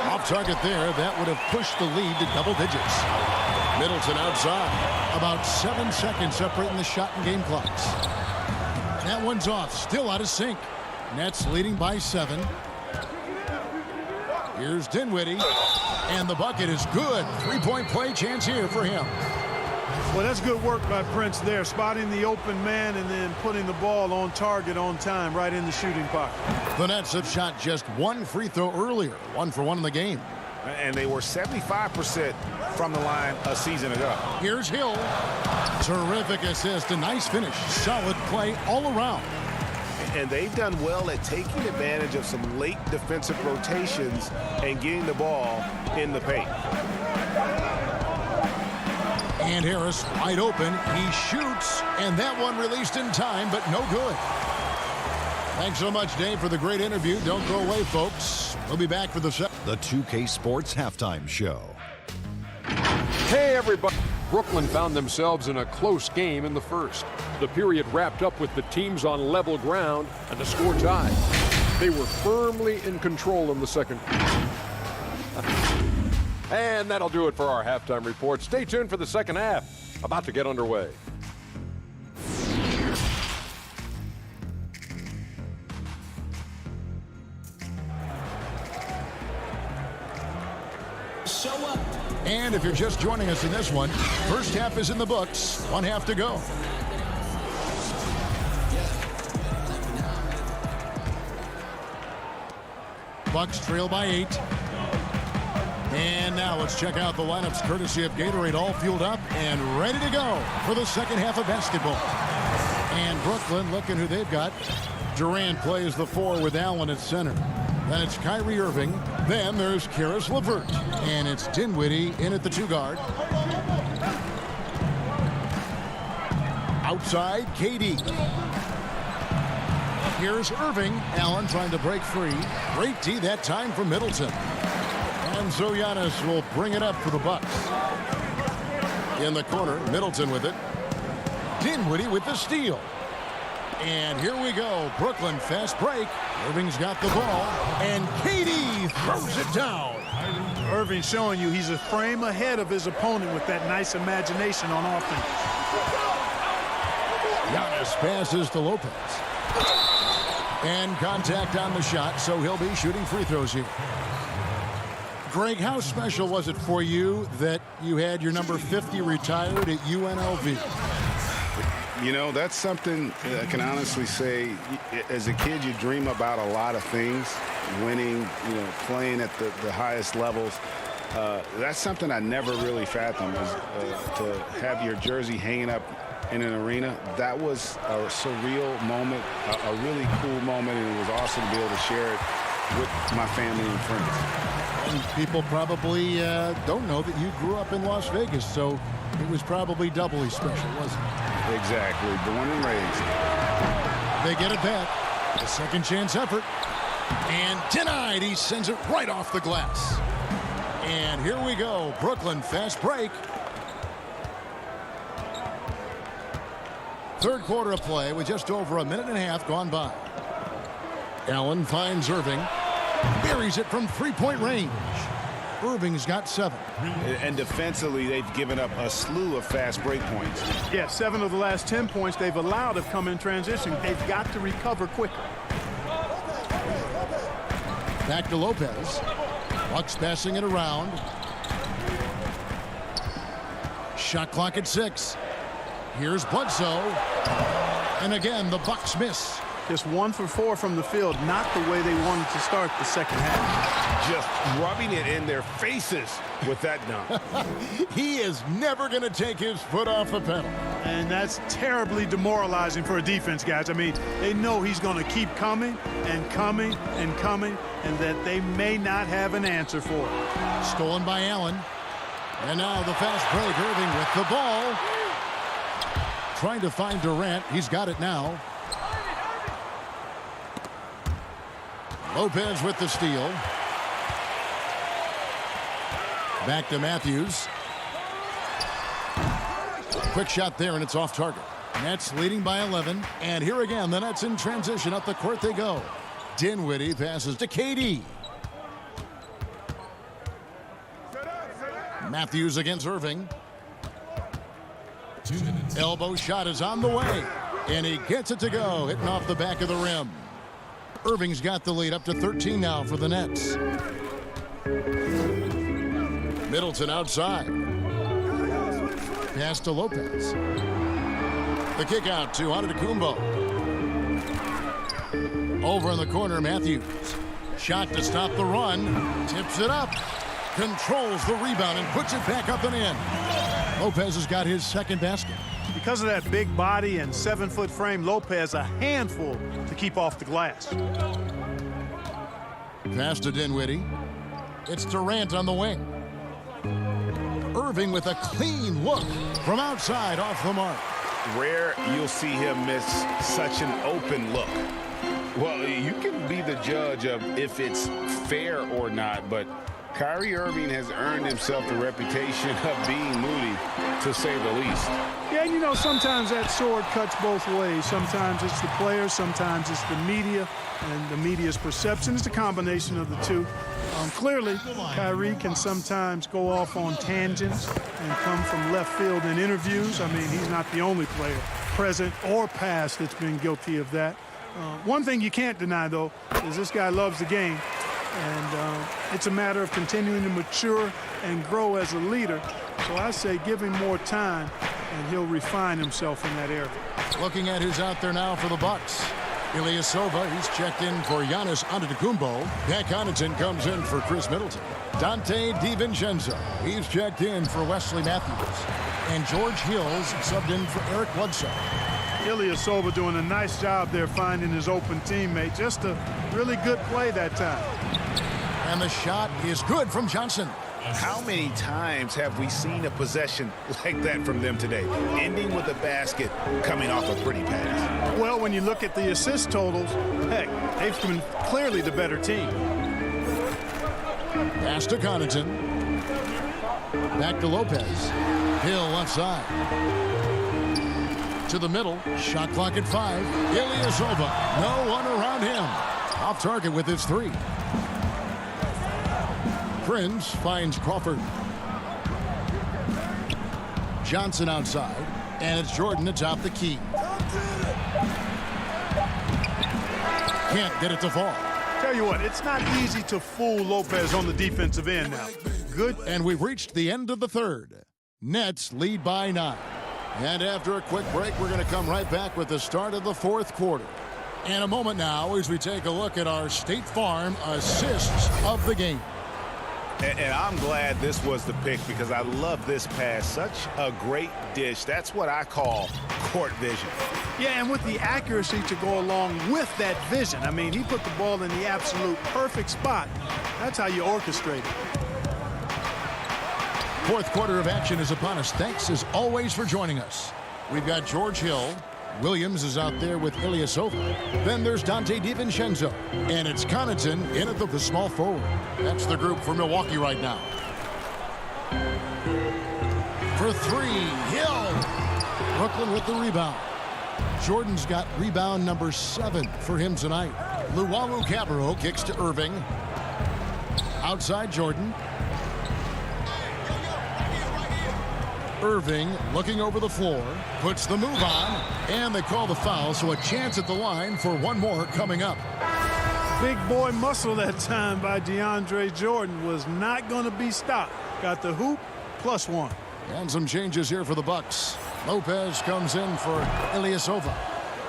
Off target there. That would have pushed the lead to double digits. Middleton outside. About 7 seconds separating the shot and game clocks. That one's off. Still out of sync. Nets leading by 7. Here's Dinwiddie. And the bucket is good. 3-point play chance here for him. Well, that's good work by Prince there, spotting the open man and then putting the ball on target on time right in the shooting pocket. The Nets have shot just 1 free throw earlier, 1 for 1 in the game. And they were 75% from the line a season ago. Here's Hill. Terrific assist, a nice finish. Solid play all around. And they've done well at taking advantage of some late defensive rotations and getting the ball in the paint. And Harris wide open. He shoots, and that one released in time, but no good. Thanks so much, Dave, for the great interview. Don't go away, folks. We'll be back for the 2K Sports Halftime Show. Hey, everybody. Brooklyn found themselves in a close game in the first. The period wrapped up with the teams on level ground and the score tied. They were firmly in control in the second. And that'll do it for our halftime report. Stay tuned for the second half. About to get underway. And if you're just joining us in this one, first half is in the books. 1 half to go. Bucks trail by 8. And now let's check out the lineups courtesy of Gatorade, all fueled up and ready to go for the second half of basketball. And Brooklyn, looking who they've got. Durant plays the 4 with Allen at center. Then it's Kyrie Irving. Then there's Karis LeVert. And it's Dinwiddie in at the 2 guard. Outside, KD. Here's Irving. Allen trying to break free. Great D that time from Middleton. And so Giannis will bring it up for the Bucks. In the corner, Middleton with it. Dinwiddie with the steal. And here we go. Brooklyn fast break. Irving's got the ball. And KD throws it down. Irving showing you he's a frame ahead of his opponent with that nice imagination on offense. Giannis passes to Lopez. And contact on the shot, so he'll be shooting free throws here. Greg, how special was it for you that you had your number 50 retired at UNLV? You know, that's something I can honestly say. As a kid, you dream about a lot of things, winning, playing at the highest levels. That's something I never really fathomed, was to have your jersey hanging up in an arena. That was a surreal moment, a really cool moment, and it was awesome to be able to share it with my family and friends. And people probably don't know that you grew up in Las Vegas, so it was probably doubly special, wasn't it? Exactly. Born and raised. They get it back. A second chance effort. And denied. He sends it right off the glass. And here we go. Brooklyn fast break. Third quarter of play with just over a minute and a half gone by. Allen finds Irving. Buries it from three-point range. Irving's got 7. And defensively, they've given up a slew of fast break points. Yeah, 7 of the last 10 points they've allowed have come in transition. They've got to recover quicker. Back to Lopez. Bucks passing it around. Shot clock at 6. Here's Bledsoe. And again, the Bucks miss. Just 1 for 4 from the field, not the way they wanted to start the second half. Just rubbing it in their faces with that dunk. He is never going to take his foot off the pedal. And that's terribly demoralizing for a defense, guys. I mean, they know he's going to keep coming and coming and coming, and that they may not have an answer for it. Stolen by Allen. And now the fast break. Irving with the ball. Trying to find Durant. He's got it now. Lopez with the steal. Back to Matthews. Quick shot there, and it's off target. Nets leading by 11. And here again, the Nets in transition. Up the court they go. Dinwiddie passes to KD. Matthews against Irving. 2 minutes. Elbow shot is on the way. And he gets it to go, hitting off the back of the rim. Irving's got the lead up to 13 now for the Nets. Middleton outside. Pass to Lopez. The kick out to Antetokounmpo. Over in the corner, Matthews. Shot to stop the run. Tips it up. Controls the rebound and puts it back up and in. Lopez has got his second basket. Because of that big body and 7-foot frame, Lopez a handful to keep off the glass. Pass to Dinwiddie. It's Durant on the wing. Irving with a clean look from outside off the mark. Rare you'll see him miss such an open look. Well, you can be the judge of if it's fair or not, but Kyrie Irving has earned himself the reputation of being moody, to say the least. Yeah, you know, sometimes that sword cuts both ways. Sometimes it's the players, sometimes it's the media, and the media's perception. It's a combination of the two. Clearly, Kyrie can sometimes go off on tangents and come from left field in interviews. I mean, he's not the only player, present or past, that's been guilty of that. One thing you can't deny, though, is this guy loves the game. And it's a matter of continuing to mature and grow as a leader. So I say give him more time, and he'll refine himself in that area. Looking at who's out there now for the Bucks. Ilyasova, he's checked in for Giannis Antetokounmpo. Pat Connaughton comes in for Chris Middleton. Dante DiVincenzo, he's checked in for Wesley Matthews. And George Hills subbed in for Eric Bledsoe. Ilyasova doing a nice job there finding his open teammate. Just a Really good play that time. And the shot is good from Johnson. How many times have we seen a possession like that from them today, ending with a basket coming off a pretty pass? Well, when you look at the assist totals, heck, they've been clearly the better team. Pass to Connaughton. Back to Lopez. Hill left side. To the middle. Shot clock at 5. Ilyasova. No one around him. Off target with his 3. Prince finds Crawford. Johnson outside. And it's Jordan atop the key. Can't get it to fall. Tell you what, it's not easy to fool Lopez on the defensive end now. Good. And we've reached the end of the third. Nets lead by 9. And after a quick break, we're going to come right back with the start of the fourth quarter. In a moment now, as we take a look at our State Farm assists of the game. And I'm glad this was the pick because I love this pass. Such a great dish. That's what I call court vision. Yeah, and with the accuracy to go along with that vision. I mean, he put the ball in the absolute perfect spot. That's how you orchestrate it. Fourth quarter of action is upon us. Thanks, as always, for joining us. We've got George Hill. Williams is out there with Ilyasova. Then there's Dante DiVincenzo. And it's Connaughton in at the small forward. That's the group for Milwaukee right now. For 3, Hill. Brooklyn with the rebound. Jordan's got rebound number 7 for him tonight. Luwawu-Cabarrot kicks to Irving. Outside Jordan. Irving looking over the floor, puts the move on, and they call the foul, so a chance at the line for one more coming up. Big boy muscle that time by DeAndre Jordan was not going to be stopped. Got the hoop, +1. And some changes here for the Bucks. Lopez comes in for Ilyasova,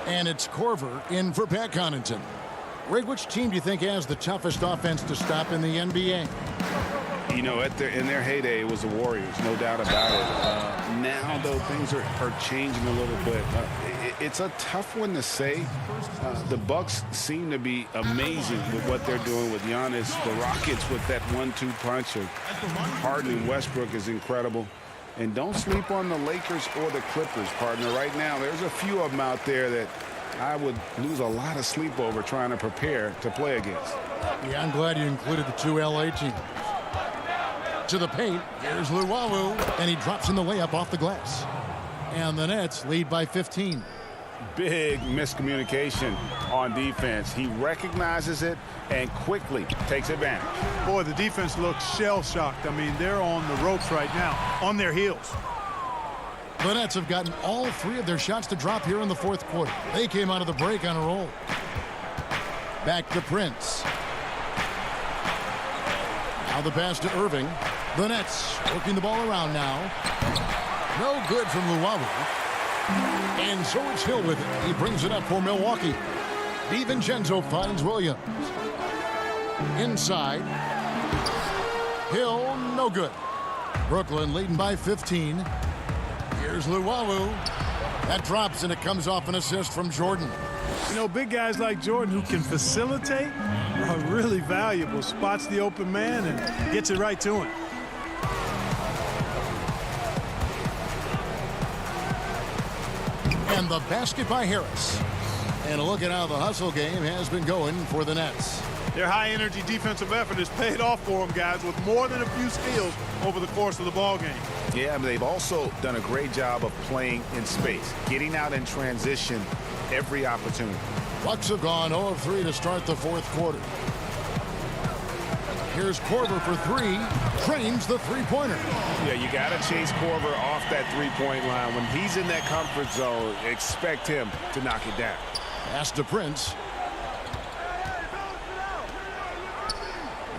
and it's Korver in for Pat Connaughton. Ray, which team do you think has the toughest offense to stop in the NBA? You know, in their heyday, it was the Warriors, no doubt about it. Now, though, things are changing a little bit. It's a tough one to say. The Bucks seem to be amazing with what they're doing with Giannis. The Rockets with that 1-2 punch of Harden and Westbrook is incredible. And don't sleep on the Lakers or the Clippers, partner. Right now, there's a few of them out there that I would lose a lot of sleep over trying to prepare to play against. Yeah, I'm glad you included the 2 LA teams. To the paint, here's Luwawu, and he drops in the layup off the glass. And the Nets lead by 15. Big miscommunication on defense. He recognizes it and quickly takes advantage. Boy, the defense looks shell-shocked. I mean, they're on the ropes right now, on their heels. The Nets have gotten all 3 of their shots to drop here in the fourth quarter. They came out of the break on a roll. Back to Prince. Now the pass to Irving. The Nets working the ball around now. No good from Luwawu. And so it's Hill with it. He brings it up for Milwaukee. DiVincenzo finds Williams. Inside. Hill, no good. Brooklyn leading by 15. Here's Luwawu. That drops, and it comes off an assist from Jordan. You know, big guys like Jordan who can facilitate are really valuable. Spots the open man and gets it right to him. And the basket by Harris. And a look at how the hustle game has been going for the Nets. Their high-energy defensive effort has paid off for them, guys, with more than a few steals over the course of the ball game. Yeah, but they've also done a great job of playing in space, getting out in transition every opportunity. Bucks have gone 0 of 3 to start the fourth quarter. Here's Korver for 3. Trains the three-pointer. Yeah, you got to chase Korver off that three-point line. When he's in that comfort zone, expect him to knock it down. Pass to Prince.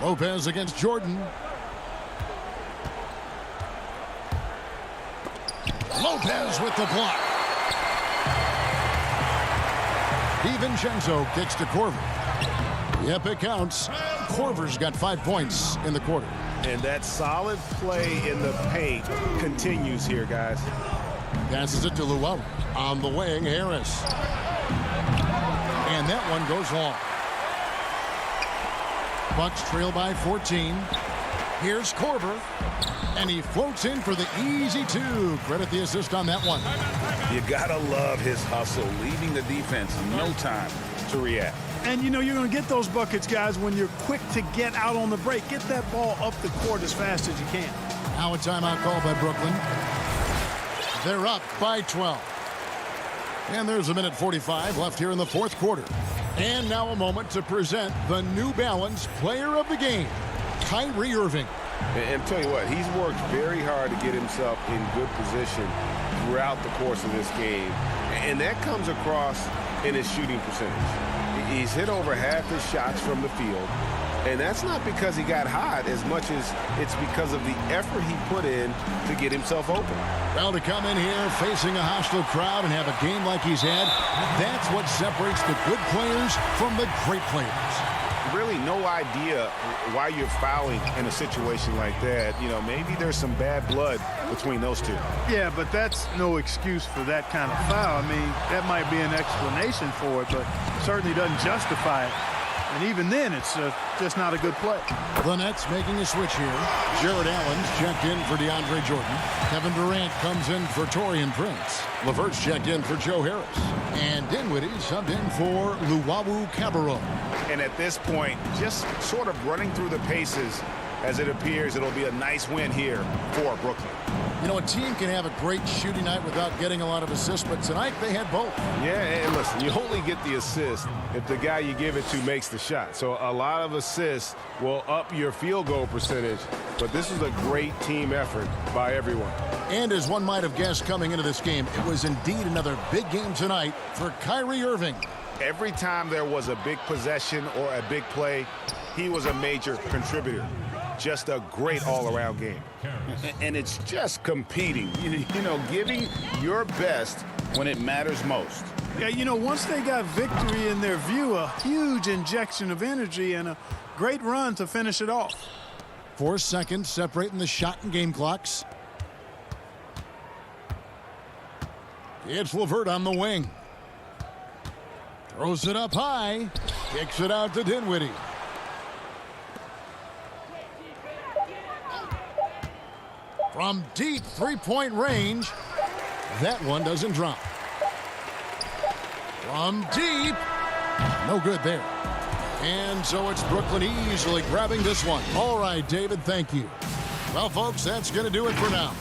Lopez against Jordan. Lopez with the block. DiVincenzo kicks to Korver. Yep, it counts. Korver's got 5 points in the quarter. And that solid play in the paint continues here, guys. Passes it to Luwawu. On the wing, Harris. And that one goes long. Bucks trail by 14. Here's Korver, and he floats in for the easy two. Credit the assist on that one. You gotta love his hustle, leaving the defense no time to react. And you know you're going to get those buckets, guys, when you're quick to get out on the break. Get that ball up the court as fast as you can. Now a timeout call by Brooklyn. They're up by 12. And there's a minute 45 left here in the fourth quarter. And now a moment to present the New Balance Player of the Game, Kyrie Irving. And tell you what, he's worked very hard to get himself in good position throughout the course of this game. And that comes across in his shooting percentage. He's hit over half his shots from the field. And that's not because he got hot as much as it's because of the effort he put in to get himself open. Well, to come in here facing a hostile crowd and have a game like he's had, that's what separates the good players from the great players. Really no idea why you're fouling in a situation like that. You know, maybe there's some bad blood between those two. Yeah, but that's no excuse for that kind of foul. I mean, that might be an explanation for it, but certainly doesn't justify it. And even then, it's just not a good play. The Nets making a switch here. Jared Allen's checked in for DeAndre Jordan. Kevin Durant comes in for Taurean Prince. LeVert's checked in for Joe Harris. And Dinwiddie subbed in for Luwawu Cabarrot. And at this point, just sort of running through the paces, as it appears it'll be a nice win here for Brooklyn. You know, a team can have a great shooting night without getting a lot of assists, but tonight they had both. Yeah, and listen, you only get the assist if the guy you give it to makes the shot. So a lot of assists will up your field goal percentage, but this is a great team effort by everyone. And as one might have guessed coming into this game, it was indeed another big game tonight for Kyrie Irving. Every time there was a big possession or a big play, he was a major contributor. Just a great all-around game. And it's just competing, you know, giving your best when it matters most. Yeah, you know, once they got victory in their view, a huge injection of energy and a great run to finish it off. 4 seconds separating the shot and game clocks. It's LeVert on the wing. Throws it up high. Kicks it out to Dinwiddie. From deep three-point range, that one doesn't drop. From deep, no good there. And so it's Brooklyn easily grabbing this one. All right, David, thank you. Well, folks, that's going to do it for now.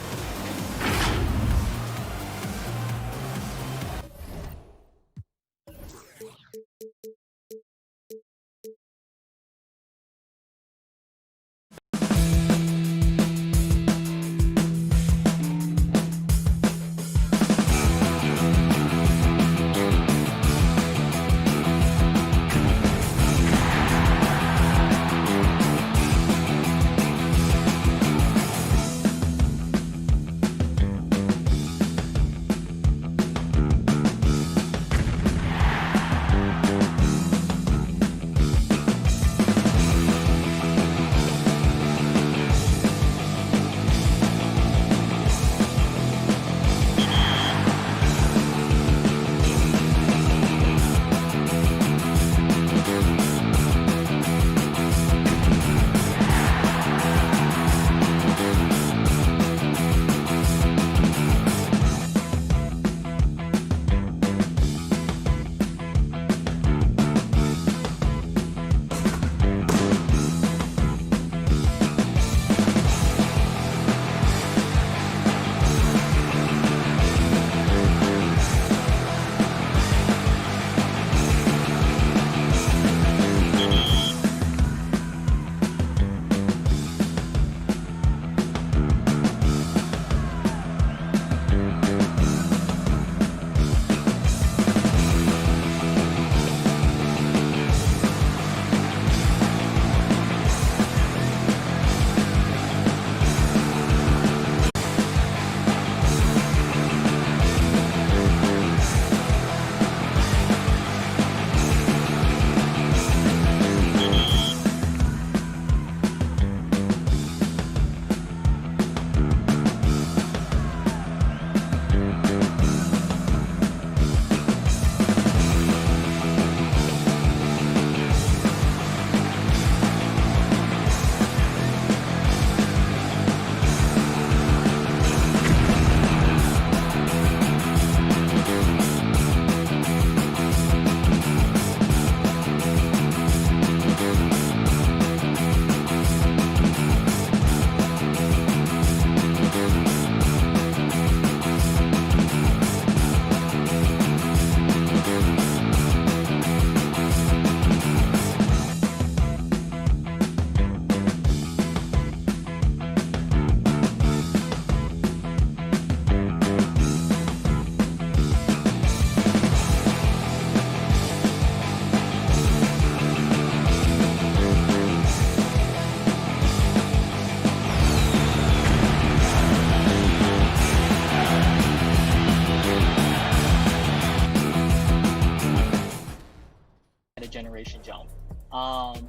generation jump.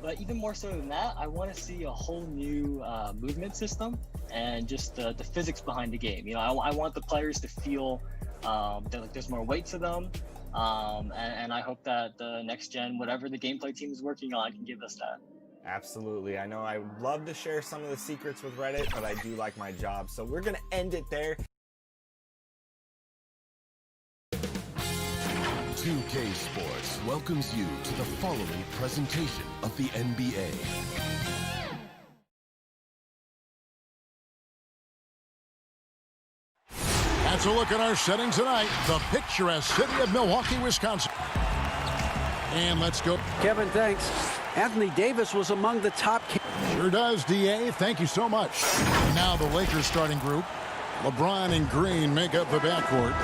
But even more so than that, I want to see a whole new movement system and just the physics behind the game. You know, I want the players to feel that like, there's more weight to them. And I hope that the next gen, whatever the gameplay team is working on, can give us that. Absolutely. I know I would love to share some of the secrets with Reddit, but I do like my job. So we're going to end it there. 2K Sports welcomes you to the following presentation of the NBA. That's a look at our setting tonight. The picturesque city of Milwaukee, Wisconsin. And let's go. Kevin, thanks. Anthony Davis was among the top. Sure does, DA. Thank you so much. And now the Lakers starting group. LeBron and Green make up the backcourt.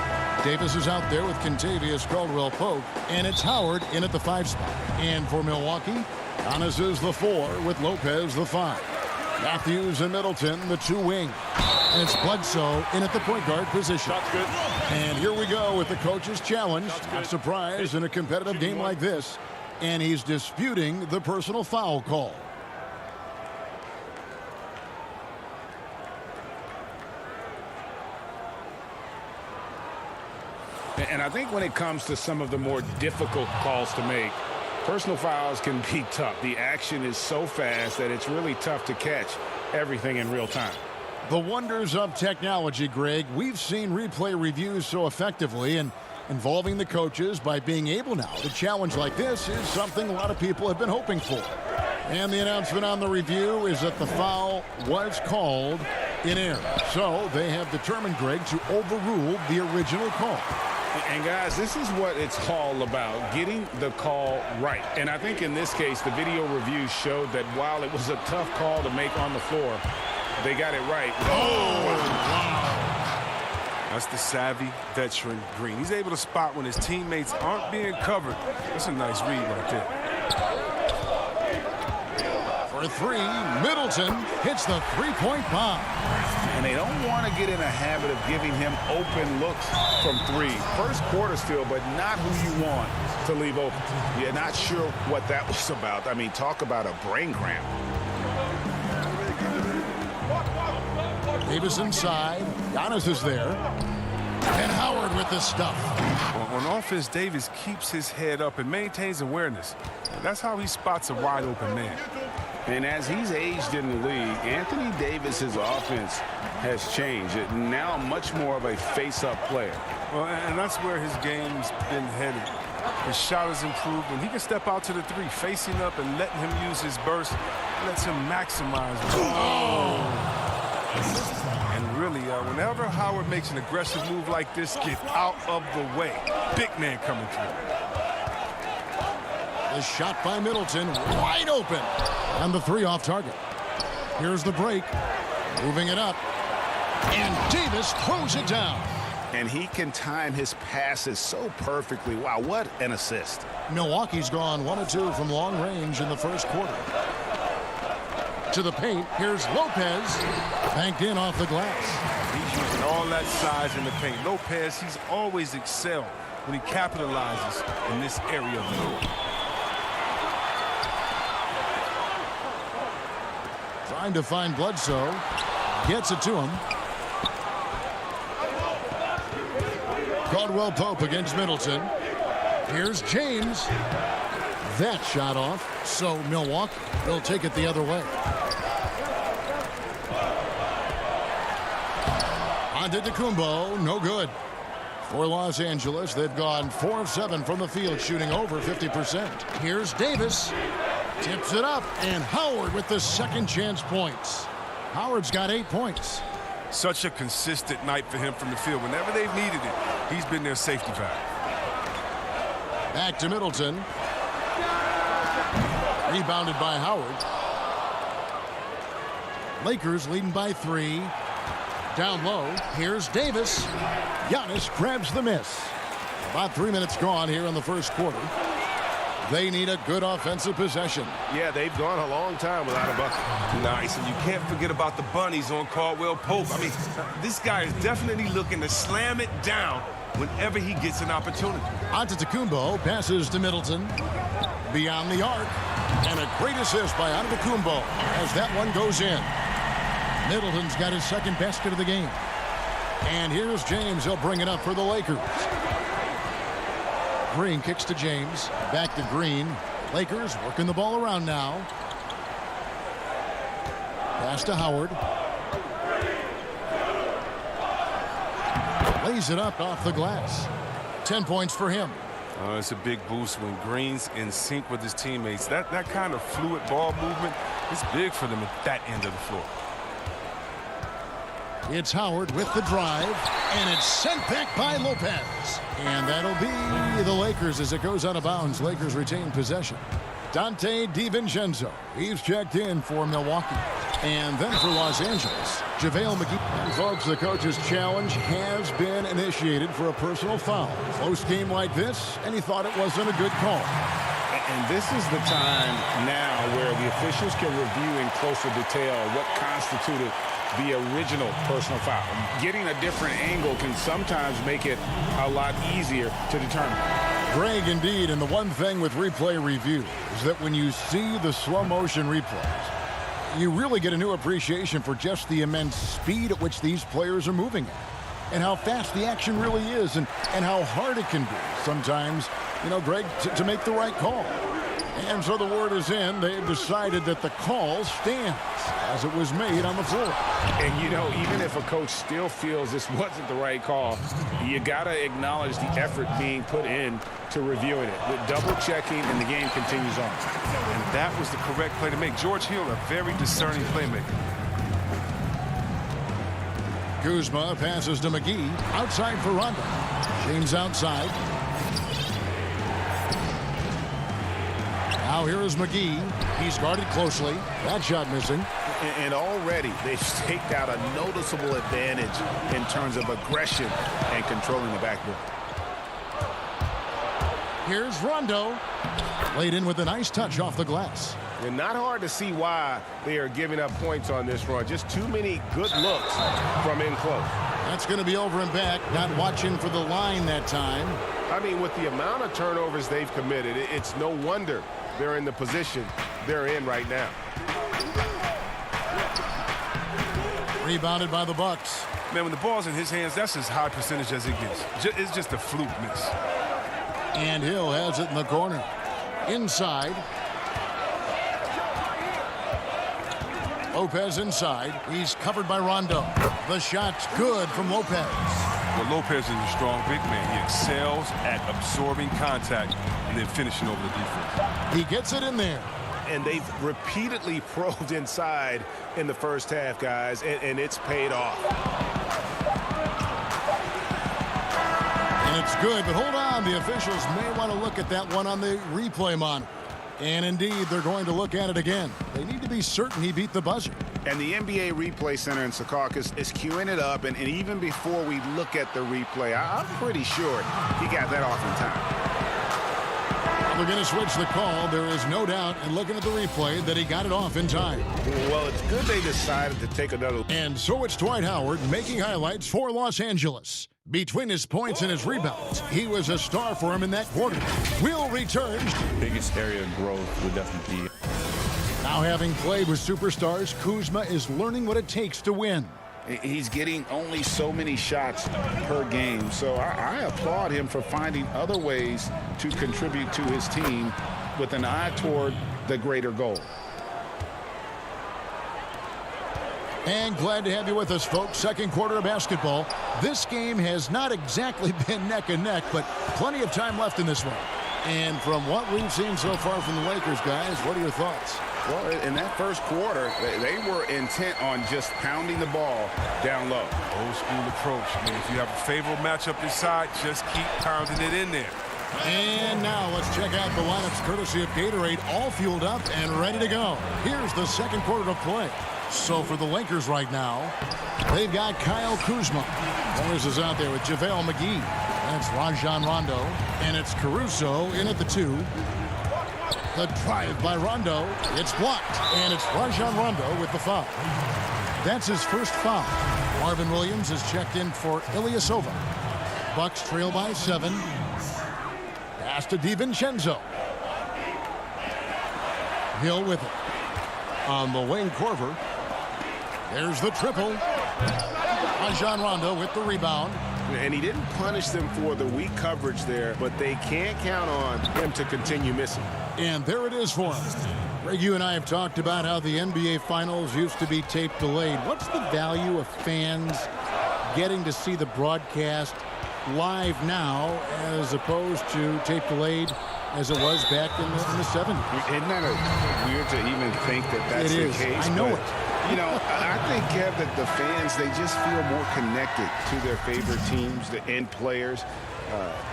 Davis is out there with Kentavious Caldwell-Pope. And it's Howard in at the 5 spot. And for Milwaukee, Giannis is the 4 with Lopez the 5. Matthews and Middleton, the 2 wing. And it's Bledsoe in at the point guard position. That's good. And here we go with the coach's challenge. Not surprised in a competitive game like this. And he's disputing the personal foul call. And I think when it comes to some of the more difficult calls to make, personal fouls can be tough. The action is so fast that it's really tough to catch everything in real time. The wonders of technology, Greg. We've seen replay reviews so effectively, and involving the coaches by being able now to challenge like this is something a lot of people have been hoping for. And the announcement on the review is that the foul was called in error. So they have determined, Greg, to overrule the original call. And guys, this is what it's all about, getting the call right. And I think in this case, the video review showed that while it was a tough call to make on the floor, they got it right. Oh, wow. That's the savvy veteran Green. He's able to spot when his teammates aren't being covered. That's a nice read right there. For 3, Middleton hits the 3-point bomb. And they don't want to get in a habit of giving him open looks from 3. First quarter still, but not who you want to leave open. You're not sure what that was about. I mean, talk about a brain cramp. Davis inside. Giannis is there. And Howard with the stuff. On offense, Davis keeps his head up and maintains awareness. That's how he spots a wide-open man. And as he's aged in the league, Anthony Davis's offense has changed. Now much more of a face-up player. Well, and that's where his game's been headed. His shot has improved, and he can step out to the 3, facing up and letting him use his burst. Lets him maximize. Oh! And really, whenever Howard makes an aggressive move like this, get out of the way. Big man coming through. The shot by Middleton, wide open. And the 3 off target. Here's the break. Moving it up. And Davis throws it down. And he can time his passes so perfectly. Wow, what an assist. Milwaukee's gone 1 of 2 from long range in the first quarter. To the paint, here's Lopez. Banked in off the glass. He's using all that size in the paint. Lopez, he's always excelled when he capitalizes in this area of the court. Trying to find Bledsoe. Gets it to him. Caldwell-Pope against Middleton. Here's James. That shot off. So Milwaukee will take it the other way. Antetokounmpo, no good. For Los Angeles, they've gone 4 of 7 from the field, shooting over 50%. Here's Davis. Tips it up, and Howard with the second chance points. Howard's got 8 points. Such a consistent night for him from the field. Whenever they've needed it, he's been their safety valve. Back to Middleton. Rebounded by Howard. Lakers leading by 3. Down low, here's Davis. Giannis grabs the miss. About 3 minutes gone here in the first quarter. They need a good offensive possession. Yeah, they've gone a long time without a bucket. Nice, and you can't forget about the bunnies on Caldwell Pope. I mean, this guy is definitely looking to slam it down whenever he gets an opportunity. Antetokounmpo passes to Middleton. Beyond the arc. And a great assist by Antetokounmpo as that one goes in. Middleton's got his second basket of the game. And here's James. He'll bring it up for the Lakers. Green kicks to James. Back to Green. Lakers working the ball around now. Pass to Howard. Lays it up off the glass. 10 points for him. It's a big boost when Green's in sync with his teammates. That kind of fluid ball movement is big for them at that end of the floor. It's Howard with the drive, and it's sent back by Lopez. And that'll be the Lakers as it goes out of bounds. Lakers retain possession. Dante DiVincenzo. He's checked in for Milwaukee. And then for Los Angeles, JaVale McGee. And folks, the coach's challenge has been initiated for a personal foul. Close game like this, and he thought it wasn't a good call. And this is the time now where the officials can review in closer detail what constituted the original personal foul. Getting a different angle can sometimes make it a lot easier to determine. Greg, indeed, and the one thing with replay review is that when you see the slow motion replays, you really get a new appreciation for just the immense speed at which these players are moving at, and how fast the action really is, and how hard it can be sometimes, you know, Greg, to make the right call. And so the word is in. They've decided that the call stands as it was made on the floor. And, you know, even if a coach still feels this wasn't the right call, you got to acknowledge the effort being put in to reviewing it. With double-checking, and the game continues on. And that was the correct play to make. George Hill, a very discerning playmaker. Kuzma passes to McGee. Outside for Rondo. James outside. Now here is McGee. He's guarded closely. That shot missing. And already they've staked out a noticeable advantage in terms of aggression and controlling the backboard. Here's Rondo. Laid in with a nice touch off the glass. And not hard to see why they are giving up points on this run. Just too many good looks from in close. That's going to be over and back. Not watching for the line that time. I mean, with the amount of turnovers they've committed, it's no wonder they're in the position they're in right now. Rebounded by the Bucks. Man, when the ball's in his hands, that's as high percentage as it gets. It's just a fluke miss. And Hill has it in the corner. Inside. Lopez inside. He's covered by Rondo. The shot's good from Lopez. Well, Lopez is a strong big man. He excels at absorbing contact and then finishing over the defense. He gets it in there. And they've repeatedly probed inside in the first half, guys, and it's paid off. And it's good, but hold on. The officials may want to look at that one on the replay monitor. And indeed, they're going to look at it again. They need to be certain he beat the buzzer. And the NBA Replay Center in Secaucus is queuing it up, and even before we look at the replay, I'm pretty sure he got that off in time. They're going to switch the call. There is no doubt in looking at the replay that he got it off in time. Well, it's good they decided to take another. And so it's Dwight Howard making highlights for Los Angeles. Between his points and his rebounds, he was a star for him in that quarter. Will return. Biggest area of growth would definitely be. Now having played with superstars, Kuzma is learning what it takes to win. He's getting only so many shots per game, so I applaud him for finding other ways to contribute to his team with an eye toward the greater goal. And glad to have you with us, folks. Second quarter of basketball. This game has not exactly been neck and neck, but plenty of time left in this one. And from what we've seen so far from the Lakers, guys, what are your thoughts? Well, in that first quarter, they were intent on just pounding the ball down low. Old school approach. I mean, if you have a favorable matchup inside, just keep pounding it in there. And now let's check out the lineups courtesy of Gatorade, all fueled up and ready to go. Here's the second quarter of play. So for the Lakers right now, they've got Kyle Kuzma. Morris is out there with JaVale McGee. That's Rajon Rondo. And it's Caruso in at the 2. The drive by Rondo. It's blocked, and it's Rajon Rondo with the foul. That's his first foul. Marvin Williams is checked in for Ilyasova. Bucks trail by 7. Pass to DiVincenzo. Hill with it. On the wing, Korver. There's the triple. Rajon Rondo with the rebound. And he didn't punish them for the weak coverage there, but they can't count on him to continue missing. And there it is for him. Greg, you and I have talked about how the NBA Finals used to be tape delayed. What's the value of fans getting to see the broadcast live now as opposed to tape delayed as it was back in the 70s? Isn't that weird to even think that that's the case? I know it. You know, I think, Kev, that the fans, they just feel more connected to their favorite teams and players.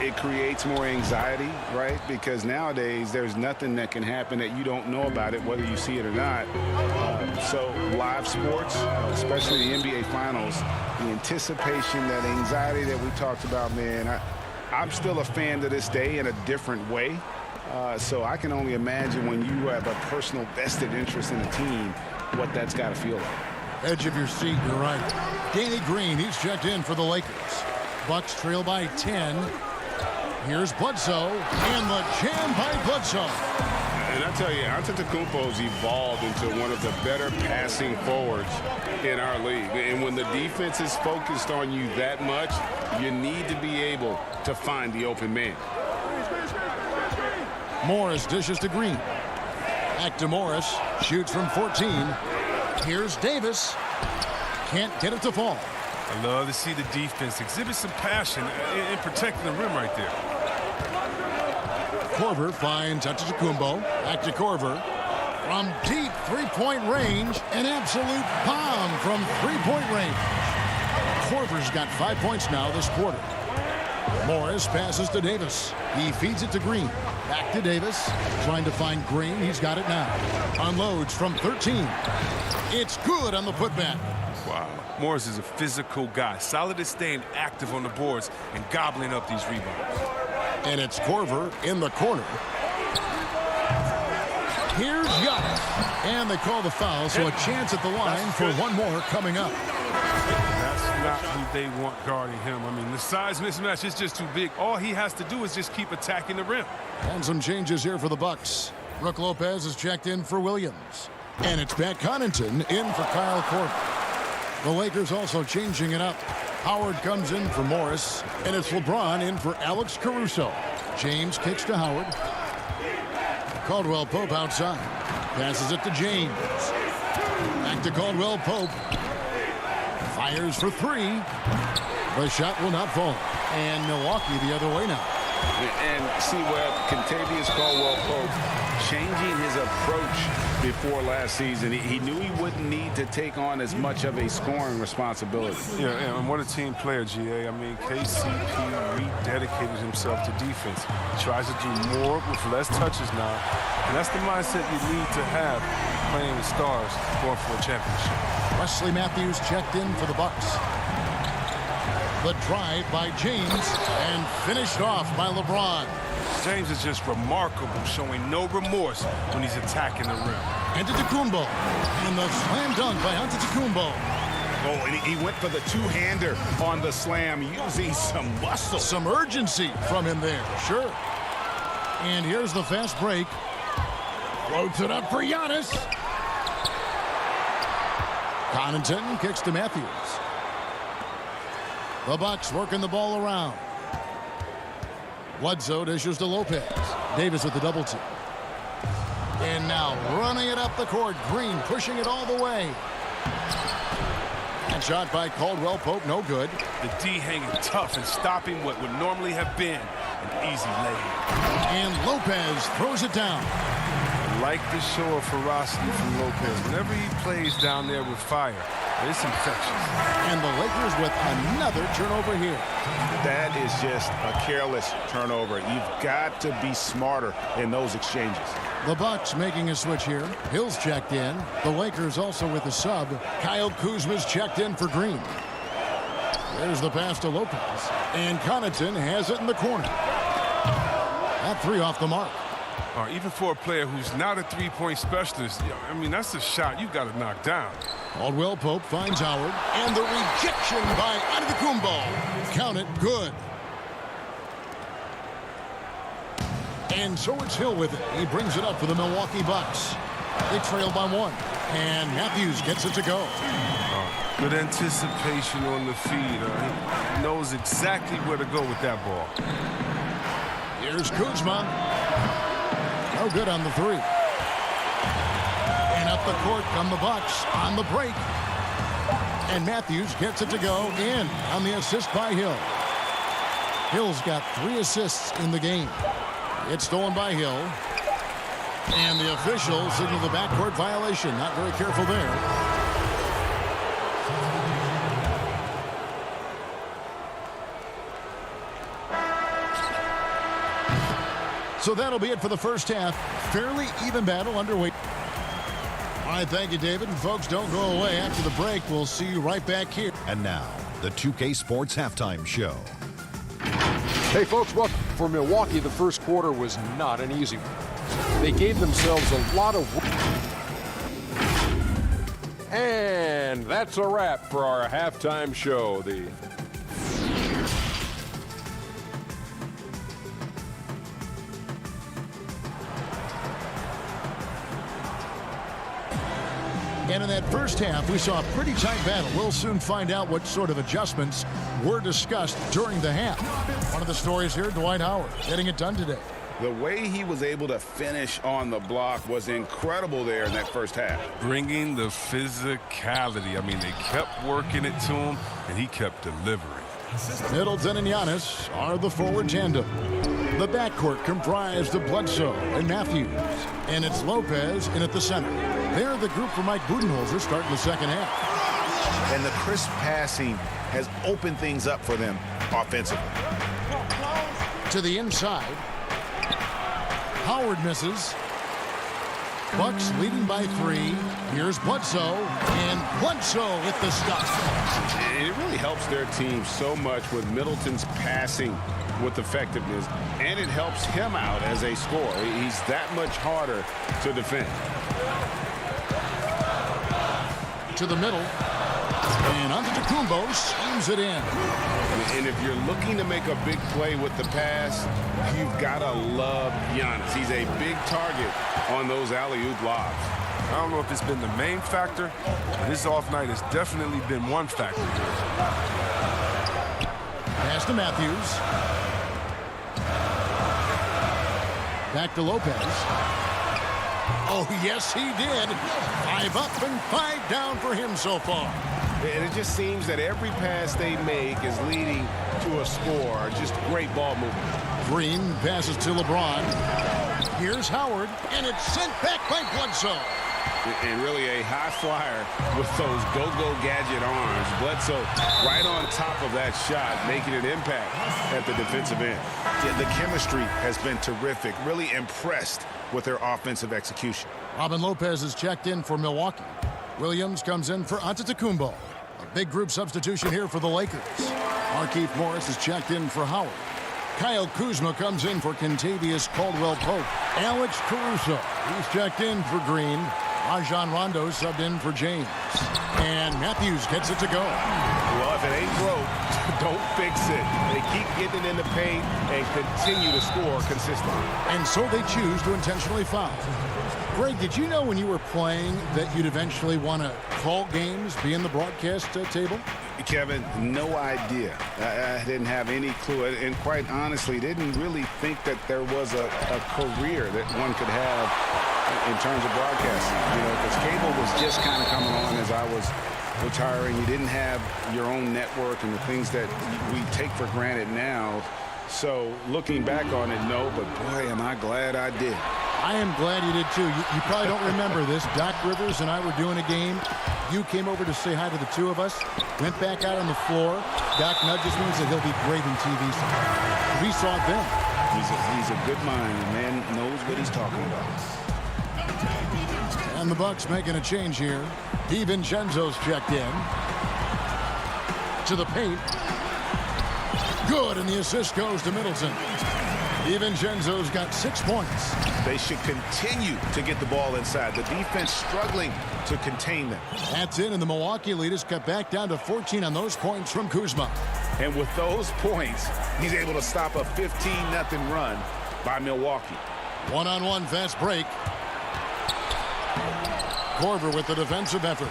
It creates more anxiety, right? Because nowadays there's nothing that can happen that you don't know about it, whether you see it or not. So live sports, especially the NBA Finals, the anticipation, that anxiety that we talked about, man, I'm still a fan to this day in a different way. So I can only imagine when you have a personal vested interest in a team, what that's got to feel like. Edge of your seat, you're right. Danny Green, he's checked in for the Lakers. Bucks trail by 10. Here's Bledsoe, and the jam by Bledsoe. And I tell you, Antetokounmpo's evolved into one of the better passing forwards in our league. And when the defense is focused on you that much, you need to be able to find the open man. Morris dishes to Green. Back to Morris. Shoots from 14. Here's Davis. Can't get it to fall. I love to see the defense exhibit some passion in protecting the rim right there. Korver finds Antetokounmpo. Back to Korver. From deep three-point range, an absolute bomb from three-point range. Korver's got 5 points now this quarter. Morris passes to Davis. He feeds it to Green. Back to Davis. Trying to find Green. He's got it now. Unloads from 13. It's good on the putback. Wow. Morris is a physical guy. Solid at staying active on the boards and gobbling up these rebounds. And it's Korver in the corner. Here's Giannis. And they call the foul, so a chance at the line for one more coming up. That's not who they want guarding him. I mean, the size mismatch is just too big. All he has to do is just keep attacking the rim. And some changes here for the Bucks. Brook Lopez is checked in for Williams. And it's Pat Connaughton in for Kyle Korver. The Lakers also changing it up. Howard comes in for Morris. And it's LeBron in for Alex Caruso. James kicks to Howard. Caldwell Pope outside. Passes it to James. Back to Caldwell Pope. Fires for three. The shot will not fall. And Milwaukee the other way now. And see what Kentavious Caldwell-Pope changing his approach before last season. He knew he wouldn't need to take on as much of a scoring responsibility. Yeah, and what a team player, GA. I mean, KCP rededicated himself to defense. He tries to do more with less touches now. And that's the mindset you need to have playing with stars going for a championship. Wesley Matthews checked in for the Bucks. The drive by James and finished off by LeBron. James is just remarkable, showing no remorse when he's attacking the rim. Antetokounmpo and the slam dunk by Antetokounmpo. Oh, and he went for the two-hander on the slam, using some muscle. Some urgency from him there, sure. And here's the fast break. Floats it up for Giannis. Connaughton kicks to Matthews. The Bucks working the ball around. Bledsoe dishes to Lopez. Davis with the double team. And now running it up the court. Green pushing it all the way. And shot by Caldwell Pope, no good. The D hanging tough and stopping what would normally have been an easy lay. And Lopez throws it down. I like the show of ferocity from Lopez. Whenever he plays down there with fire, it's infectious. And the Lakers with another turnover here. That is just a careless turnover. You've got to be smarter in those exchanges. The Bucks making a switch here. Hill's checked in. The Lakers also with a sub. Kyle Kuzma's checked in for Green. There's the pass to Lopez. And Connaughton has it in the corner. That three off the mark. Even for a player who's not a three-point specialist, I mean, that's a shot you got to knock down. Caldwell Pope finds Howard, and the rejection by Antetokounmpo. Count it, good. And so it's Hill with it. He brings it up for the Milwaukee Bucks. They trail by 1, and Matthews gets it to go. Good anticipation on the feed. He knows exactly where to go with that ball. Here's Kuzma. No good on the 3. And up the court come the Bucks on the break. And Matthews gets it to go in on the assist by Hill. Hill's got 3 assists in the game. It's stolen by Hill. And the official signaled the backcourt violation. Not very careful there. So that'll be it for the first half. Fairly even battle underway. All right, thank you, David. And folks, don't go away. After the break, we'll see you right back here. And now, the 2K Sports Halftime Show. Hey, folks, welcome. For Milwaukee, the first quarter was not an easy one. They gave themselves a lot of work. And that's a wrap for our halftime show. And in that first half, we saw a pretty tight battle. We'll soon find out what sort of adjustments were discussed during the half. One of the stories here, Dwight Howard, getting it done today. The way he was able to finish on the block was incredible there in that first half. Bringing the physicality. I mean, they kept working it to him, and he kept delivering. Middleton and Giannis are the forward tandem. The backcourt comprised of Bledsoe and Matthews. And it's Lopez in at the center. They're the group for Mike Budenholzer starting the second half. And the crisp passing has opened things up for them offensively. To the inside. Howard misses. Bucks leading by 3. Here's Bledsoe, and Bledsoe with the stuff. And it really helps their team so much with Middleton's passing with effectiveness, and it helps him out as a scorer. He's that much harder to defend. To the middle, and Antetokounmpo slams it in. And if you're looking to make a big play with the pass, you've got to love Giannis. He's a big target on those alley-oop lobs. I don't know if it's been the main factor, but his off night has definitely been one factor here. Pass to Matthews. Back to Lopez. Oh, yes, he did. 5 up and 5 down for him so far. And it just seems that every pass they make is leading to a score. Just great ball movement. Green passes to LeBron. Here's Howard, and it's sent back by Bledsoe. And really a high flyer with those go-go gadget arms. Bledsoe right on top of that shot, making an impact at the defensive end. Yeah, the chemistry has been terrific. Really impressed with their offensive execution. Robin Lopez is checked in for Milwaukee. Williams comes in for Antetokounmpo. A big group substitution here for the Lakers. Markieff Morris is checked in for Howard. Kyle Kuzma comes in for Kentavious Caldwell-Pope. Alex Caruso, he's checked in for Green. Rajon Rondo subbed in for James. And Matthews gets it to go. Well, if it ain't broke, don't fix it. They keep getting it in the paint and continue to score consistently. And so they choose to intentionally foul. Greg, did you know when you were playing that you'd eventually want to call games, be in the broadcast table? Kevin, no idea. I didn't have any clue. And quite honestly, didn't really think that there was a career that one could have in terms of broadcasting. You know, because cable was just kind of coming on as I was retiring. You didn't have your own network and the things that we take for granted now. So looking back on it, no, but boy, am I glad I did. I am glad you did too. You probably don't remember this. Doc Rivers and I were doing a game. You came over to say hi to the two of us. Went back out on the floor. Doc nudges me and said he'll be great in TV. We saw it then. He's a good mind. The man knows what he's talking about. And the Bucks making a change here. DiVincenzo's checked in. To the paint. Good, and the assist goes to Middleton. DiVincenzo's got 6 points. They should continue to get the ball inside. The defense struggling to contain them. That's in, and the Milwaukee lead is cut back down to 14 on those points from Kuzma. And with those points, he's able to stop a 15-0 run by Milwaukee. One-on-one fast break. Korver with the defensive effort.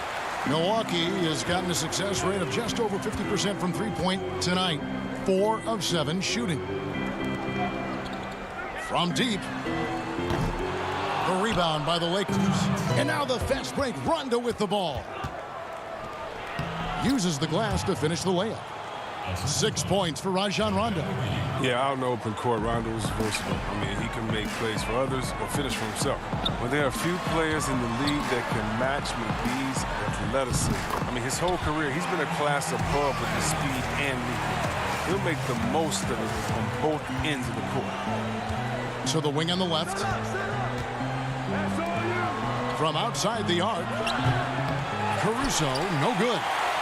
Milwaukee has gotten a success rate of just over 50% from three-point tonight. 4 of 7 shooting. From deep. The rebound by the Lakers. And now the fast break. Rondo with the ball. Uses the glass to finish the layup. 6 points for Rajon Rondo. Yeah, out in the open court, Rondo is versatile. I mean, he can make plays for others or finish for himself. But there are a few players in the league that can match McGee's athleticism. I mean, his whole career, he's been a class above with the speed and lead. He'll make the most of it on both ends of the court. So the wing on the left. From outside the arc. Caruso, no good.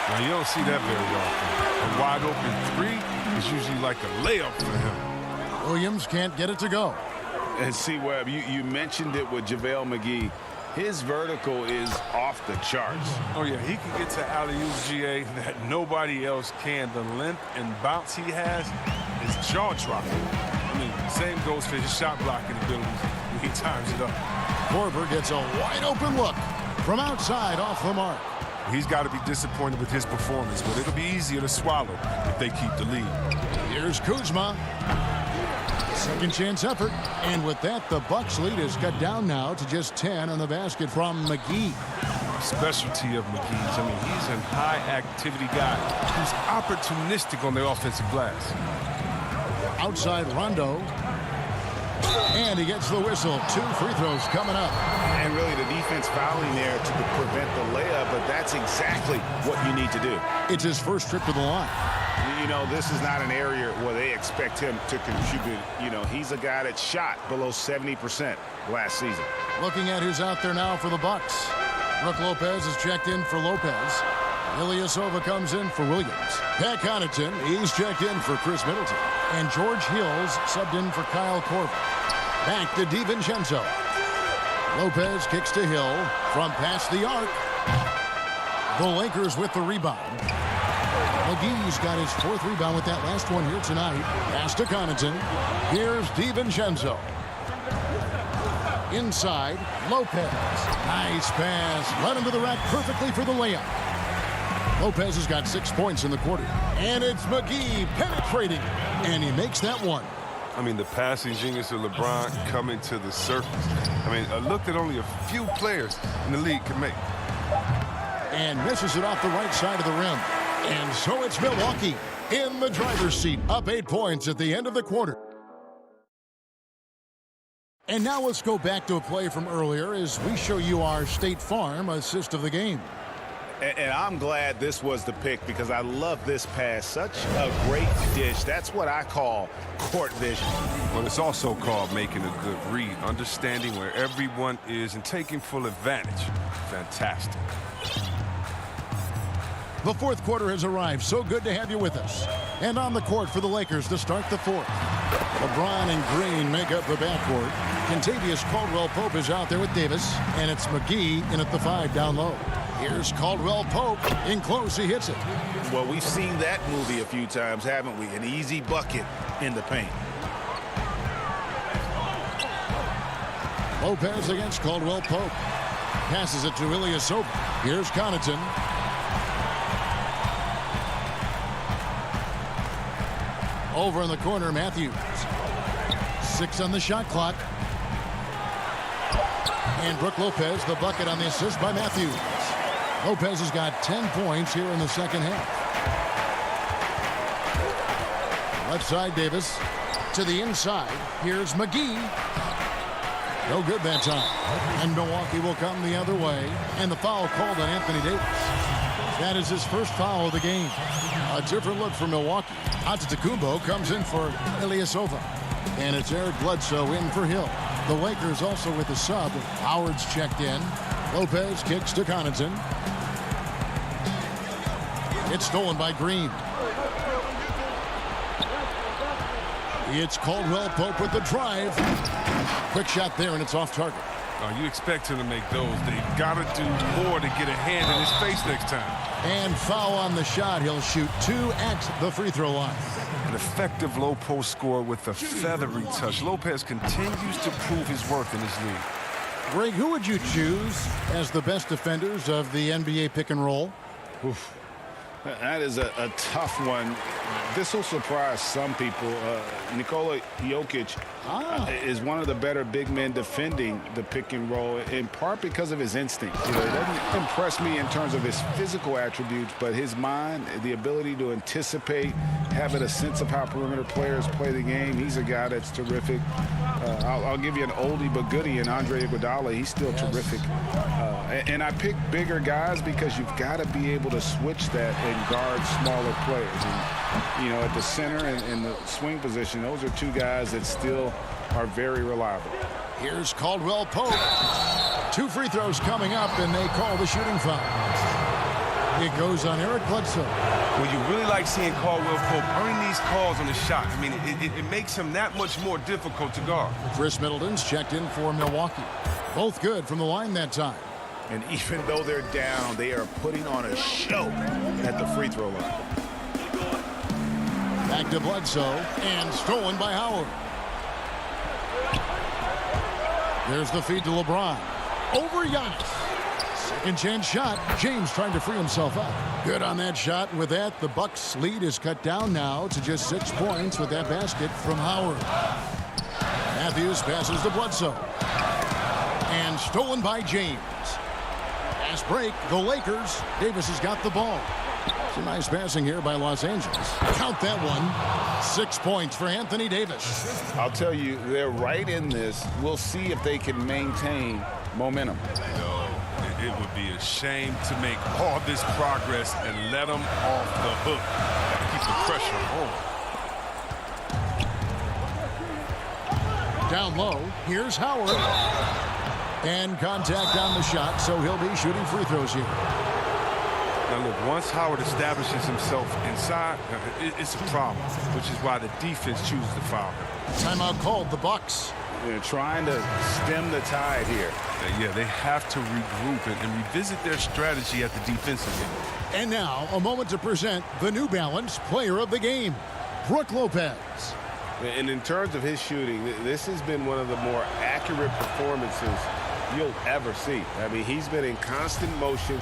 Now, you don't see that very often. A wide open three is usually like a layup for him. Williams can't get it to go. And see, Webb, you mentioned it with JaVale McGee. His vertical is off the charts. Oh, yeah, he can get to alley-oops, GA, that nobody else can. The length and bounce he has is jaw-dropping. I mean, same goes for his shot-blocking abilities when he times it up. Korver gets a wide-open look from outside off the mark. He's got to be disappointed with his performance, but it'll be easier to swallow if they keep the lead. Here's Kuzma. Second chance effort. And with that, the Bucks lead is cut down now to just 10 on the basket from McGee. Specialty of McGee's. I mean, he's a high-activity guy who's opportunistic on the offensive glass. Outside Rondo. And he gets the whistle. 2 free throws coming up. And really the defense fouling there to prevent the layup, but that's exactly what you need to do. It's his first trip to the line. You know, this is not an area where they expect him to contribute. You know, he's a guy that shot below 70% last season. Looking at who's out there now for the Bucks. Brook Lopez is checked in for Lopez. Ilyasova comes in for Williams. Pat Connaughton, he's checked in for Chris Middleton. And George Hills subbed in for Kyle Korver. Back to DiVincenzo. Lopez kicks to Hill from past the arc. The Lakers with the rebound. McGee's got his 4th rebound with that last one here tonight. Pass to Connaughton. Here's DiVincenzo. Inside, Lopez. Nice pass. Led him to the rack perfectly for the layup. Lopez has got 6 points in the quarter. And it's McGee penetrating. And he makes that one. I mean, the passing genius of LeBron coming to the surface. I mean, a look that only a few players in the league can make. And misses it off the right side of the rim. And so it's Milwaukee in the driver's seat, up 8 points at the end of the quarter. And now let's go back to a play from earlier as we show you our State Farm assist of the game. And I'm glad this was the pick because I love this pass. Such a great dish. That's what I call court vision. Well, it's also called making a good read, understanding where everyone is and taking full advantage. Fantastic. The 4th quarter has arrived. So good to have you with us. And on the court for the Lakers to start the 4th. LeBron and Green make up the backcourt. Kentavious Caldwell-Pope is out there with Davis. And it's McGee in at the 5 down low. Here's Caldwell-Pope. In close, he hits it. Well, we've seen that movie a few times, haven't we? An easy bucket in the paint. Lopez against Caldwell-Pope. Passes it to Ilyasova. Here's Connaughton. Over in the corner, Matthews. 6 on the shot clock. And Brook Lopez, the bucket on the assist by Matthews. Lopez has got 10 points here in the second half. Left side, Davis. To the inside. Here's McGee. No good that time. And Milwaukee will come the other way. And the foul called on Anthony Davis. That is his first foul of the game. A different look for Milwaukee. Antetokounmpo comes in for Ilyasova. And it's Eric Bledsoe in for Hill. The Lakers also with the sub. Howard's checked in. Lopez kicks to Connaughton. It's stolen by Green. It's Caldwell Pope with the drive. Quick shot there, and it's off target. Oh, you expect him to make those. They've got to do more to get a hand in his face next time. And foul on the shot. He'll shoot 2 at the free throw line. An effective low post score with a feathery touch. Lopez continues to prove his worth in this league. Greg, who would you choose as the best defenders of the NBA pick and roll? Oof. That is a tough one. This will surprise some people. Nikola Jokic is one of the better big men defending the pick and roll, in part because of his instinct. You know, it doesn't impress me in terms of his physical attributes, but his mind, the ability to anticipate, having a sense of how perimeter players play the game. He's a guy that's terrific. I'll give you an oldie but goodie in Andre Iguodala. He's still terrific. And I pick bigger guys because you've got to be able to switch that and guard smaller players. And, you know, at the center and in the swing position, those are 2 guys that still are very reliable. Here's Caldwell Pope. 2 free throws coming up, and they call the shooting foul. It goes on Eric Bledsoe. Well, you really like seeing Caldwell Pope earning these calls on the shot. I mean, it makes him that much more difficult to guard. Chris Middleton's checked in for Milwaukee. Both good from the line that time. And even though they're down, they are putting on a show at the free throw line. Back to Bledsoe, and stolen by Howard. There's the feed to LeBron. Over Giannis. Second chance shot. James trying to free himself up. Good on that shot. With that, the Bucks lead is cut down now to just 6 points with that basket from Howard. Matthews passes to Bledsoe. And stolen by James. Fast break, the Lakers. Davis has got the ball. Some nice passing here by Los Angeles. Count that one. 6 points for Anthony Davis. I'll tell you, they're right in this. We'll see if they can maintain momentum. It would be a shame to make all this progress and let them off the hook. Keep the pressure on. Down low, here's Howard. And contact on the shot, so he'll be shooting free throws here. Now look, once Howard establishes himself inside, it's a problem, which is why the defense chooses to foul him. Timeout called, the Bucks. They're trying to stem the tide here. Yeah, they have to regroup and revisit their strategy at the defensive end. And now, a moment to present the New Balance Player of the Game, Brook Lopez. And in terms of his shooting, this has been one of the more accurate performances you'll ever see. I mean, he's been in constant motion,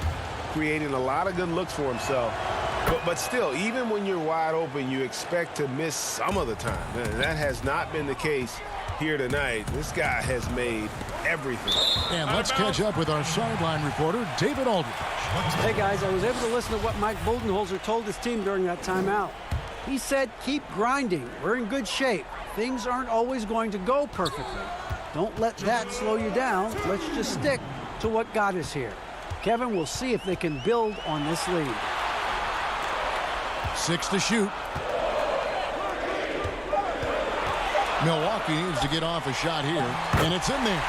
creating a lot of good looks for himself. But still, even when you're wide open, you expect to miss some of the time. And that has not been the case here tonight. This guy has made everything. And let's catch up with our sideline reporter, David Aldridge. Hey, guys, I was able to listen to what Mike Budenholzer told his team during that timeout. He said, keep grinding. We're in good shape. Things aren't always going to go perfectly. Don't let that slow you down. Let's just stick to what got us here. Kevin, we'll see if they can build on this lead. 6 to shoot. Milwaukee needs to get off a shot here, and it's in there.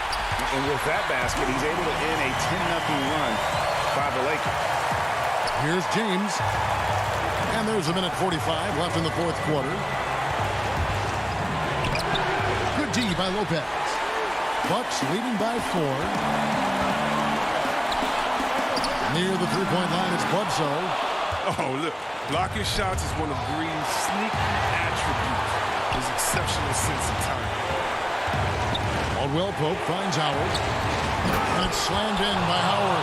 And with that basket, he's able to end a 10-0 run by the Lakers. Here's James. And there's a minute 45 left in the fourth quarter. Good D by Lopez. Bucks leading by 4. Near the three-point line, it's Bledsoe. Oh, look. Blocking shots is one of Green's sneaky attributes. His exceptional sense of time. Caldwell Pope finds Howard. And it's slammed in by Howard.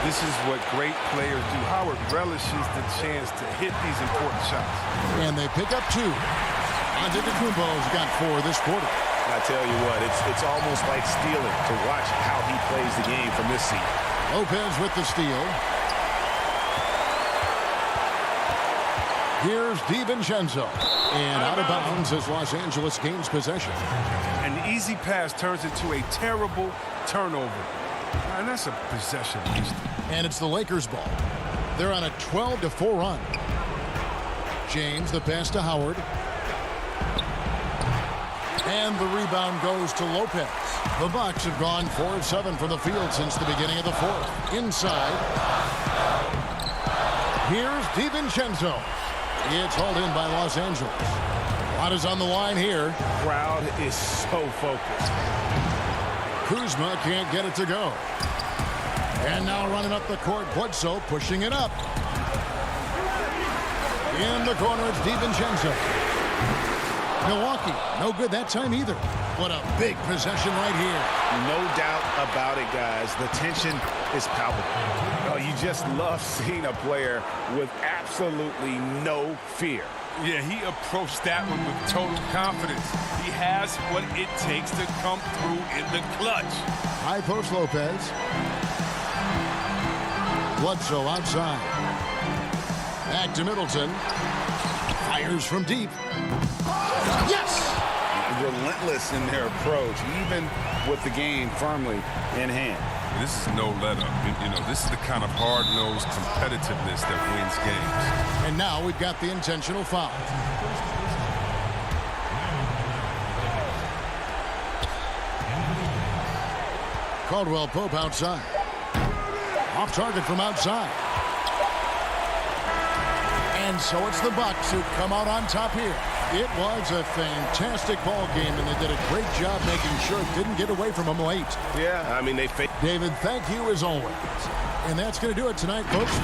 This is what great players do. Howard relishes the chance to hit these important shots. And they pick up 2. Antetokounmpo's got 4 this quarter. I tell you what, it's almost like stealing to watch how he plays the game from this seat. Lopez with the steal. Here's DiVincenzo. And out of bounds as Los Angeles gains possession. An easy pass turns into a terrible turnover. And that's a possession waste. And it's the Lakers' ball. They're on a 12-4 run. James, the pass to Howard. And the rebound goes to Lopez. The Bucks have gone 4 of 7 from the field since the beginning of the fourth. Inside. Here's DiVincenzo. It's hauled in by Los Angeles. Lot is on the line here. Crowd is so focused. Kuzma can't get it to go. And now running up the court, Bledsoe pushing it up. In the corner, it's DiVincenzo. Milwaukee, no good that time either. What a big possession right here. No doubt about it, guys. The tension is palpable. Oh, you just love seeing a player with absolutely no fear. Yeah, he approached that one with total confidence. He has what it takes to come through in the clutch. High post Lopez. Bledsoe outside. Back to Middleton. Fires from deep. Yes! Relentless in their approach, even with the game firmly in hand. This is no let-up. You know, this is the kind of hard-nosed competitiveness that wins games. And now we've got the intentional foul. Caldwell Pope outside. Off target from outside. And so it's the Bucks who come out on top here. It was a fantastic ball game, and they did a great job making sure it didn't get away from them late. Yeah, I mean, they David, thank you as always. And that's going to do it tonight, folks.